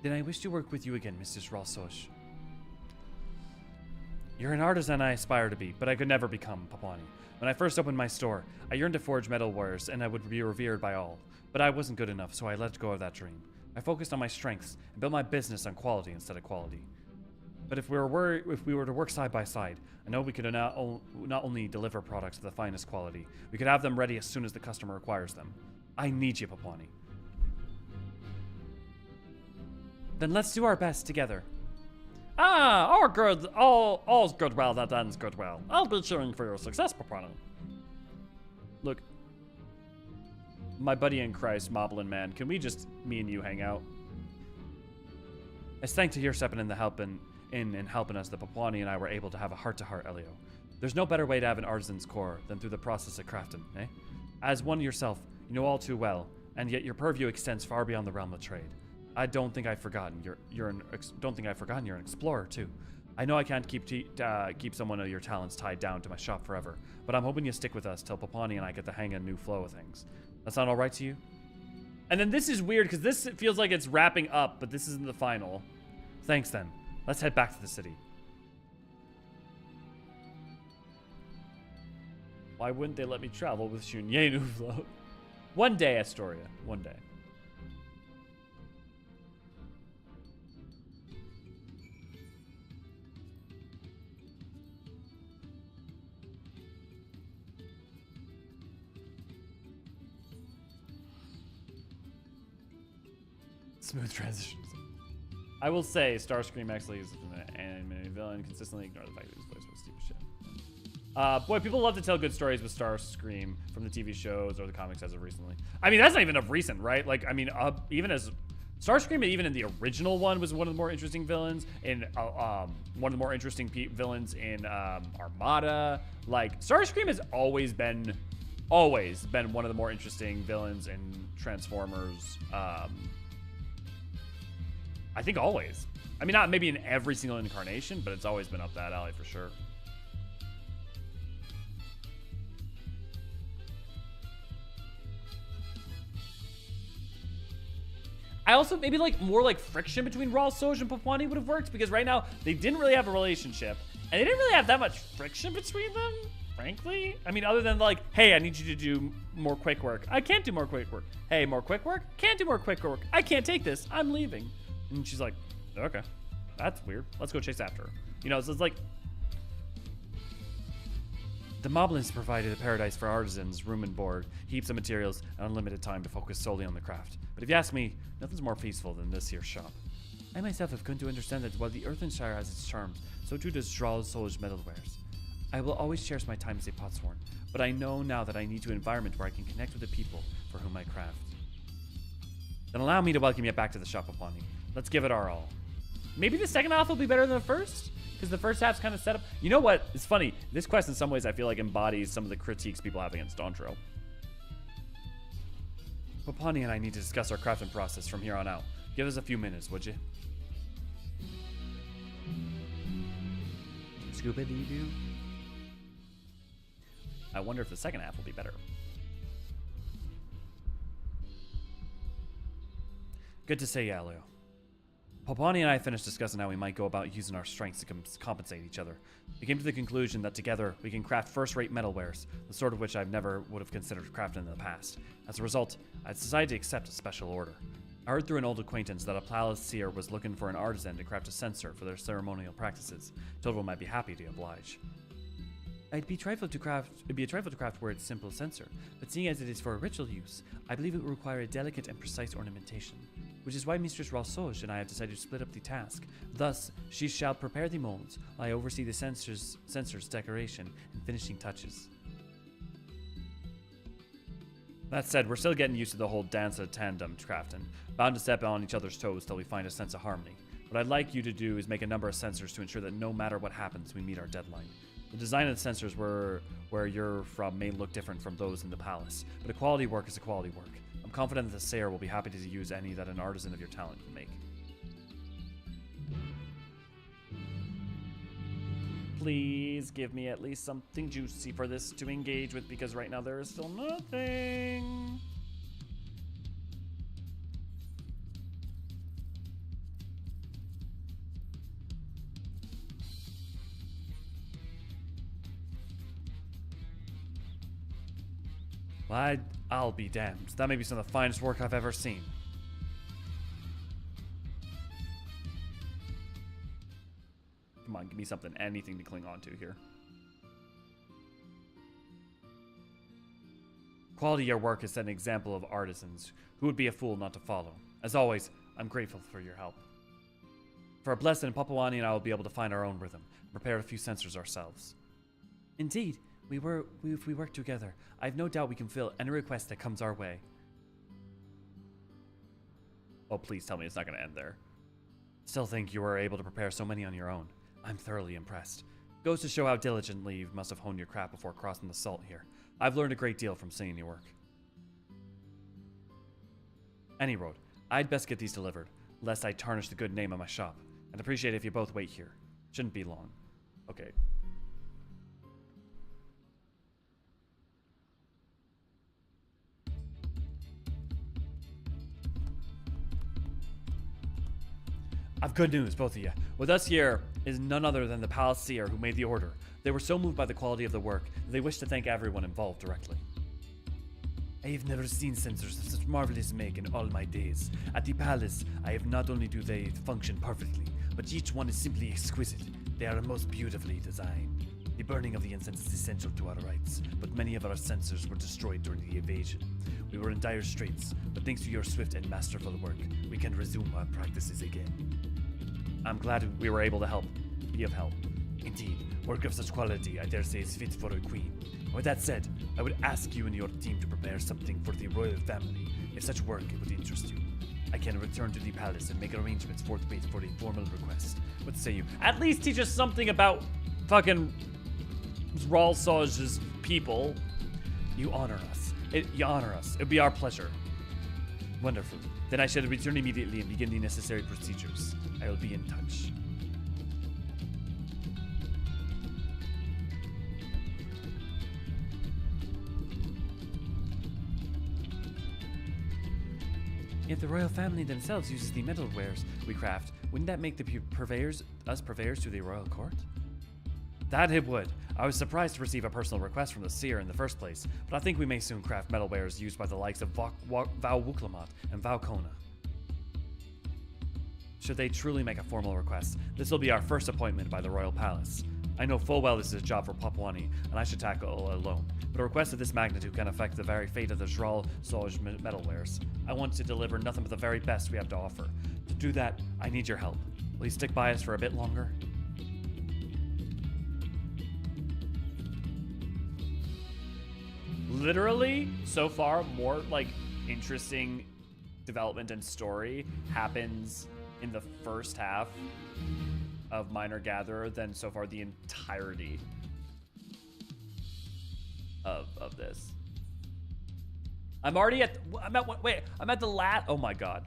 then I wish to work with you again, Mr. Ralsosh. You're an artisan I aspire to be, but I could never become Papani. When I first opened my store, I yearned to forge metal warriors and I would be revered by all. But I wasn't good enough, so I let go of that dream. I focused on my strengths and built my business on quality instead of quality. But if we were to work side by side, I know we could not only deliver products of the finest quality, we could have them ready as soon as the customer requires them. I need you, Papani. Then let's do our best together. All's good well that ends good well. I'll be cheering for your success, Papani. Look, my buddy in Christ, Moblin man, can we just, me and you, hang out? As thanks to your stepping in and helping us, the Papani and I were able to have a heart-to-heart, Elio. There's no better way to have an artisan's core than through the process of crafting, eh? As one yourself, you know all too well, and yet your purview extends far beyond the realm of trade. I don't think I've forgotten. You're an explorer too. I know I can't keep someone of your talents tied down to my shop forever, but I'm hoping you stick with us till Papani and I get the hang of a new flow of things. That sound all right to you? And then this is weird because this feels like it's wrapping up, but this isn't the final. Thanks then. Let's head back to the city. Why wouldn't they let me travel with Shunyenu float? One day, Astoria. One day. Smooth transitions. I will say, Starscream actually is an animated villain. Consistently ignore the fact that he's voiced by stupid shit. Boy, people love to tell good stories with Starscream from the TV shows or the comics as of recently. I mean, that's not even of recent, right? Like, I mean, even as Starscream, even in the original one, was one of the more interesting villains. In one of the more interesting villains in Armada. Like, Starscream has always been one of the more interesting villains in Transformers. I think always. I mean, not maybe in every single incarnation, but it's always been up that alley for sure. I also maybe like more like friction between Raw Soj and Papwani would have worked, because right now they didn't really have a relationship and they didn't really have that much friction between them, frankly. I mean, other than like, hey, I need you to do more quick work. I can't do more quick work. Hey, more quick work? Can't do more quick work. I can't take this. I'm leaving. And she's like, okay, that's weird. Let's go chase after her. You know, so it's like, the Moblins provided a paradise for artisans, room and board, heaps of materials, and unlimited time to focus solely on the craft. But if you ask me, nothing's more peaceful than this here shop. I myself have come to understand that while the Earthenshire has its charms, so too does Dral Sol's metalwares. I will always cherish my time as a potsworn, but I know now that I need to an environment where I can connect with the people for whom I craft. Then allow me to welcome you back to the shop upon you. Let's give it our all. Maybe the second half will be better than the first? Because the first half's kind of set up. You know what? It's funny. This quest in some ways I feel like embodies some of the critiques people have against Dondro. Papani and I need to discuss our crafting process from here on out. Give us a few minutes, would you? Scuba-dee-doo. I wonder if the second half will be better. Good to see you, Elio. Papani and I finished discussing how we might go about using our strengths to compensate each other. We came to the conclusion that together we can craft first-rate metalwares, the sort of which I've never would have considered crafting in the past. As a result, I decided to accept a special order. I heard through an old acquaintance that a palace seer was looking for an artisan to craft a censer for their ceremonial practices. Told one might be happy to oblige. It'd be a trifle to craft where it's simple censer, but seeing as it is for ritual use, I believe it will require a delicate and precise ornamentation, which is why Mistress Ralsoj and I have decided to split up the task. Thus, she shall prepare the molds, while I oversee the censer's decoration and finishing touches. That said, we're still getting used to the whole dance of tandem crafting, bound to step on each other's toes till we find a sense of harmony. What I'd like you to do is make a number of sensors to ensure that no matter what happens, we meet our deadline. The design of the sensors where you're from may look different from those in the palace, but a quality work is a quality work. I'm confident that the Sayer will be happy to use any that an artisan of your talent can make. Please give me at least something juicy for this to engage with, because right now there is still nothing. Well, I'll be damned. That may be some of the finest work I've ever seen. Come on, give me something, anything to cling on to here. Quality of your work is an example of artisans who would be a fool not to follow. As always, I'm grateful for your help. For a blessing, Papawani and I will be able to find our own rhythm, prepare a few sensors ourselves. Indeed. If we work together, I've no doubt we can fill any request that comes our way. Oh, please tell me it's not going to end there. Still think you were able to prepare so many on your own. I'm thoroughly impressed. Goes to show how diligently you must have honed your craft before crossing the salt here. I've learned a great deal from seeing your work. Any road, I'd best get these delivered, lest I tarnish the good name of my shop. I'd appreciate it if you both wait here. Shouldn't be long. Okay. I've good news, both of you. With us here is none other than the palace seer who made the order. They were so moved by the quality of the work that they wish to thank everyone involved directly. I have never seen sensors of such marvelous make in all my days. At the palace, I have not only do they function perfectly, but each one is simply exquisite. They are most beautifully designed. The burning of the incense is essential to our rites, but many of our sensors were destroyed during the invasion. We were in dire straits, but thanks to your swift and masterful work, we can resume our practices again. I'm glad we were able to be of help. Indeed, work of such quality I dare say is fit for a queen. With that said, I would ask you and your team to prepare something for the royal family, if such work would interest you. I can return to the palace and make arrangements forthwith for a formal request. What say you? At least teach us something about fucking Ralsoj's people. You honor us. You honor us. It would be our pleasure. Wonderful. Then I shall return immediately and begin the necessary procedures. I will be in touch. If the royal family themselves uses the metalwares we craft, wouldn't that make the purveyors to the royal court? That it would. I was surprised to receive a personal request from the seer in the first place, but I think we may soon craft metalwares used by the likes of Wachumeqimeqi and Kona. Should they truly make a formal request, this will be our first appointment by the royal palace. I know full well this is a job for Papwani, and I should tackle alone, but a request of this magnitude can affect the very fate of the Ralsoj metalwares. I want to deliver nothing but the very best we have to offer. To do that, I need your help. Will you stick by us for a bit longer? Literally, so far, more like interesting development and story happens in the first half of Minor Gatherer than so far the entirety of this. I'm already at. I'm at the last. Oh my god.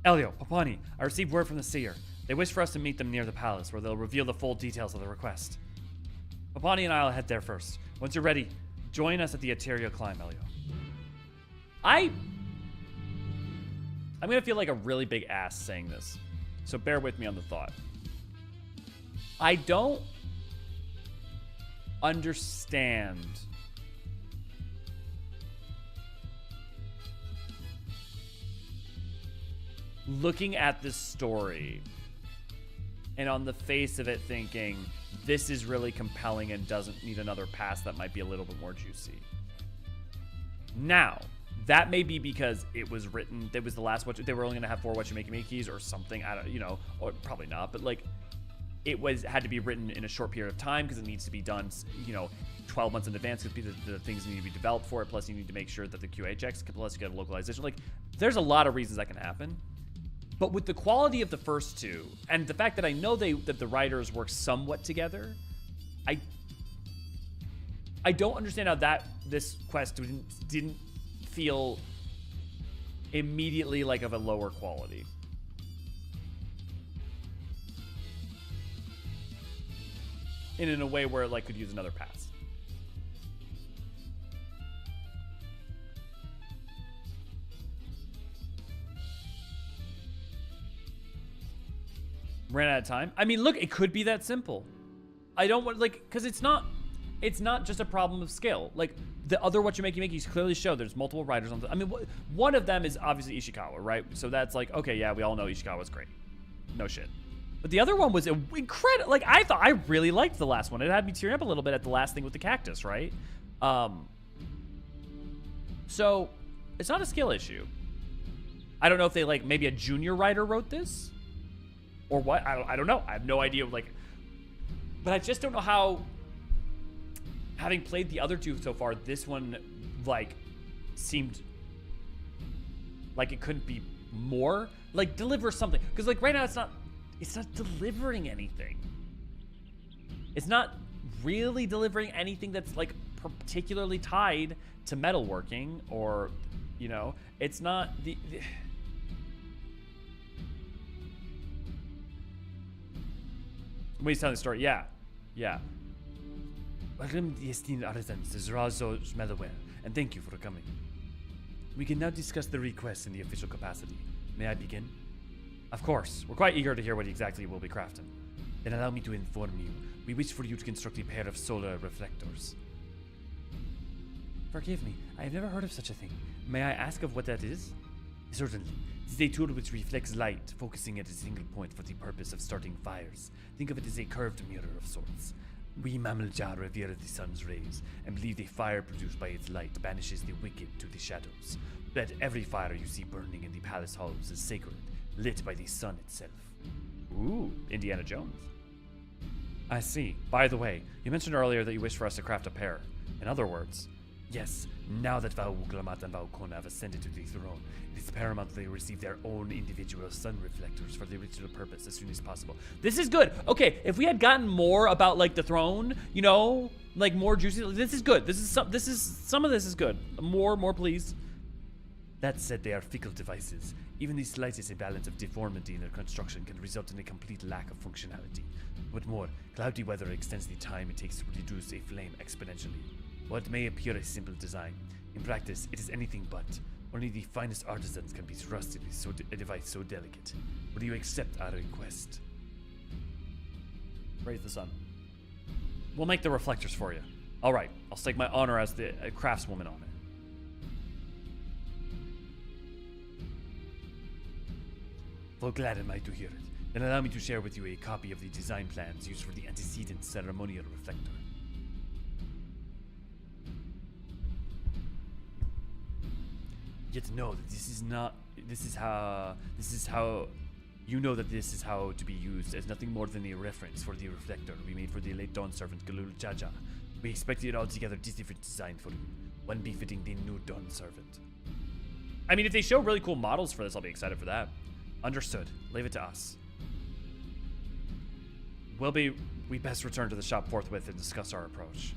Elio, Papani, I received word from the seer. They wish for us to meet them near the palace, where they'll reveal the full details of the request. Papani and I'll head there first. Once you're ready, join us at the Aterio climb, Elio. I'm gonna feel like a really big ass saying this, so bear with me on the thought. I don't understand looking at this story and on the face of it thinking this is really compelling and doesn't need another pass that might be a little bit more juicy. Now, that may be because it was written, that was the last they were only gonna have 4 Wachumeqimeqis or something, I don't, or probably not, but like it had to be written in a short period of time because it needs to be done, 12 months in advance because the things need to be developed for it, plus you need to make sure that the QA checks, plus you get a localization. Like, there's a lot of reasons that can happen. But with the quality of the first 2, and the fact that I know that the writers work somewhat together, I don't understand how this quest didn't feel immediately like of a lower quality. And in a way where it like could use another pass. Ran out of time. I mean, look, it could be that simple. I don't want, because it's not just a problem of skill. Like, the other Wachumeqimeqis clearly show there's multiple writers on I mean, one of them is obviously Ishikawa, right? So that's like, okay, yeah, we all know Ishikawa's great. No shit. But the other one was incredible. Like, I really liked the last one. It had me tearing up a little bit at the last thing with the cactus, right? So, it's not a skill issue. I don't know if they, maybe a junior writer wrote this? Or what? I don't know. I have no idea. But I just don't know how, having played the other 2 so far, this one, seemed like it couldn't be more. Deliver something. Because, right now, it's not delivering anything. It's not really delivering anything that's, particularly tied to metalworking or, it's not the when he's telling the story, yeah. Welcome, the esteemed artisans, to Eorzean, and thank you for coming. We can now discuss the request in the official capacity. May I begin? Of course. We're quite eager to hear what exactly you will be crafting. Then allow me to inform you. We wish for you to construct a pair of solar reflectors. Forgive me, I have never heard of such a thing. May I ask of what that is? Certainly. It is a tool which reflects light, focusing at a single point for the purpose of starting fires. Think of it as a curved mirror of sorts. We Mamalja revere the sun's rays, and believe the fire produced by its light banishes the wicked to the shadows. That every fire you see burning in the palace halls is sacred, lit by the sun itself. Ooh, Indiana Jones. I see. By the way, you mentioned earlier that you wish for us to craft a pair. In other words, yes, now that Vauglamat and Vaukona have ascended to the throne, it is paramount they receive their own individual sun reflectors for the original purpose as soon as possible. this is good. Okay, if we had gotten more about the throne, more juicy, this is good. Some of this is good. More please. That said, they are fickle devices. Even the slightest imbalance of deformity in their construction can result in a complete lack of functionality. What more, cloudy weather extends the time it takes to reduce a flame exponentially. What may appear a simple design, in practice, it is anything but. Only the finest artisans can be trusted with a device so delicate. Will you accept our request? Raise the sun. We'll make the reflectors for you. All right, I'll stake my honor as the craftswoman on it. Well, glad am I to hear it. Then allow me to share with you a copy of the design plans used for the antecedent ceremonial reflector. Yet know that this is how You know that this is how to be used as nothing more than a reference for the reflector we made for the late dawn servant Galul Jaja. We expected an altogether different design for you, one befitting the new dawn servant. I mean, if they show really cool models for this, I'll be excited for that. Understood. Leave it to us. We best return to the shop forthwith and discuss our approach.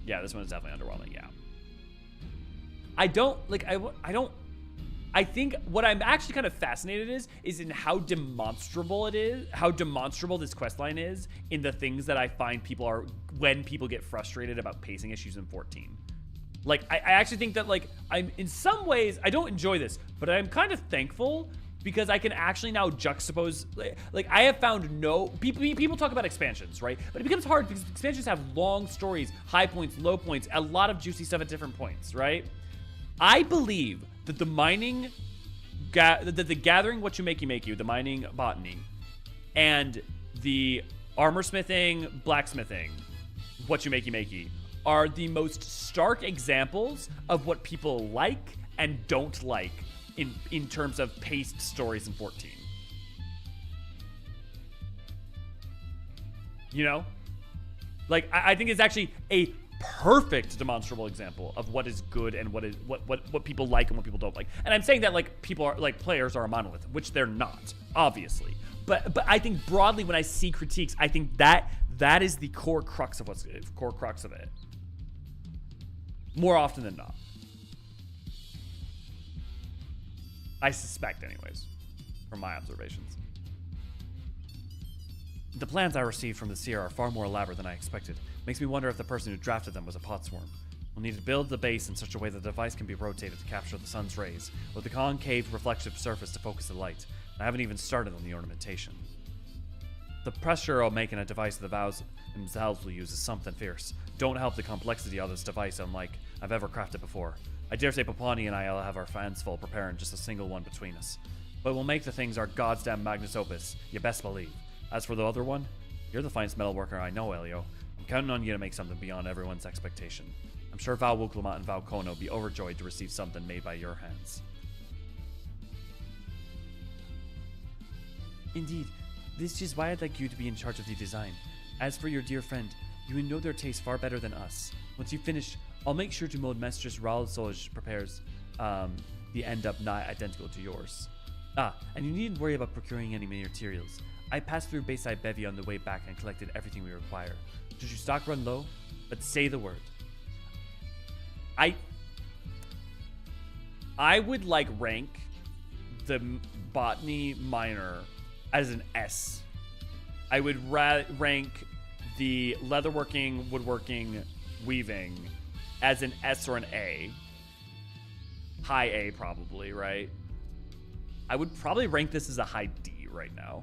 Yeah, this one is definitely underwhelming. Yeah. I think what I'm actually kind of fascinated is in how demonstrable it is, how demonstrable this questline is in the things that I find when people get frustrated about pacing issues in 14. Like, I actually think that, like, I'm in some ways, I don't enjoy this, but I'm kind of thankful because I can actually now juxtapose, like I have found people talk about expansions, right? But it becomes hard because expansions have long stories, high points, low points, a lot of juicy stuff at different points, right? I believe that the mining, the gathering Wachumeqimeqi, the mining botany, and the armor smithing, blacksmithing, Wachumeqimeqi, are the most stark examples of what people like and don't like in terms of paced stories in 14. You know? Like, I think it's actually a perfect demonstrable example of what is good and what people like and what people don't like. And I'm saying that like people are like players are a monolith, which they're not, obviously. But I think broadly when I see critiques, I think that is the core crux of it. More often than not. I suspect anyways, from my observations. The plans I received from the seer are far more elaborate than I expected. Makes me wonder if the person who drafted them was a potsworm. We'll need to build the base in such a way that the device can be rotated to capture the sun's rays, with the concave reflective surface to focus the light. I haven't even started on the ornamentation. The pressure I'll make in a device the vows themselves will use is something fierce. Don't help the complexity of this device unlike I've ever crafted before. I dare say Papani and I'll have our fans full preparing just a single one between us. But we'll make the things our goddamn magnus opus, you best believe. As for the other one, you're the finest metalworker I know, Elio. I'm counting on you to make something beyond everyone's expectation. I'm sure Val Wuklamat and Val Kono will be overjoyed to receive something made by your hands. Indeed, this is why I'd like you to be in charge of the design. As for your dear friend, you will know their taste far better than us. Once you finish, I'll make sure to mold Mistress Raul Solj prepares the end up nigh identical to yours. And you needn't worry about procuring any materials. I passed through Bayside Bevy on the way back and collected everything we require. Should your stock run low? But say the word. I would like rank the botany minor as an S. I would rank the leatherworking, woodworking, weaving as an S or an A. High A probably, right? I would probably rank this as a high D right now.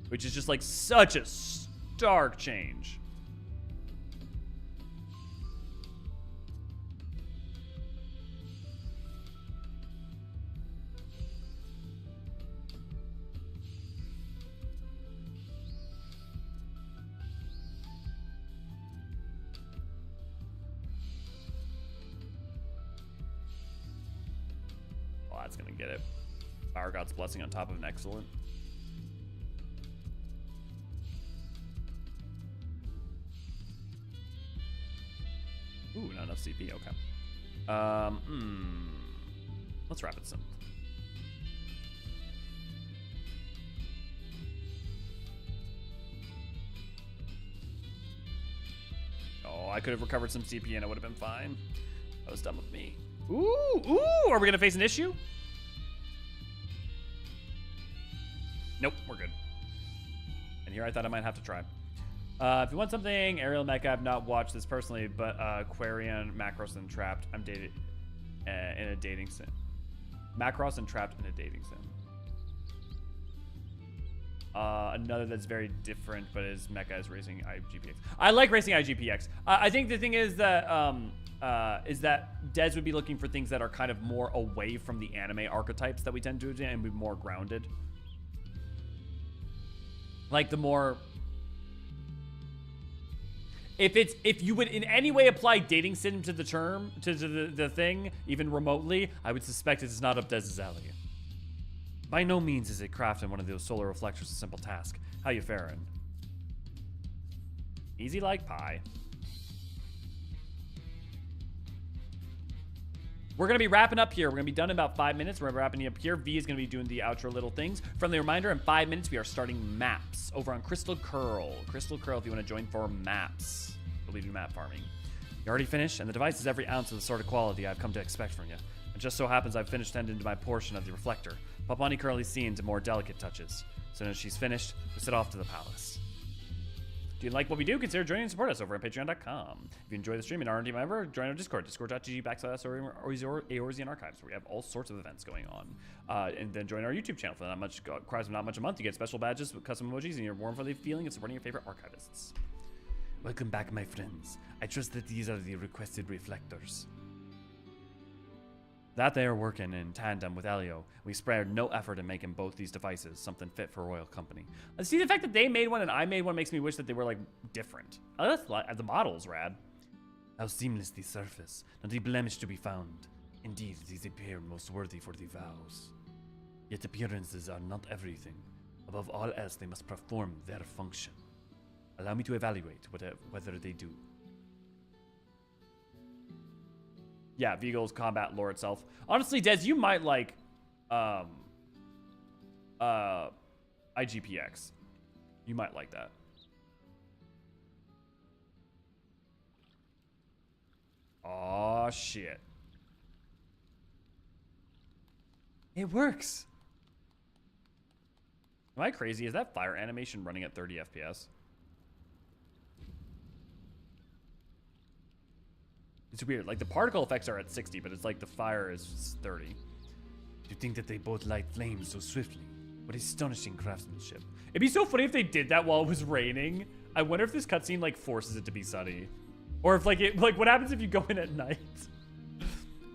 Which is just like such a stark change. Well, that's gonna get it. Fire God's Blessing on top of an excellent. Ooh, not enough CP, okay. Let's rapid sim. Oh, I could have recovered some CP and it would have been fine. That was dumb of me. Ooh, are we gonna face an issue? Nope, we're good. And here I thought I might have to try. If you want something, aerial mecha, I've not watched this personally, but Aquarian, Macross, and Trapped. I'm dated in a dating sim. Macross and Trapped in a dating sim. Another that's very different, but is mecha is racing IGPX. I like racing IGPX. I think the thing is that Dez would be looking for things that are kind of more away from the anime archetypes that we tend to do and be more grounded. Like the more... if you would in any way apply dating sim to the term, to the thing, even remotely, I would suspect it's not up Dez's alley. By no means is it crafting one of those solar reflectors a simple task. How you faring? Easy like pie. We're going to be wrapping up here. We're going to be done in about 5 minutes. We're wrapping up here. V is going to be doing the outro little things. Friendly reminder, in 5 minutes, we are starting maps over on Crystal Curl. Crystal Curl, if you want to join for maps. We'll be doing map farming. You already finished, and the device is every ounce of the sort of quality I've come to expect from you. It just so happens I've finished tending to my portion of the reflector. Papani currently seeing to more delicate touches. As soon as she's finished, we set off to the palace. If you like what we do, consider joining and support us over at patreon.com. If you enjoy the stream and aren't a member, join our Discord, discord.gg/Eorzean Archives, where we have all sorts of events going on. And then join our YouTube channel for not much, requires not much a month. You get special badges with custom emojis and your warm fuzzy feeling of supporting your favorite archivists. Welcome back, my friends. I trust that these are the requested reflectors. That they are working in tandem with Elio. We spared no effort in making both these devices something fit for royal company. See, the fact that they made one and I made one makes me wish that they were, like, different. The model's rad. How seamless the surface, not a blemish to be found. Indeed, these appear most worthy for the vows. Yet appearances are not everything. Above all else, they must perform their function. Allow me to evaluate whether they do. Yeah, Vigo's combat lore itself. Honestly, Des, you might like IGPX. You might like that. Oh shit. It works. Am I crazy? Is that fire animation running at 30 FPS? It's weird. Like, the particle effects are at 60, but it's like the fire is 30. To think that they both light flames so swiftly. What astonishing craftsmanship. It'd be so funny if they did that while it was raining. I wonder if this cutscene, like, forces it to be sunny. Or if, like, what happens if you go in at night?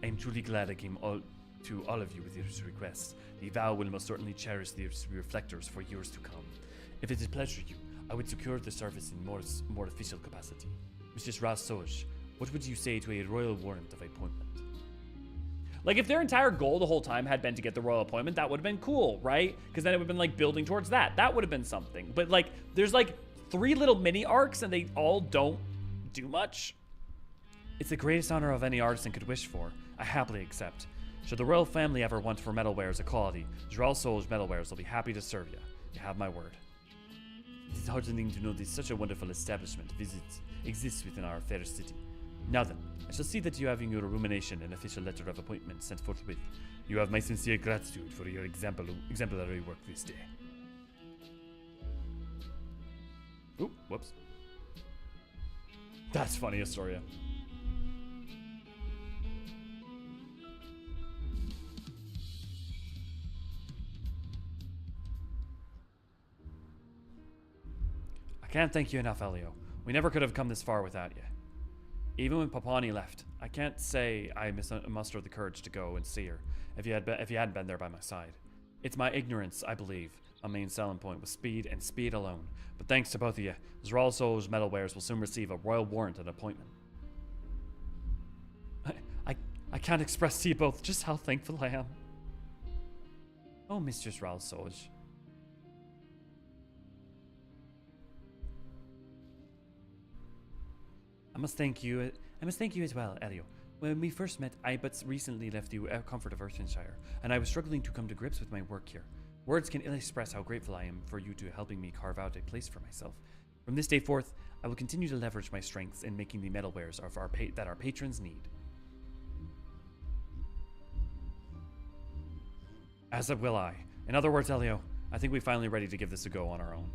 I am truly glad I came to all of you with these requests. The vow will most certainly cherish these reflectors for years to come. If it pleasure you, I would secure the service in more official capacity. Mr. Ras Soj, what would you say to a royal warrant of appointment? Like, if their entire goal the whole time had been to get the royal appointment, that would have been cool, right? Because then it would have been, like, building towards that. That would have been something. But, like, there's, like, 3 little mini arcs, and they all don't do much. It's the greatest honor of any artisan could wish for. I happily accept. Should the royal family ever want for metalwares equality, Jral Sol's metalwares will be happy to serve you. You have my word. It is heartening to know that such a wonderful establishment exists within our fair city. Now then, I shall see that you having your rumination and official letter of appointment sent forthwith. You have my sincere gratitude for your exemplary work this day. Oop, whoops. That's funny, Astoria. I can't thank you enough, Elio. We never could have come this far without you. Even when Papani left, I can't say I mustered the courage to go and see her if you hadn't been there by my side. It's my ignorance, I believe. My main selling point was speed and speed alone. But thanks to both of you, Zral Sol's metalwares will soon receive a royal warrant and appointment. I can't express to you both just how thankful I am. Oh, Mr. Zral Sol. I must thank you as well, Elio. When we first met, I but recently left the comfort of Earthenshire, and I was struggling to come to grips with my work here. Words can ill express how grateful I am for you to helping me carve out a place for myself. From this day forth, I will continue to leverage my strengths in making the metalwares that our patrons need. As will I. In other words, Elio, I think we're finally ready to give this a go on our own.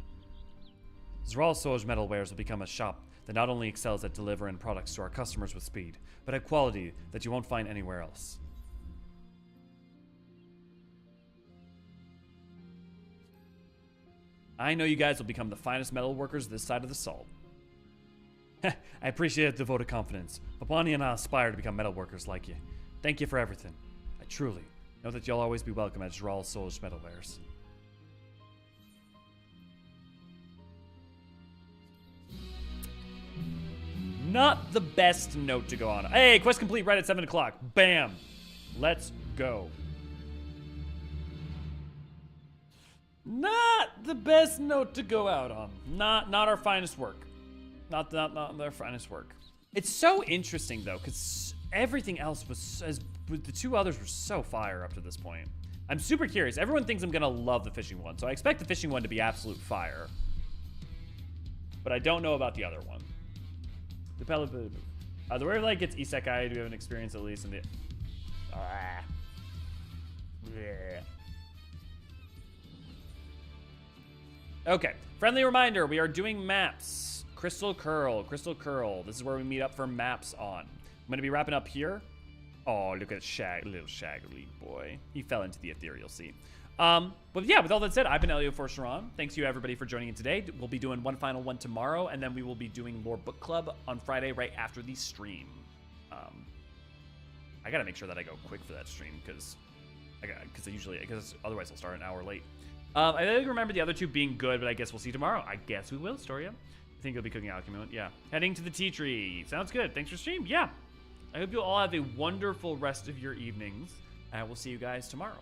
Zral Soj Metalwares will become a shop that not only excels at delivering products to our customers with speed, but at quality that you won't find anywhere else. I know you guys will become the finest metal workers this side of the salt. I appreciate the vote of confidence. Papani and I aspire to become metal workers like you. Thank you for everything. I truly know that you'll always be welcome at Zral Soj Metalwares. Not the best note to go on. Hey, quest complete right at 7 o'clock. Bam. Let's go. Not the best note to go out on. Not our finest work. Not their finest work. It's so interesting though, because everything else was the two others were so fire up to this point. I'm super curious. Everyone thinks I'm gonna love the fishing one, so I expect the fishing one to be absolute fire. But I don't know about the other one. The way like gets isekai. Do we have an experience at least in the? Yeah. Okay, friendly reminder, we are doing maps. Crystal Curl. This is where we meet up for maps on. I'm gonna be wrapping up here. Oh, look at little Shaggy boy. He fell into the ethereal sea. But yeah, with all that said, I've been Elio for Sharon. Thanks you everybody for joining in today. We'll be doing one final one tomorrow, and then we will be doing Lore Book Club on Friday right after the stream. I gotta make sure that I go quick for that stream because otherwise I'll start an hour late. I think remember the other two being good, but I guess we'll see tomorrow. I guess we will, Storia. I think you'll be cooking alchemy. Yeah. Heading to the tea tree. Sounds good. Thanks for stream. Yeah. I hope you all have a wonderful rest of your evenings. And I will see you guys tomorrow.